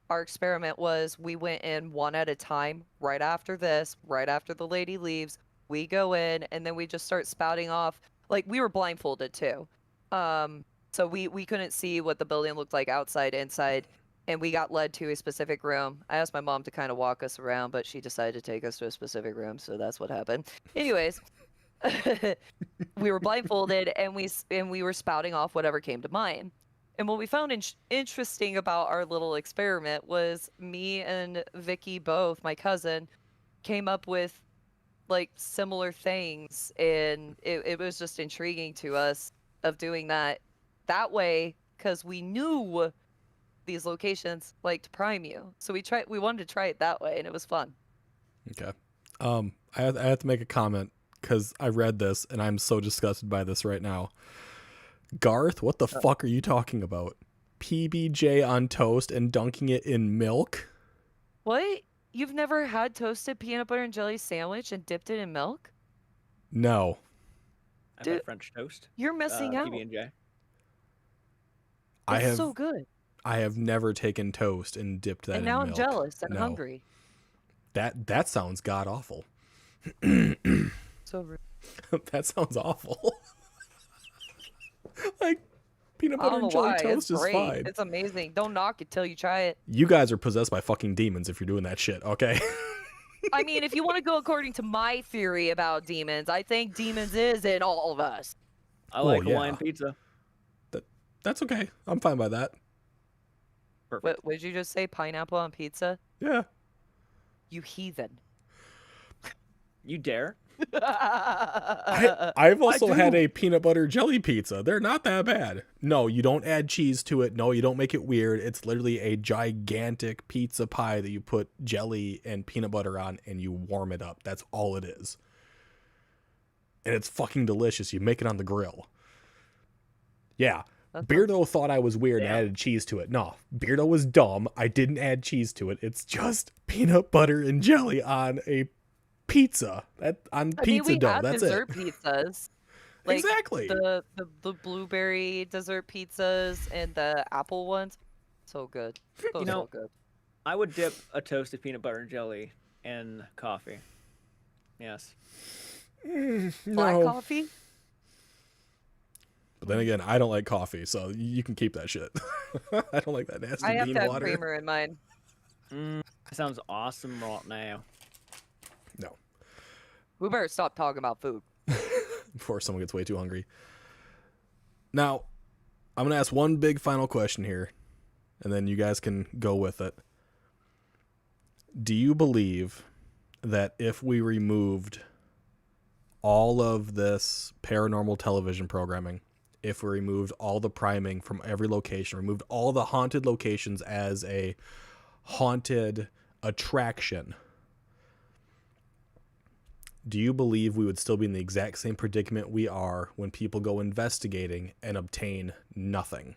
our experiment was we went in one at a time. Right after this, right after the lady leaves, we go in and then we just start spouting off. Like we were blindfolded too, so we couldn't see what the building looked like outside, inside, and we got led to a specific room. I asked my mom to kind of walk us around, but she decided to take us to a specific room, so that's what happened. Anyways, we were blindfolded and we were spouting off whatever came to mind. And what we found interesting about our little experiment was me and Vicky both, my cousin, came up with like similar things, and it was just intriguing to us of doing that way because we knew these locations like to prime you. So we wanted to try it that way, and it was fun. Okay. I have to make a comment because I read this and I'm so disgusted by this right now. Garth, what the fuck are you talking about? PBJ on toast and dunking it in milk? What? You've never had toasted peanut butter and jelly sandwich and dipped it in milk? No. I've Dude, had French toast. You're missing out. PB&J. It's so good. I have never taken toast and dipped that And in now milk. I'm jealous and No. hungry. That sounds god awful. So rude. That sounds awful. Like peanut I butter don't know and jelly why. toast It's is great. fine. It's amazing. Don't knock it till you try it. You guys are possessed by fucking demons if you're doing that shit, okay? I mean, if you want to go according to my theory about demons, I think demons is in all of us. I like yeah. Hawaiian pizza. That's okay. I'm fine by that. Perfect. What did you just say? Pineapple on pizza? Yeah. You heathen. You dare? I've also had do. a peanut butter jelly pizza. They're not that bad. No, you don't add cheese to it. No, you don't make it weird. It's literally a gigantic pizza pie that you put jelly and peanut butter on and you warm it up. That's all it is. And it's fucking delicious. You make it on the grill. Yeah. Beardo thought I was weird and added cheese to it. No, Beardo was dumb. I didn't add cheese to it. It's just peanut butter and jelly on a pizza. Pizza dough. That's dessert it. pizzas. Like Exactly. The blueberry dessert pizzas and the apple ones. So good. So good. I would dip a toasted peanut butter and jelly in coffee. Yes. Black coffee? But then again, I don't like coffee, so you can keep that shit. I don't like that nasty I have bean to have water. creamer in mine. That sounds awesome right now. No. We better stop talking about food. Before someone gets way too hungry. Now, I'm going to ask one big final question here, and then you guys can go with it. Do you believe that if we removed all of this paranormal television programming, if we removed all the priming from every location, removed all the haunted locations as a haunted attraction, do you believe we would still be in the exact same predicament we are when people go investigating and obtain nothing?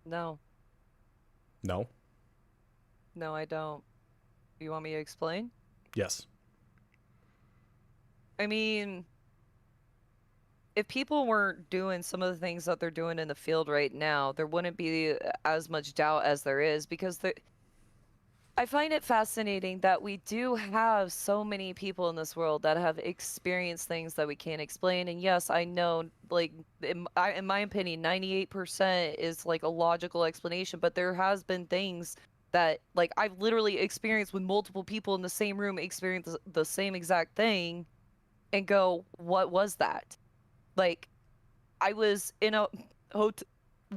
No. No? No, I don't. You want me to explain? Yes. I mean, if people weren't doing some of the things that they're doing in the field right now, there wouldn't be as much doubt as there is, because I find it fascinating that we do have so many people in this world that have experienced things that we can't explain. And yes, I know, like, in my opinion, 98% is like a logical explanation, but there has been things that, like, I've literally experienced when multiple people in the same room experience the same exact thing and go, what was that? Like, I was in a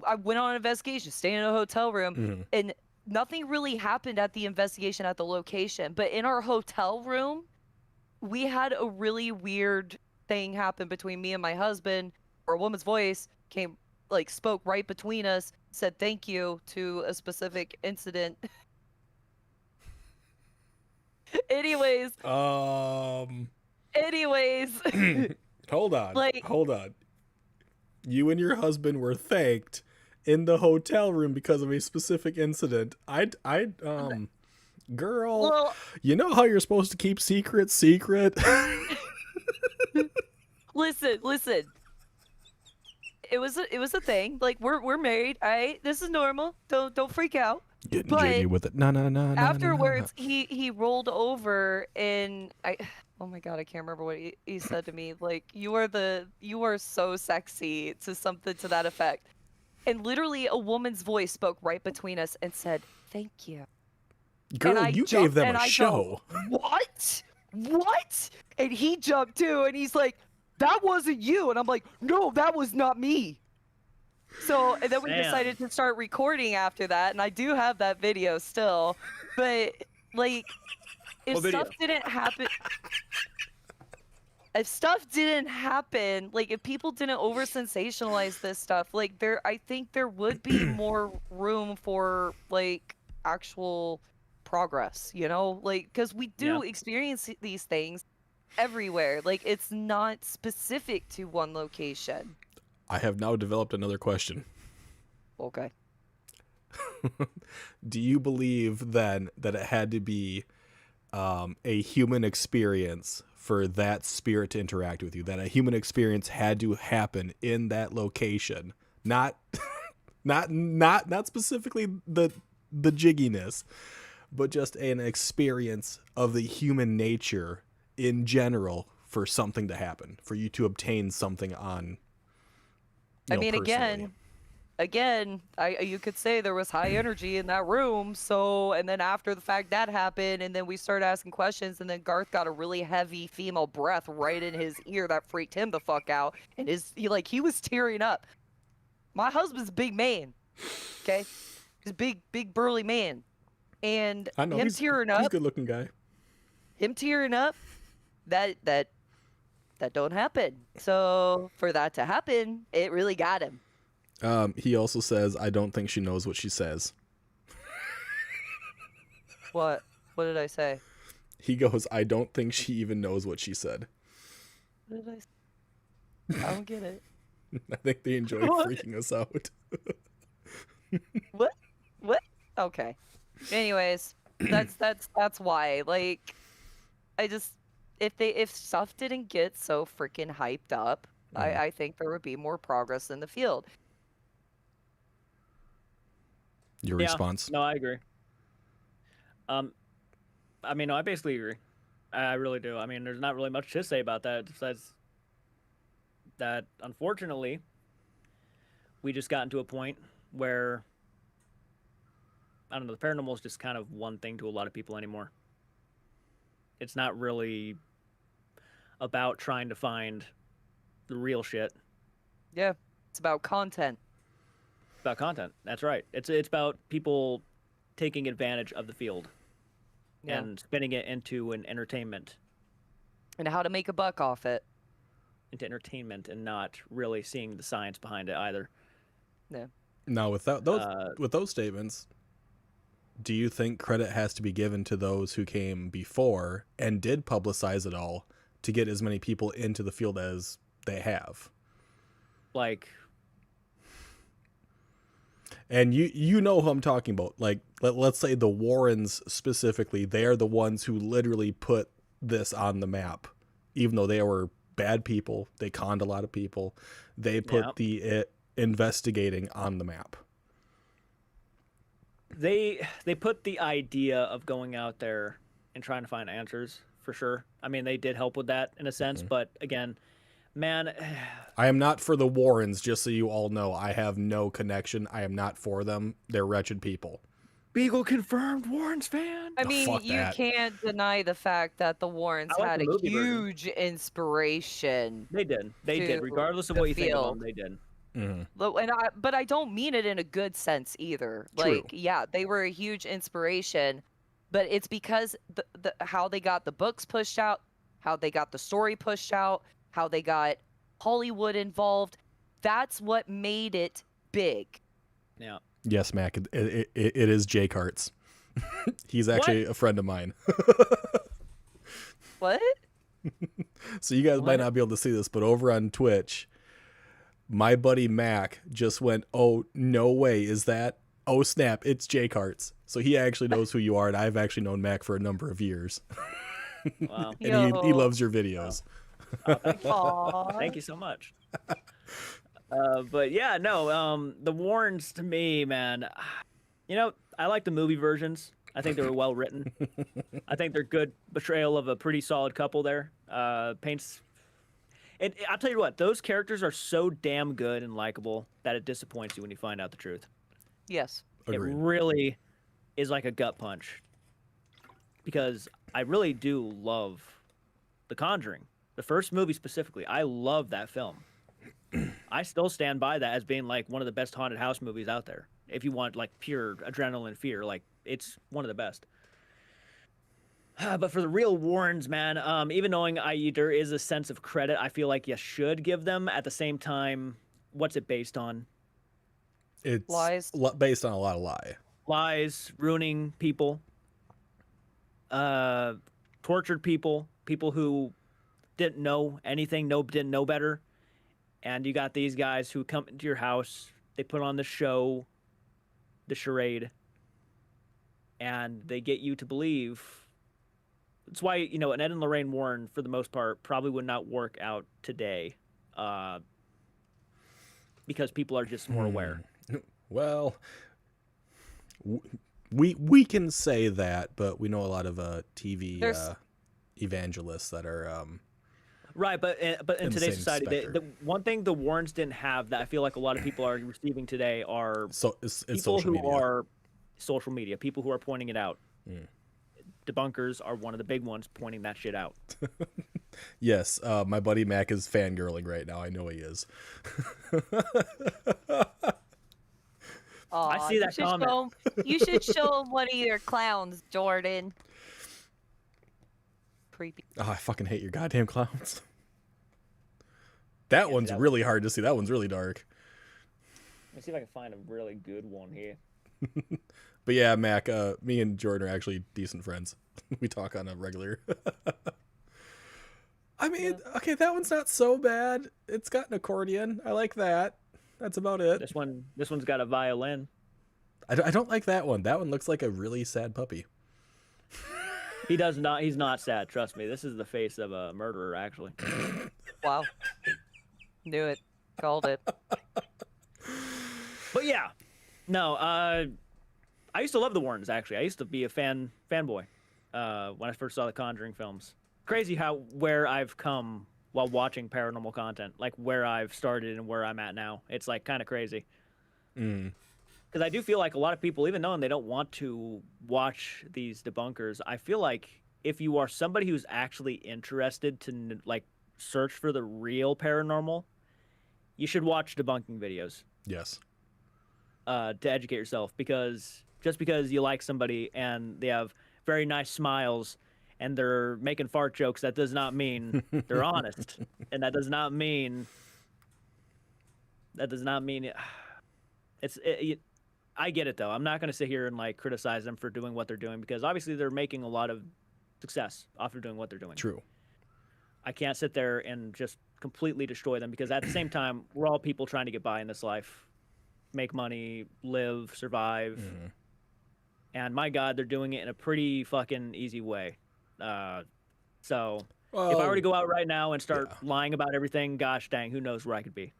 I went on an investigation, staying in a hotel room, and nothing really happened at the investigation at the location. But in our hotel room, we had a really weird thing happen between me and my husband, where a woman's voice came, like, spoke right between us, said thank you to a specific incident. Anyways. Hold on. Like, hold on. You and your husband were thanked in the hotel room because of a specific incident. Girl, well, you know how you're supposed to keep secrets secret? listen. it was a thing. Like we're married. All right, this is normal. Don't freak out. Getting But jiggy with it. No. afterwards, he rolled over and oh my god, I can't remember what he said to me. Like you are so sexy to something to that effect. And literally a woman's voice spoke right between us and said, "Thank you." Girl, you gave them a show. What? What? And he jumped too, and he's like, "That wasn't you." And I'm like, "No, that was not me." So, and then we decided to start recording after that, and I do have that video still. But like, if stuff didn't happen, like if people didn't over sensationalize this stuff, like I think there would be more room for like actual progress, you know, like because we do experience these things everywhere. Like it's not specific to one location. I have now developed another question. Okay. Do you believe then that it had to be a human experience for that spirit to interact with you? That a human experience had to happen in that location, not specifically the jigginess, but just an experience of the human nature in general for something to happen, for you to obtain something on. I mean, again, you could say there was high energy in that room. So, and then after the fact that happened, and then we started asking questions, and then Garth got a really heavy female breath right in his ear that freaked him the fuck out, and he was tearing up. My husband's a big man, okay? He's a big burly man, and I know, he's a good looking guy. Him tearing up, that don't happen. So for that to happen, it really got him. He also says, "I don't think she knows what she says." What did I say? He goes, "I don't think she even knows what she said." What did I say? I don't get it. I think they enjoy freaking us out. What? Okay. Anyways, that's why. Like, I just if stuff didn't get so freaking hyped up, I think there would be more progress in the field. Your response? No, I agree. I mean, no, I basically agree. I really do. I mean, there's not really much to say about that besides that, unfortunately, we just gotten to a point where, I don't know, the paranormal is just kind of one thing to a lot of people anymore. It's not really about trying to find the real shit. Yeah, it's about content. About content. That's right. It's about people taking advantage of the field and spinning it into an entertainment. And how to make a buck off it. Into entertainment and not really seeing the science behind it either. Yeah. Now, with those statements, do you think credit has to be given to those who came before and did publicize it all to get as many people into the field as they have? Like, and you know who I'm talking about. Like, let's say the Warrens specifically, they're the ones who literally put this on the map. Even though they were bad people, they conned a lot of people. They put the investigating on the map. They put the idea of going out there and trying to find answers, for sure. I mean, they did help with that in a sense, but again, man, I am not for the Warrens, just so you all know. I have no connection. I am not for them. They're wretched people. Beagle confirmed Warrens fan. I mean, you can't deny the fact that the Warrens had a huge inspiration. They did. They did. Regardless of what you think of them, they did. Mm-hmm. But I don't mean it in a good sense either. True. Like, yeah, they were a huge inspiration, but it's because the how they got the books pushed out, how they got the story pushed out, how they got Hollywood involved. That's what made it big. Yeah. Yes, Mac. It is Jake Hart's. He's actually a friend of mine. What? So you guys might not be able to see this, but over on Twitch, my buddy Mac just went, "Oh, no way, is that? Oh, snap, it's Jake Hart's." So he actually knows who you are, and I've actually known Mac for a number of years. Wow. And he loves your videos. Oh, thank you. Thank you so much. But yeah, no. The Warrens to me, man. You know, I like the movie versions. I think they were well written. I think they're good portrayal of a pretty solid couple there. Paints. And I'll tell you what, those characters are so damn good and likable that it disappoints you when you find out the truth. Yes. Agreed. It really is like a gut punch. Because I really do love The Conjuring. The first movie specifically. I love that film. I still stand by that as being like one of the best haunted house movies out there. If you want like pure adrenaline fear, like it's one of the best. But for the real Warrens, man, even knowing there is a sense of credit, I feel like you should give them. At the same time, what's it based on? It's Lies. Based on a lot of lie. Lies, ruining people, tortured people, people who didn't know anything, didn't know better. And you got these guys who come into your house, they put on the show, the charade, and they get you to believe. That's why, you know, an Ed and Lorraine Warren, for the most part, probably would not work out today, because people are just more aware. Well, we can say that, but we know a lot of TV evangelists that are Right, but in the today's same society, specter. the one thing the Warrens didn't have that I feel like a lot of people are receiving today are so it's people social who media. are social media, people who are pointing it out. Debunkers are one of the big ones pointing that shit out. Yes, my buddy Mac is fangirling right now. I know he is. Aw, see that comment. You should show him one of your clowns, Jordan. Creepy. Oh, I fucking hate your goddamn clowns. That one's that really hard to see. That one's really dark. Let me see if I can find a really good one here. But yeah, Mac, me and Jordan are actually decent friends. We talk on a regular. I mean, okay, that one's not so bad. It's got an accordion. I like that. That's about it. This one's got a violin. I don't like that one. That one looks like a really sad puppy. He does not. He's not sad. Trust me. This is the face of a murderer, actually. Wow. Knew it. Called it. But yeah, no. I used to love the Warrens. Actually, I used to be a fanboy when I first saw the Conjuring films. Crazy where I've come while watching paranormal content, like where I've started and where I'm at now. It's like kind of crazy. Because I do feel like a lot of people, even knowing they don't want to watch these debunkers, I feel like if you are somebody who's actually interested to like search for the real paranormal, you should watch debunking videos. Yes. To educate yourself, because just because you like somebody and they have very nice smiles and they're making fart jokes, that does not mean they're honest, and that does not mean I get it though. I'm not going to sit here and like criticize them for doing what they're doing, because obviously they're making a lot of success off of doing what they're doing. True. I can't sit there and just completely destroy them, because at the same time, we're all people trying to get by in this life, make money, live, survive. And my God, they're doing it in a pretty fucking easy way. So if I were to go out right now and start lying about everything, gosh dang, who knows where I could be?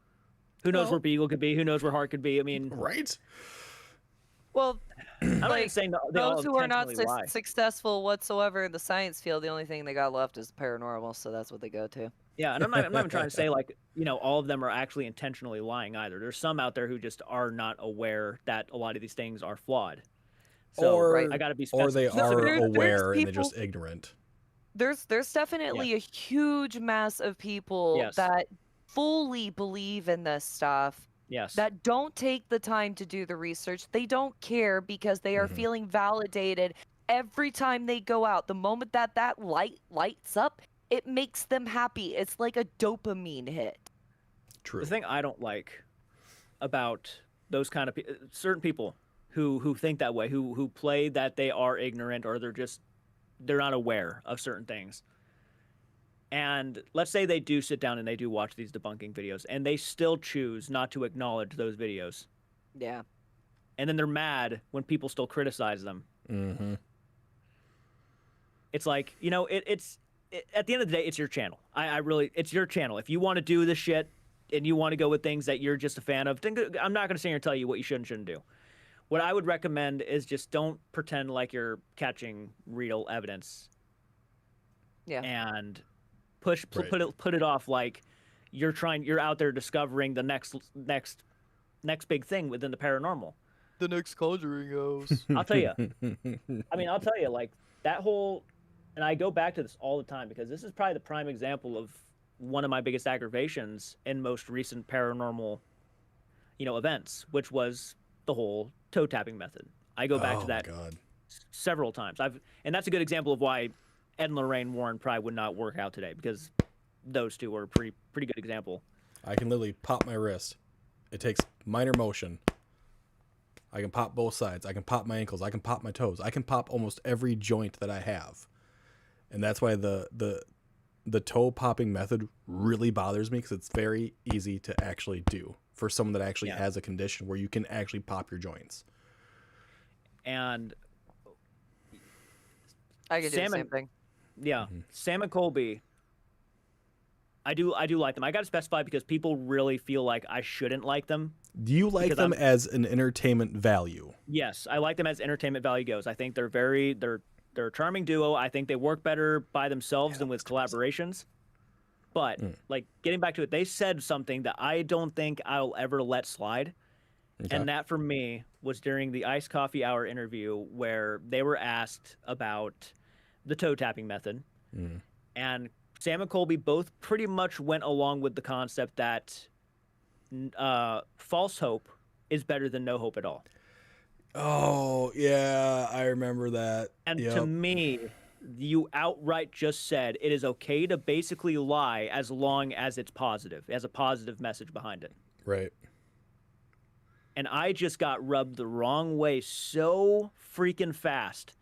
Who knows where Beagle could be? Who knows where Hart could be? I mean, Right? Well, I'm not even like, saying they all those who are not intentionally lie. successful whatsoever in the science field, the only thing they got left is paranormal, so that's what they go to. Yeah, and I'm not even trying to say like, you know, all of them are actually intentionally lying either. There's some out there who just are not aware that a lot of these things are flawed. So Or- I got to be Or they specific. are there's aware and they're people- just ignorant. There's definitely a huge mass of people Yes. that fully believe in this stuff, Yes. that don't take the time to do the research. They don't care because they are feeling validated every time they go out. The moment that light lights up, it makes them happy. It's like a dopamine hit. True. The thing I don't like about those kind of certain people who think that way, who play that they are ignorant, or they're not aware of certain things. And let's say they do sit down and they do watch these debunking videos, and they still choose not to acknowledge those videos. Yeah. And then they're mad when people still criticize them. It's like, you know, at the end of the day, it's your channel. It's your channel. If you want to do this shit, and you want to go with things that you're just a fan of, then I'm not going to sit here and tell you what you should and shouldn't do. What I would recommend is just don't pretend like you're catching real evidence. Yeah. And put Right. it off like you're out there discovering the next big thing within the paranormal. The next Conjuring goes. I'll tell you. I'll tell you, like that whole, and I go back to this all the time because this is probably the prime example of one of my biggest aggravations in most recent paranormal, events, which was the whole toe tapping method. I go back to that God. several times. And that's a good example of why Ed and Lorraine Warren probably would not work out today, because those two were a pretty good example. I can literally pop my wrist. It takes minor motion. I can pop both sides. I can pop my ankles. I can pop my toes. I can pop almost every joint that I have. And that's why the toe popping method really bothers me, because it's very easy to actually do for someone that actually has a condition where you can actually pop your joints. And I can do the same thing. Yeah, Sam and Colby. I do like them. I got to specify because people really feel like I shouldn't like them. Do you like them as an entertainment value? Yes, I like them as entertainment value goes. I think they're a charming duo. I think they work better by themselves than with collaborations. But like getting back to it, they said something that I don't think I'll ever let slide. Okay. And that for me was during the Iced Coffee Hour interview where they were asked about the toe tapping method. And Sam and Colby both pretty much went along with the concept that false hope is better than no hope at all. Oh, yeah, I remember that. And to me, you outright just said it is okay to basically lie as long as it's positive, as a positive message behind it. Right. And I just got rubbed the wrong way so freaking fast.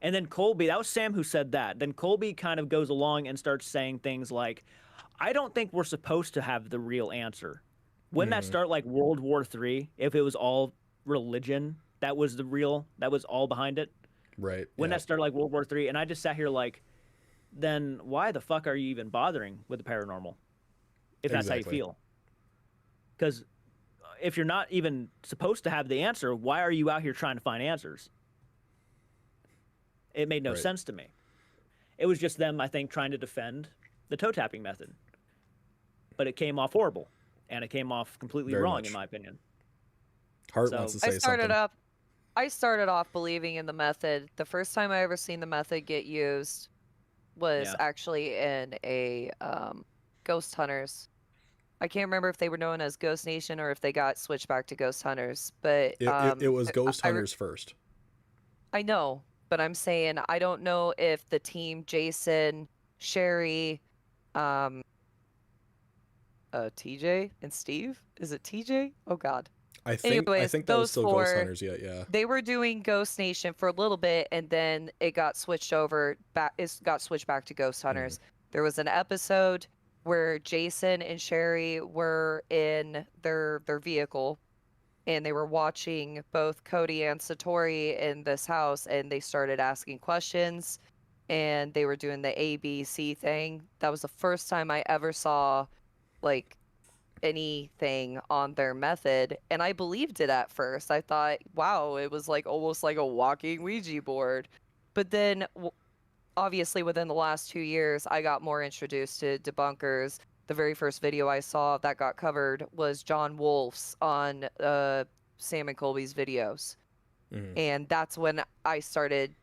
And then Colby, that was Sam who said that. Then Colby kind of goes along and starts saying things like, I don't think we're supposed to have the real answer. Wouldn't that start like World War III if it was all religion that was all behind it? Right. Wouldn't that start like World War III? And I just sat here like, then why the fuck are you even bothering with the paranormal if that's how you feel? Because if you're not even supposed to have the answer, why are you out here trying to find answers? It made no sense to me. It was just them, I think, trying to defend the toe tapping method. But it came off horrible, and it came off completely wrong, in my opinion. Hart wants to say something. I started off believing in the method. The first time I ever seen the method get used was actually in a Ghost Hunters. I can't remember if they were known as Ghost Nation or if they got switched back to Ghost Hunters. But it was Ghost Hunters first. I know, but I'm saying I don't know if the team Jason, Sherry, TJ and Steve. Is it TJ? Oh God. I think that was still Ghost Hunters yet. Yeah. They were doing Ghost Nation for a little bit, and then it got switched over back. It got switched back to Ghost Hunters. There was an episode where Jason and Sherry were in their vehicle, and they were watching both Cody and Satori in this house, and they started asking questions, and they were doing the ABC thing. That was the first time I ever saw like anything on their method, and I believed it at first. I thought, wow, it was like almost like a walking Ouija board. But then obviously within the last 2 years, I got more introduced to debunkers. The very first video I saw that got covered was John Wolf's on Sam and Colby's videos. And that's when I started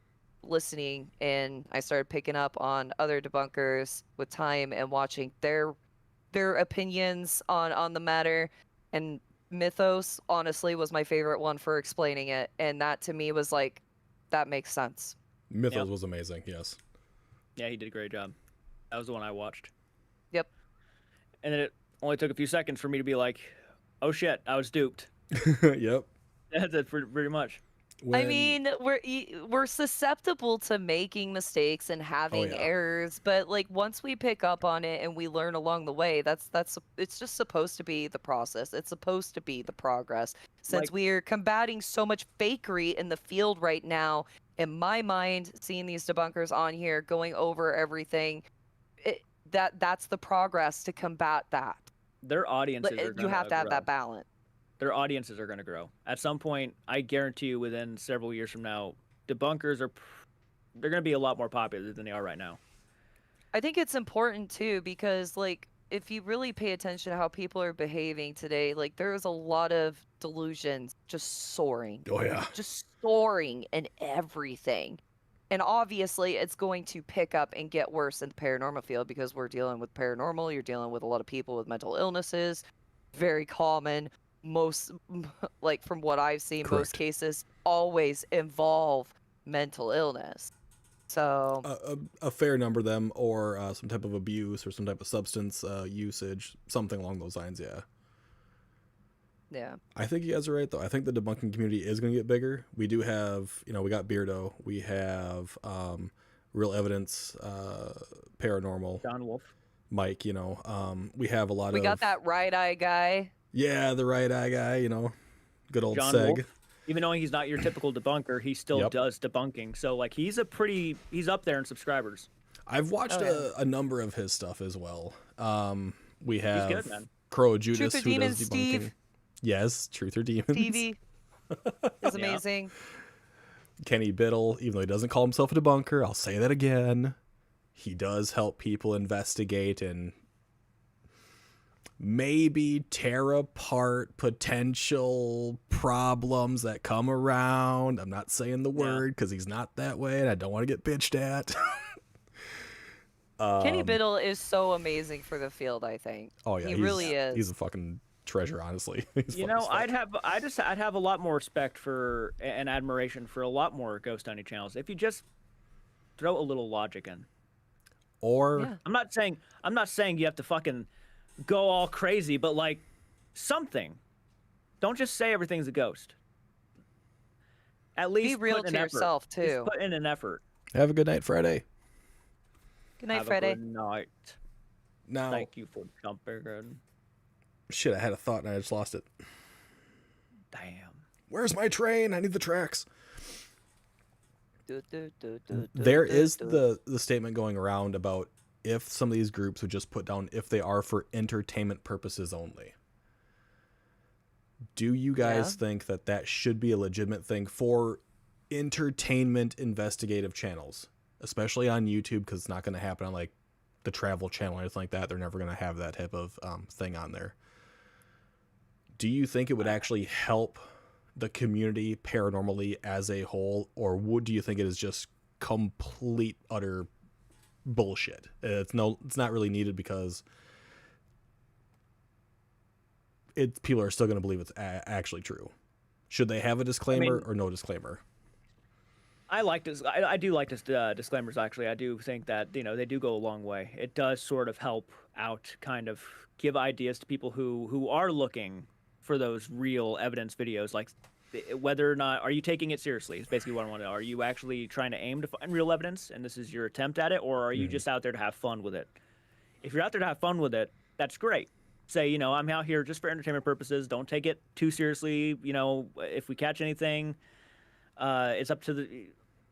listening, and I started picking up on other debunkers with time and watching their opinions on the matter. And Mythos honestly was my favorite one for explaining it, and that to me was like, that makes sense. Mythos was amazing. Yes. Yeah, he did a great job. That was the one I watched. Yep. And then it only took a few seconds for me to be like, oh shit, I was duped. Yep. That's it, pretty much. I mean, we're susceptible to making mistakes and having errors, but like once we pick up on it and we learn along the way, it's just supposed to be the process. It's supposed to be the progress. Since we are combating so much fakery in the field right now, in my mind, seeing these debunkers on here going over everything, that's the progress to combat that. their audiences are You gonna have to have grow. that balance. Their audiences are going to grow. At some point, I guarantee you, within several years from now, debunkers they're going to be a lot more popular than they are right now. I think it's important too because like if you really pay attention to how people are behaving today, like there's a lot of delusions just soaring. Oh yeah. Just soaring in everything. And obviously it's going to pick up and get worse in the paranormal field because we're dealing with paranormal, you're dealing with a lot of people with mental illnesses, very common. Most like from what I've seen, most Correct. cases always involve mental illness. So A fair number of them, or some type of abuse or some type of substance usage, something along those lines. Yeah. yeah. I think you guys are right, though. I think the debunking community is going to get bigger. We do have, we got Beardo. We have Real Evidence, Paranormal, John Wolf. Mike, we have a lot We of... got that right eye guy. Yeah, the right eye guy, good old John Seg. Wolf. Even though he's not your typical debunker, he still Yep. does debunking. So like he's up there in subscribers. I've watched Oh, a number of his stuff as well. We have good, man. Crow Judas, Truth or who Demons, does debunking. Steve. Yes, Truth or Demons. Stevie is amazing. Kenny Biddle, even though he doesn't call himself a debunker, I'll say that again. He does help people investigate and maybe tear apart potential problems that come around. I'm not saying the word because he's not that way and I don't want to get bitched at. Kenny Biddle is so amazing for the field, I think. Oh yeah, He really is. He's a fucking treasure, honestly. He's You funny know, as fuck. I'd have a lot more respect for and admiration for a lot more ghost hunting channels if you just throw a little logic in. Or Yeah. I'm not saying you have to fucking go all crazy, but like something. Don't just say everything's a ghost. At least Be real put in to effort. yourself, At least too. put in an effort. have a good night, Friday. Good night, Have Friday. a good night. Now, Thank you for jumping. shit, I had a thought and I just lost it. Damn. Where's my train? I need the tracks. Do, do, do, do, There do, is do. the statement going around about if some of these groups would just put down if they are for entertainment purposes only. Do you guys think that that should be a legitimate thing for entertainment investigative channels, especially on YouTube, because it's not going to happen on like the travel channel or anything like that. They're never going to have that type of thing on there. Do you think it would actually help the community paranormally as a whole, or do you think it is just complete utter bullshit? It's not really needed because people are still going to believe it's actually true. Should they have a disclaimer or no disclaimer? I do like this disclaimers. Actually, I do think that they do go a long way. It does sort of help out, kind of give ideas to people who are looking for those real evidence videos, like whether or not are you taking it seriously is basically what I want to know. Are you actually trying to aim to find real evidence and this is your attempt at it, or are you just out there to have fun with it? If you're out there to have fun with it, that's great. Say, I'm out here just for entertainment purposes. Don't take it too seriously. If we catch anything, it's up to the,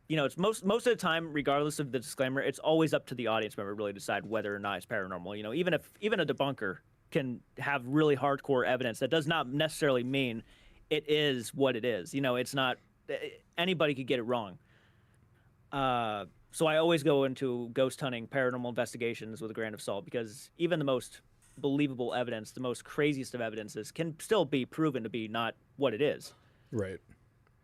it's most of the time, regardless of the disclaimer, it's always up to the audience member to really decide whether or not it's paranormal. Even a debunker can have really hardcore evidence. That does not necessarily mean it is what it is. It's not, anybody could get it wrong. So I always go into ghost hunting, paranormal investigations with a grain of salt, because even the most believable evidence, the most craziest of evidences, can still be proven to be not what it is. Right.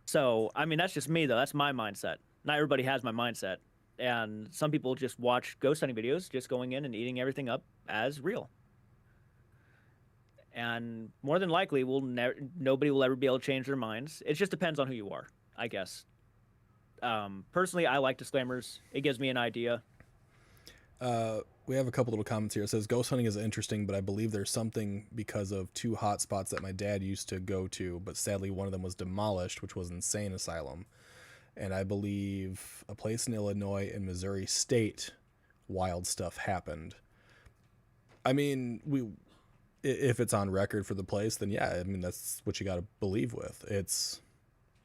So, I mean, that's just me, though. That's my mindset. Not everybody has my mindset. And some people just watch ghost hunting videos, just going in and eating everything up as real. And more than likely, nobody will ever be able to change their minds. It just depends on who you are, I guess. Personally, I like disclaimers. It gives me an idea. We have a couple little comments here. It says, ghost hunting is interesting, but I believe there's something because of 2 hot spots that my dad used to go to, but sadly one of them was demolished, which was Insane Asylum. And I believe a place in Illinois and Missouri State, wild stuff happened. I mean, if it's on record for the place, then yeah, I mean, that's what you got to believe with. It's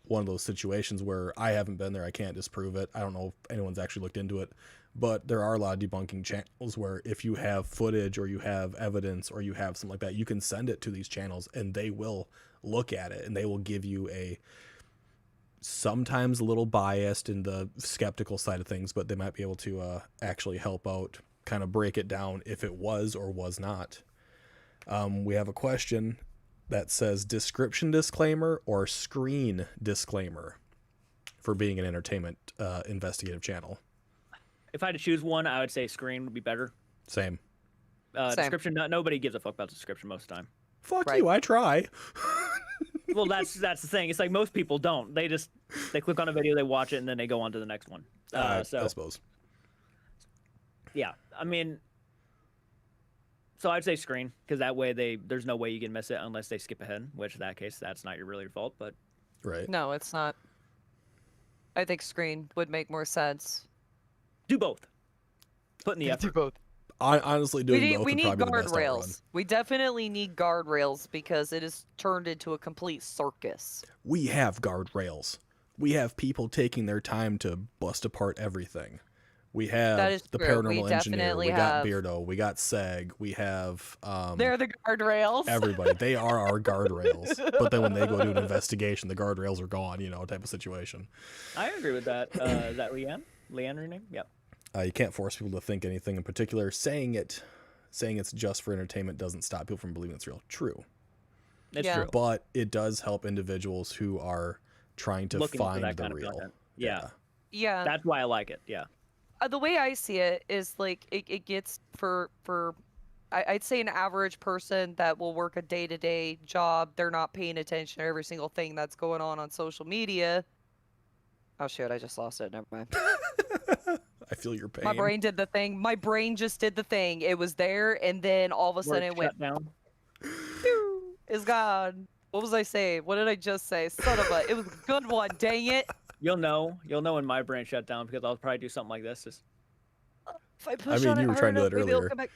one of those situations where I haven't been there. I can't disprove it. I don't know if anyone's actually looked into it, But there are a lot of debunking channels where if you have footage or you have evidence or you have something like that, you can send it to these channels and they will look at it and they will give you a sometimes a little biased in the skeptical side of things, but they might be able to actually help out, kind of break it down if it was or was not. We have a question that says description disclaimer or screen disclaimer for being an entertainment investigative channel. If I had to choose one, I would say screen would be better. Same. Description, nobody gives a fuck about the description most of the time. Fuck you, I try. Well, that's the thing. It's like most people don't. They click on a video, they watch it, and then they go on to the next one. I suppose. Yeah, I mean, so I'd say screen, because that way there's no way you can miss it unless they skip ahead, which in that case, that's not really your fault, but... Right. No, it's not. I think screen would make more sense. Do both. Put in the effort. Do both. I honestly doing both We would need probably be the best outrun. guardrails. We definitely need guardrails because it has turned into a complete circus. We have guardrails. We have people taking their time to bust apart everything. We have the true. paranormal We engineer. definitely We got have- Beardo. We got Seg. We have They're the guardrails. everybody. They are our guardrails. But then when they go do an investigation, the guardrails are gone. Type of situation. I agree with that. Is that Leanne? Leanne, her name? Yep. You can't force people to think anything in particular. Saying it's just for entertainment doesn't stop people from believing it's real. True. It's Yeah. true. But it does help individuals who are trying to Looking for find that the kind of real. content. Yeah. Yeah. That's why I like it. Yeah. The way I see it is like it gets for I'd say an average person that will work a day-to-day job, they're not paying attention to every single thing that's going on social media. Oh shit, I just lost it. Never mind. I feel your pain. My brain did the thing. My brain just did the thing. It was there and then all of a sudden it went Shut down. pew, it's gone. What was I saying? What did I just say? Son of a, it was a good one, dang it. You'll know when my brain shut down because I'll probably do something like this. Just If I push mean, on it you were hard trying to do enough, that maybe it'll earlier. come back.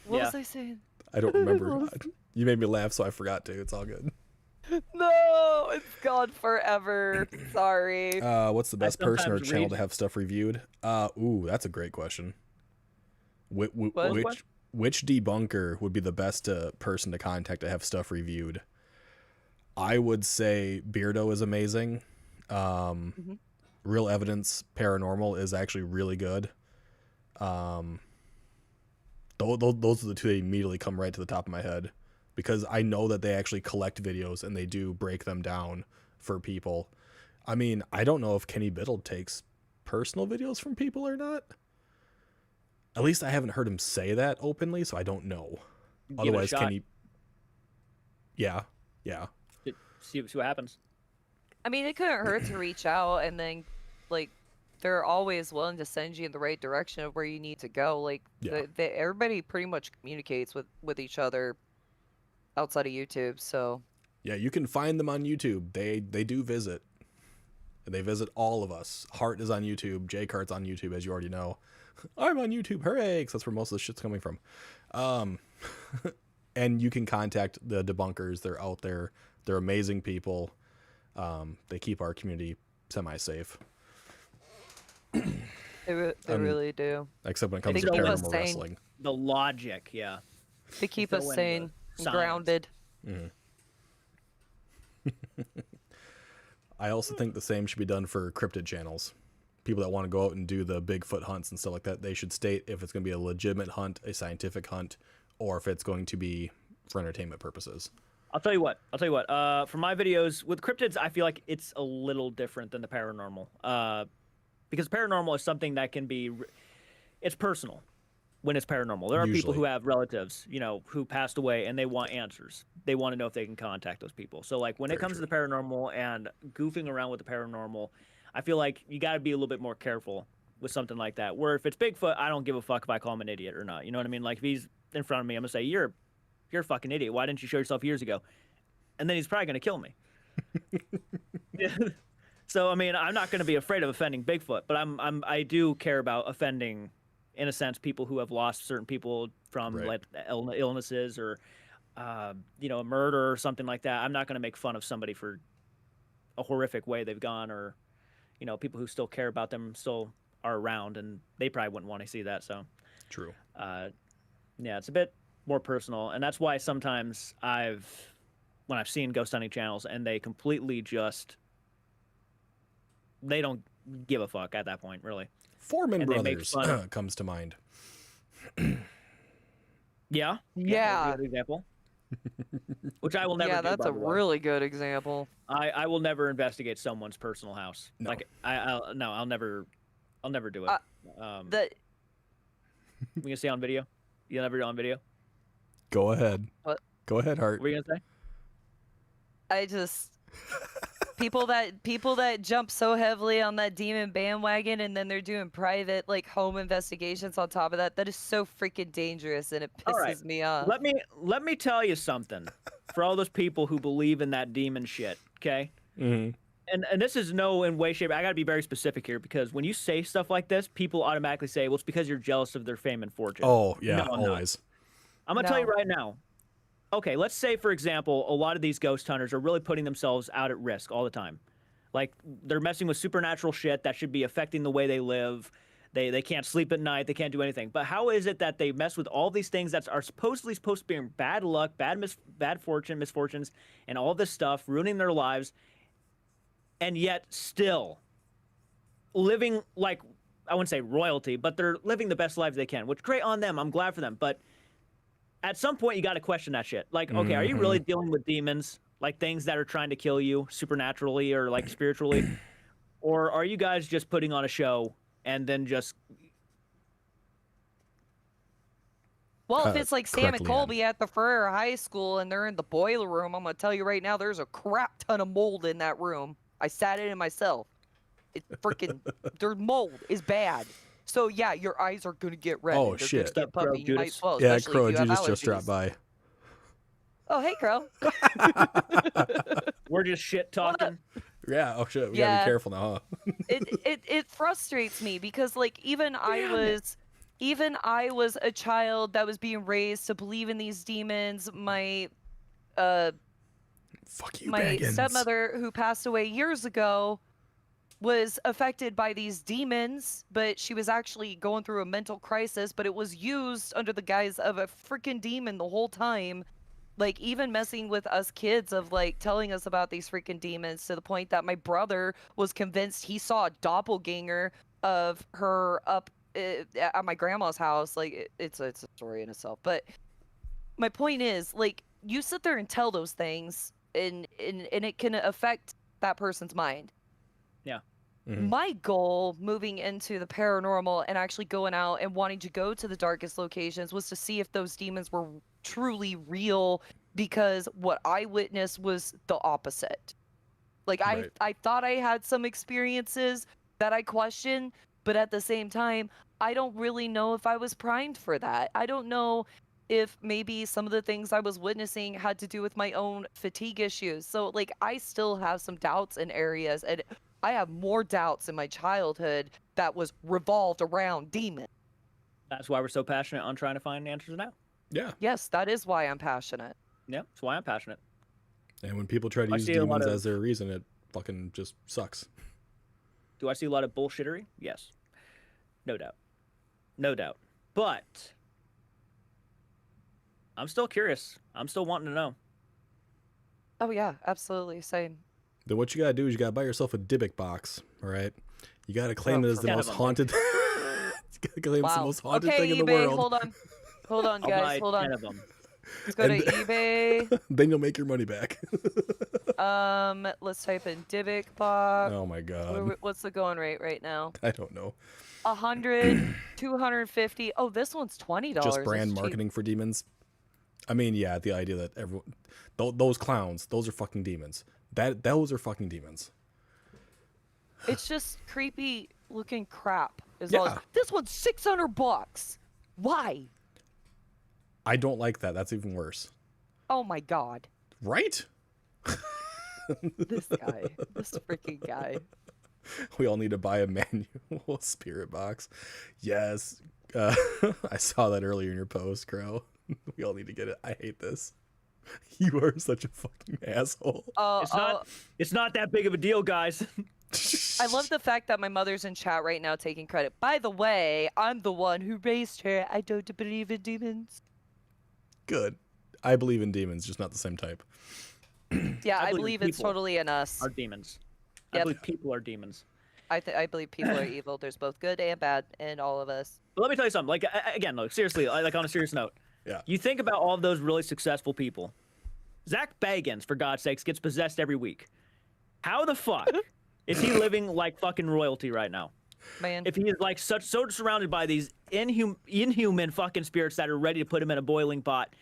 What Yeah. was I saying? I don't remember. You made me laugh, so I forgot to. It's all good. No, it's gone forever. Sorry. What's the best person or sometimes channel read- to have stuff reviewed? Ooh, that's a great question. What? Which debunker would be the best person to contact to have stuff reviewed? I would say Beardo is amazing. Real Evidence Paranormal is actually really good. Those are the two that immediately come right to the top of my head, because I know that they actually collect videos and they do break them down for people. I mean, I don't know if Kenny Biddle takes personal videos from people or not. At least I haven't heard him say that openly, so I don't know. give it a Otherwise, shot. Kenny... Yeah. See what happens. I mean, it couldn't hurt to reach out, and then, like, they're always willing to send you in the right direction of where you need to go. Like, Yeah. everybody pretty much communicates with each other outside of YouTube, so... Yeah, you can find them on YouTube. They do visit. And they visit all of us. Hart is on YouTube. Jay Cart's on YouTube, as you already know. I'm on YouTube. Hooray! Because that's where most of the shit's coming from. And you can contact the debunkers. They're out there. They're amazing people. They keep our community semi-safe. They really do. Except when it comes They to keep us paranormal sane. wrestling. The logic, yeah. They keep Throw us in the sane, and science. grounded. I also think the same should be done for cryptid channels. People that want to go out and do the Bigfoot hunts and stuff like that, they should state if it's going to be a legitimate hunt, a scientific hunt, or if it's going to be for entertainment purposes. I'll tell you what. For my videos with cryptids, I feel like it's a little different than the paranormal. Because paranormal is something that can be, it's personal when it's paranormal. There are people Usually. who have relatives, who passed away, and they want answers. They want to know if they can contact those people. So, like, when it Very comes to the paranormal and goofing around with the paranormal, I feel like you got to be a little bit more careful with something like that. Where if it's Bigfoot, I don't give a fuck if I call him an idiot or not. You know what I mean? Like, if he's in front of me, I'm gonna say, you're a fucking idiot. Why didn't you show yourself years ago? And then he's probably gonna kill me. So I mean, I'm not gonna be afraid of offending Bigfoot, but I do care about offending, in a sense, people who have lost certain people from Right. like illnesses or a murder or something like that. I'm not gonna make fun of somebody for a horrific way they've gone, or people who still care about them still are around, and they probably wouldn't want to see that. So, True. yeah, it's a bit more personal, and that's why sometimes when I've seen ghost hunting channels and they completely just they don't give a fuck at that point, really. Foreman And they make Brothers fun of- comes to mind. Yeah, Yeah. that's a good example. Which I will never. Yeah, do, that's by a the way. really good example. I will never investigate someone's personal house. No. Like I'll never do it. The We can see on video. You'll never do it on video. Go ahead. What? Go ahead, Hart. What were you gonna say? I just people that jump so heavily on that demon bandwagon and then they're doing private like home investigations on top of that. That is so freaking dangerous and it All right. pisses me off. Let me tell you something. For all those people who believe in that demon shit, okay? Mm-hmm. And this is no in way, shape. I gotta be very specific here because when you say stuff like this, people automatically say, "Well, it's because you're jealous of their fame and fortune." Oh yeah, No, I'm not. always. I'm gonna tell you No. right now. Okay, let's say for example, a lot of these ghost hunters are really putting themselves out at risk all the time. Like they're messing with supernatural shit that should be affecting the way they live. They can't sleep at night. They can't do anything. But how is it that they mess with all these things that are supposed to be bad luck, bad fortune, misfortunes, and all this stuff, ruining their lives, and yet still living like, I wouldn't say royalty, but they're living the best lives they can, which great on them. I'm glad for them. But at some point, you got to question that shit. Like, okay, are you really dealing with demons, like things that are trying to kill you supernaturally or like spiritually? Or are you guys just putting on a show and then just... Well, if it's like Sam and correctly, Colby at the Ferrer High School and they're in the boiler room, I'm gonna tell you right now, there's a crap ton of mold in that room. I sat in it myself. It's freaking, their mold is bad. So yeah, your eyes are gonna get red. Oh, and they're shit. gonna get puffy. You might Judas. as well, Yeah, especially Crow, if you have Judas just dropped allergies. by. Oh, hey, Crow. We're just shit talking. Yeah. Oh shit. We gotta Yeah. be careful now, huh? It frustrates me because like even I was a child that was being raised to believe in these demons. My Fuck you, my Baggins. stepmother who passed away years ago was affected by these demons, but she was actually going through a mental crisis, but it was used under the guise of a freaking demon the whole time. Like even messing with us kids of like telling us about these freaking demons to the point that my brother was convinced he saw a doppelganger of her up at my grandma's house. Like it's a story in itself. But my point is, like, you sit there and tell those things and it can affect that person's mind. Yeah. Mhm. My goal moving into the paranormal and actually going out and wanting to go to the darkest locations was to see if those demons were truly real, because what I witnessed was the opposite. Like Right. I thought I had some experiences that I questioned, but at the same time, I don't really know if I was primed for that. I don't know if maybe some of the things I was witnessing had to do with my own fatigue issues. So like I still have some doubts in areas, and I have more doubts in my childhood that was revolved around demons. That's why we're so passionate on trying to find answers now. Yeah. Yes, that is why I'm passionate. Yeah, that's why I'm passionate. And when people try to I use see a lot demons of- as their reason, it fucking just sucks. Do I see a lot of bullshittery? Yes. No doubt. No doubt. But I'm still curious. I'm still wanting to know. Oh yeah, absolutely. Same. Then what you gotta do is you gotta buy yourself a Dybbuk box, all right? You gotta claim Oh, it as the kind most of a- haunted. You gotta claim it's the Wow. most haunted Okay, thing in the eBay, world. hold on, I'll guys, buy hold 10 on. of them. Let's go to And- eBay. Then you'll make your money back. Let's type in Dybbuk box. Oh my god. What's the going rate right now? I don't know. 100, 250. Oh, this one's $20. Just brand It's cheap. marketing for demons. I mean, yeah, the idea that everyone, those clowns, those are fucking demons. Those are fucking demons. It's just creepy looking crap. Yeah. This one's $600. Why? I don't like that. That's even worse. Oh my god. Right? This guy. This freaking guy. We all need to buy a manual spirit box. Yes. I saw that earlier in your post, Crow. We all need to get it. I hate this. You are such a fucking asshole. It's not that big of a deal, guys. I love the fact that my mother's in chat right now taking credit. By the way, I'm the one who raised her. I don't believe in demons. Good. I believe in demons, just not the same type. Yeah, I believe believe it's people totally in us. Are demons. I Yep. believe people are demons. I believe people are evil. There's both good and bad in all of us. But let me tell you something. Like again, look, seriously, like on a serious note. Yeah. You think about all of those really successful people. Zach Bagans, for God's sakes, gets possessed every week. How the fuck is he living like fucking royalty right now? Man. If he is like so surrounded by these inhuman fucking spirits that are ready to put him in a boiling pot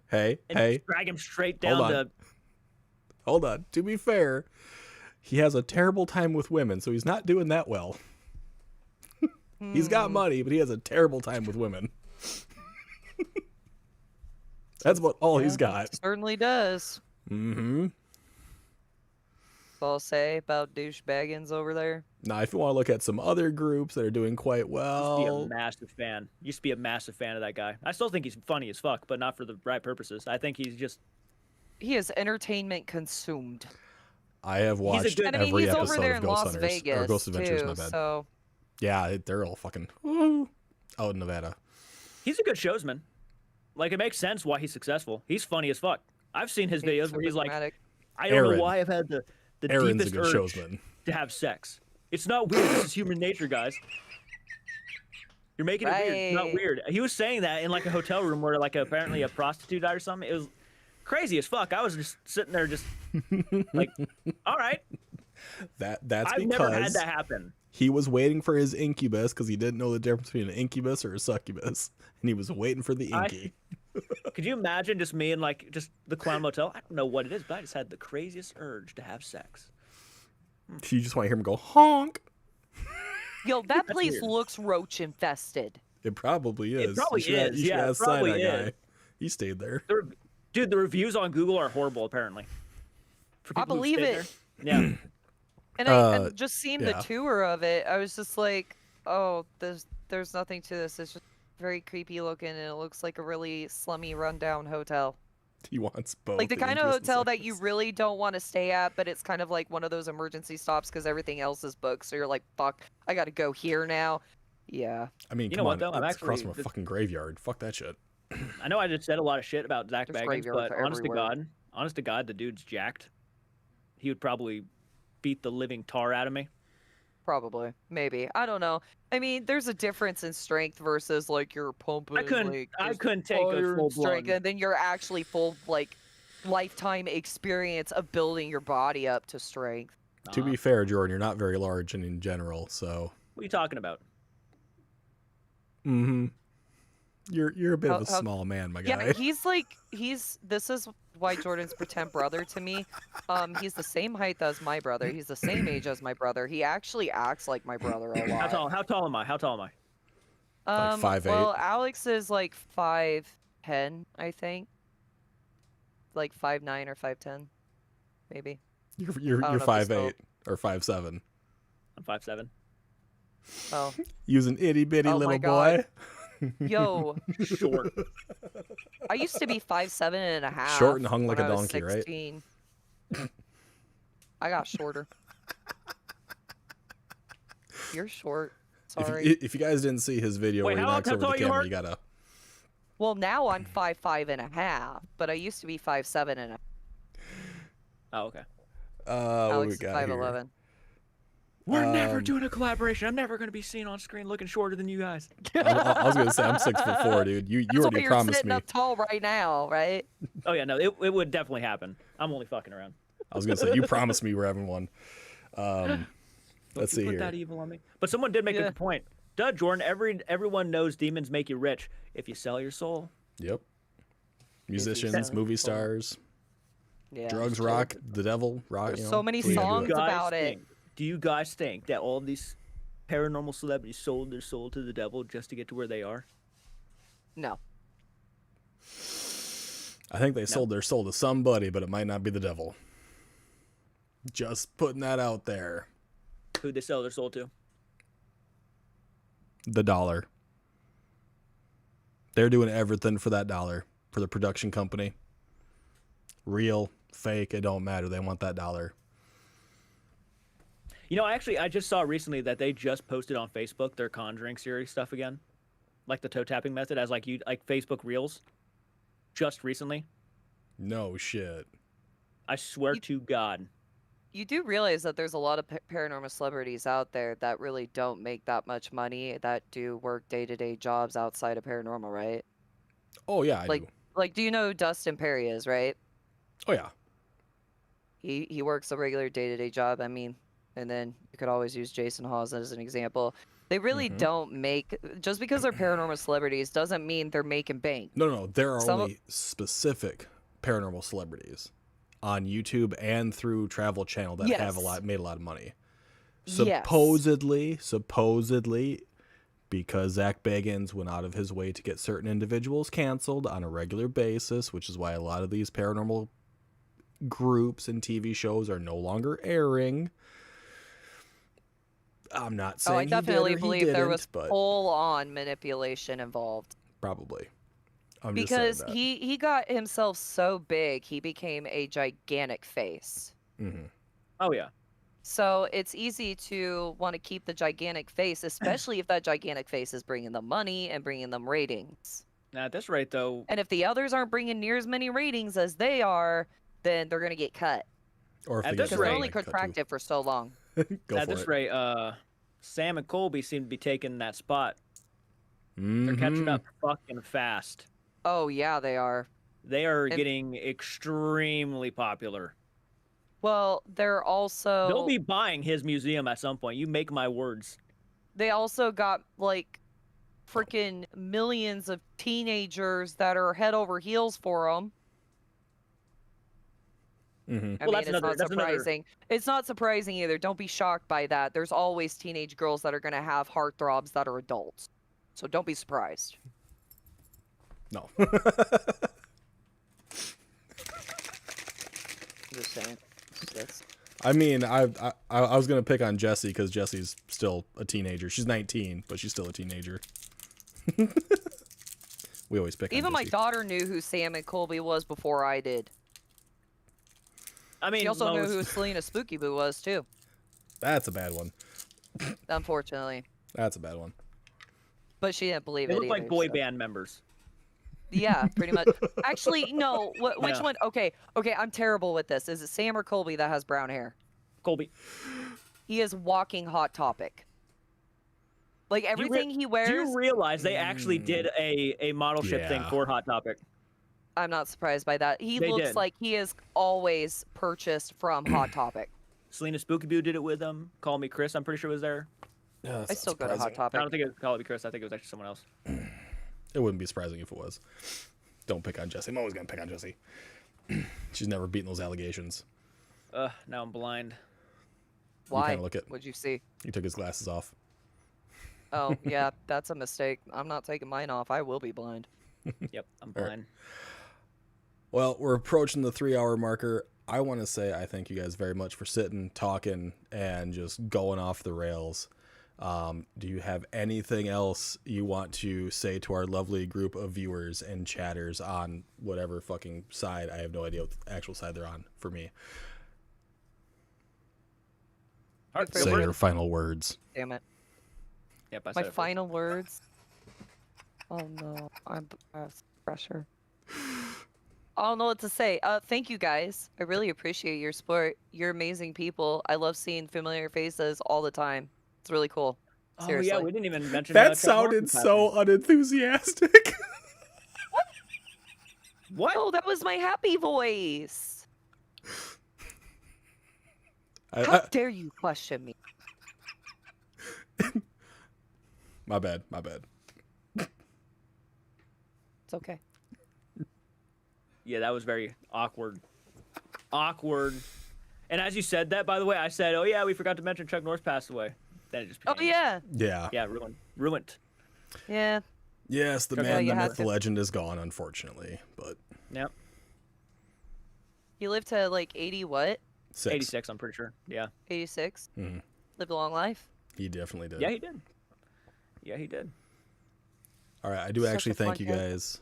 Hey, and hey, drag him straight down to. hold on. To be fair, he has a terrible time with women, so he's not doing that well. He's got money, but he has a terrible time with women. That's about all he's got. Certainly does. Mm-hmm. That's all I'll say about douche Baggins over there. Now, if you want to look at some other groups that are doing quite Used to be well, a massive fan. Used to be a massive fan of that guy. I still think he's funny as fuck, but not for the right purposes. I think he's just. He is entertainment consumed. I have watched good- And I mean, every he's over episode there of in Ghost Las Hunters Vegas or Ghost Adventures. too, My bad. so Yeah, they're all fucking woo, out in Nevada. He's a good showsman. Like, it makes sense why he's successful. He's funny as fuck. I've seen his videos where he's like, dramatic. I don't Aaron. know why I've had the Aaron's a deepest good urge showsman. to have sex. It's not weird. This is human nature, guys. You're making it weird. It's not Right. weird. He was saying that in like a hotel room where like apparently a prostitute died or something. It was crazy as fuck. I was just sitting there just like, all right. That's I've never had because that happen. he was waiting for his incubus because he didn't know the difference between an incubus or a succubus, and he was waiting for the inky. Could you imagine just me in like just the Clown Motel? I don't know what it is, but I just had the craziest urge to have sex. You just want to hear him go honk. Yo, that place weird. looks roach infested. It probably is. probably you should, is, You should yeah, it ask probably that is. guy. He stayed there. Dude, the reviews on Google are horrible, apparently. For I people who believe stayed it. there. Yeah. And and just seeing yeah. the tour of it, I was just like, oh, there's nothing to this. It's just very creepy looking, and it looks like a really slummy, rundown hotel. He wants both. Like the kind of incubus and hotel that you succubus. really don't want to stay at, but it's kind of like one of those emergency stops because everything else is booked. So you're like, fuck, I gotta go here now. Yeah. I mean, You come know on, what, though? I'm it's across actually- from a fucking graveyard. Fuck that shit. I know I just said a lot of shit about Zach There's Baggins, graveyards but honest everywhere. to God, the dude's jacked. He would probably beat the living tar out of me. Probably. Maybe. I don't know. I mean, there's a difference in strength versus like you're pumping. I couldn't take a iron full strength, blown. and then you're actually full like lifetime experience of building your body up to strength. To be fair, Jordan, you're not very large and in general, so. What are you talking about? Mm-hmm. You're a bit of a How- small man, my guy. Yeah, this is why Jordan's pretend brother to me. He's the same height as my brother. He's the same age as my brother. He actually acts like my brother a lot. How tall am I? How tall am I? Like 5'8"? Well, Alex is like 5'10", I think. Like 5'9" or 5'10", maybe. You're I don't know if he's 5'8" or 5'7". I'm 5'7". Oh, Use an itty bitty Oh my little God. boy. yo, Short. I used to be 5'7" and a half. Short and hung like when a I was donkey, right? 16. I got shorter. You're short. Sorry. If you guys didn't see his video Wait, where he how knocks over tall the are you, camera, Hart? you gotta. Well, now I'm 5'5" and a half, but I used to be 5'7" and a half. Oh, okay. What Alex we is got here? 5'11". We're never Um, doing a collaboration. I'm never going to be seen on screen looking shorter than you guys. I was gonna say I'm 6'4", dude. You That's why already you're promised sitting me. up tall right now, right? Oh, yeah, no, it would definitely happen. I'm only fucking around. I was gonna say you promised me we're having one. Don't Let's you see put here. that evil on me. But someone did make a Yeah. good point. Duh, Jordan, everyone knows demons make you rich if you sell your soul. Yep. Musicians, sell movie your soul. stars, Yeah. drugs rock, the devil rock. There's you know, so many what are you gonna songs do? about it. Do you guys think that all these paranormal celebrities sold their soul to the devil just to get to where they are? No. I think they sold their soul to somebody, but it might not be the devil. Just putting that out there. Who'd they sell their soul to? The dollar. They're doing everything for that dollar, for the production company. Real, fake, it don't matter. They want that dollar. You know, actually, I just saw recently that they just posted on Facebook their Conjuring series stuff again, like the toe tapping method as like Facebook Reels, just recently. No shit. I swear to God. You do realize that there's a lot of paranormal celebrities out there that really don't make that much money that do work day-to-day jobs outside of paranormal, right? Oh yeah, I do. Like, do you know who Dustin Perry is, right? Oh yeah. He works a regular day-to-day job. I mean, and then you could always use Jason Hawes as an example. They really don't make, just because they're paranormal celebrities doesn't mean they're making bank. No. There are only specific paranormal celebrities on YouTube and through Travel Channel that have made a lot of money. Supposedly, because Zach Bagans went out of his way to get certain individuals canceled on a regular basis, which is why a lot of these paranormal groups and TV shows are no longer airing. I'm not saying I definitely he did or believe he didn't, there was but full-on manipulation involved. probably. Because he got himself so big, he became a gigantic face. Mm-hmm. Oh yeah. So it's easy to want to keep the gigantic face, especially if that gigantic face is bringing them money and bringing them ratings. Now at this rate, though. And if the others aren't bringing near as many ratings as they are, then they're going to get cut. Or if At they this get Because they're rate- only contracted for so long. Go At for this it. rate, Sam and Colby seem to be taking that spot. Mm-hmm. They're catching up fucking fast. Oh, yeah, they are. They are getting extremely popular. Well, they're also... They'll be buying his museum at some point. You make my words. They also got, like, freaking millions of teenagers that are head over heels for them. Mm-hmm. I Well, mean, that's it's not another- surprising. It's not surprising either. Don't be shocked by that. There's always teenage girls that are going to have heartthrobs that are adults. So don't be surprised. No. Just saying. I mean, I was gonna pick on Jessie because Jessie's still a teenager. She's 19, but she's still a teenager. We always pick. Even on my Jessie. daughter knew who Sam and Colby was before I did. I mean, She also knew Lois- who Selena Spooky Boo was too. That's a bad one. Unfortunately, That's a bad one. but she didn't believe they it look like either, boy so- band members. Yeah, pretty much. Actually, no. Which Yeah. one? Okay, I'm terrible with this. Is it Sam or Colby that has brown hair? Colby. He is walking Hot Topic. Like everything he wears. Do you realize they actually did a model ship thing Yeah. for Hot Topic? I'm not surprised by that. He They looks did. like he is always purchased from Hot Topic. Selena Spooky Boo did it with them. Call Me Chris, I'm pretty sure was there. I still go to Hot I Topic. don't think it was Call Me Chris. I think it was actually someone else. It wouldn't be surprising if it was. Don't pick on Jessie. I'm always gonna pick on Jessie. She's never beaten those allegations. Now I'm blind. Why? kinda look at- What'd you see? He took his glasses off. Oh, yeah, that's a mistake. I'm not taking mine off. I will be blind. Yep, I'm All right. blind. Well, we're approaching the 3-hour marker. I want to say I thank you guys very much for sitting, talking, and just going off the rails. Do you have anything else you want to say to our lovely group of viewers and chatters on whatever fucking side? I have no idea what the actual side they're on for me. All right, Say your final words. Damn it. Yep, I My said it first. final words. Oh no, I'm pressure. I don't know what to say. Thank you guys. I really appreciate your support. You're amazing people. I love seeing familiar faces all the time. It's really cool. Oh Seriously. yeah, we didn't even mention That Chuck sounded Norris so passing. unenthusiastic. What? Oh, that was my happy voice. How I, dare you question me? my bad. My bad. It's okay. Yeah, that was very awkward. Awkward. And as you said that, by the way, I said, "Oh yeah, we forgot to mention Chuck Norris passed away." Then it just Oh became, yeah. Yeah. yeah, ruined. Yeah. Yes, the Okay. man, You the had myth, the to. legend is gone, unfortunately. But Yep, He lived to like 80 what? 6. 86, I'm pretty sure. Yeah, 86. Mhm. Lived a long life. He definitely did. yeah, he did. Yeah, he did. All right, I do Such actually a fun thank you guy. guys.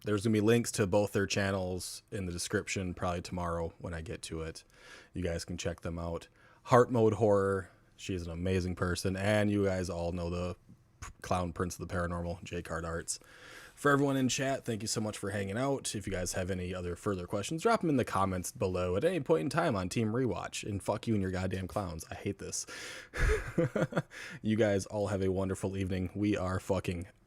There's gonna be links to both their channels in the description probably tomorrow when I get to it. You guys can check them out. Heart Mode Horror. She's an amazing person. And you guys all know the Clown Prince of the Paranormal, J Card Arts. For everyone in chat, thank you so much for hanging out. If you guys have any other further questions, drop them in the comments below at any point in time on Team Rewatch. And fuck you and your goddamn clowns. I hate this. You guys all have a wonderful evening. We are fucking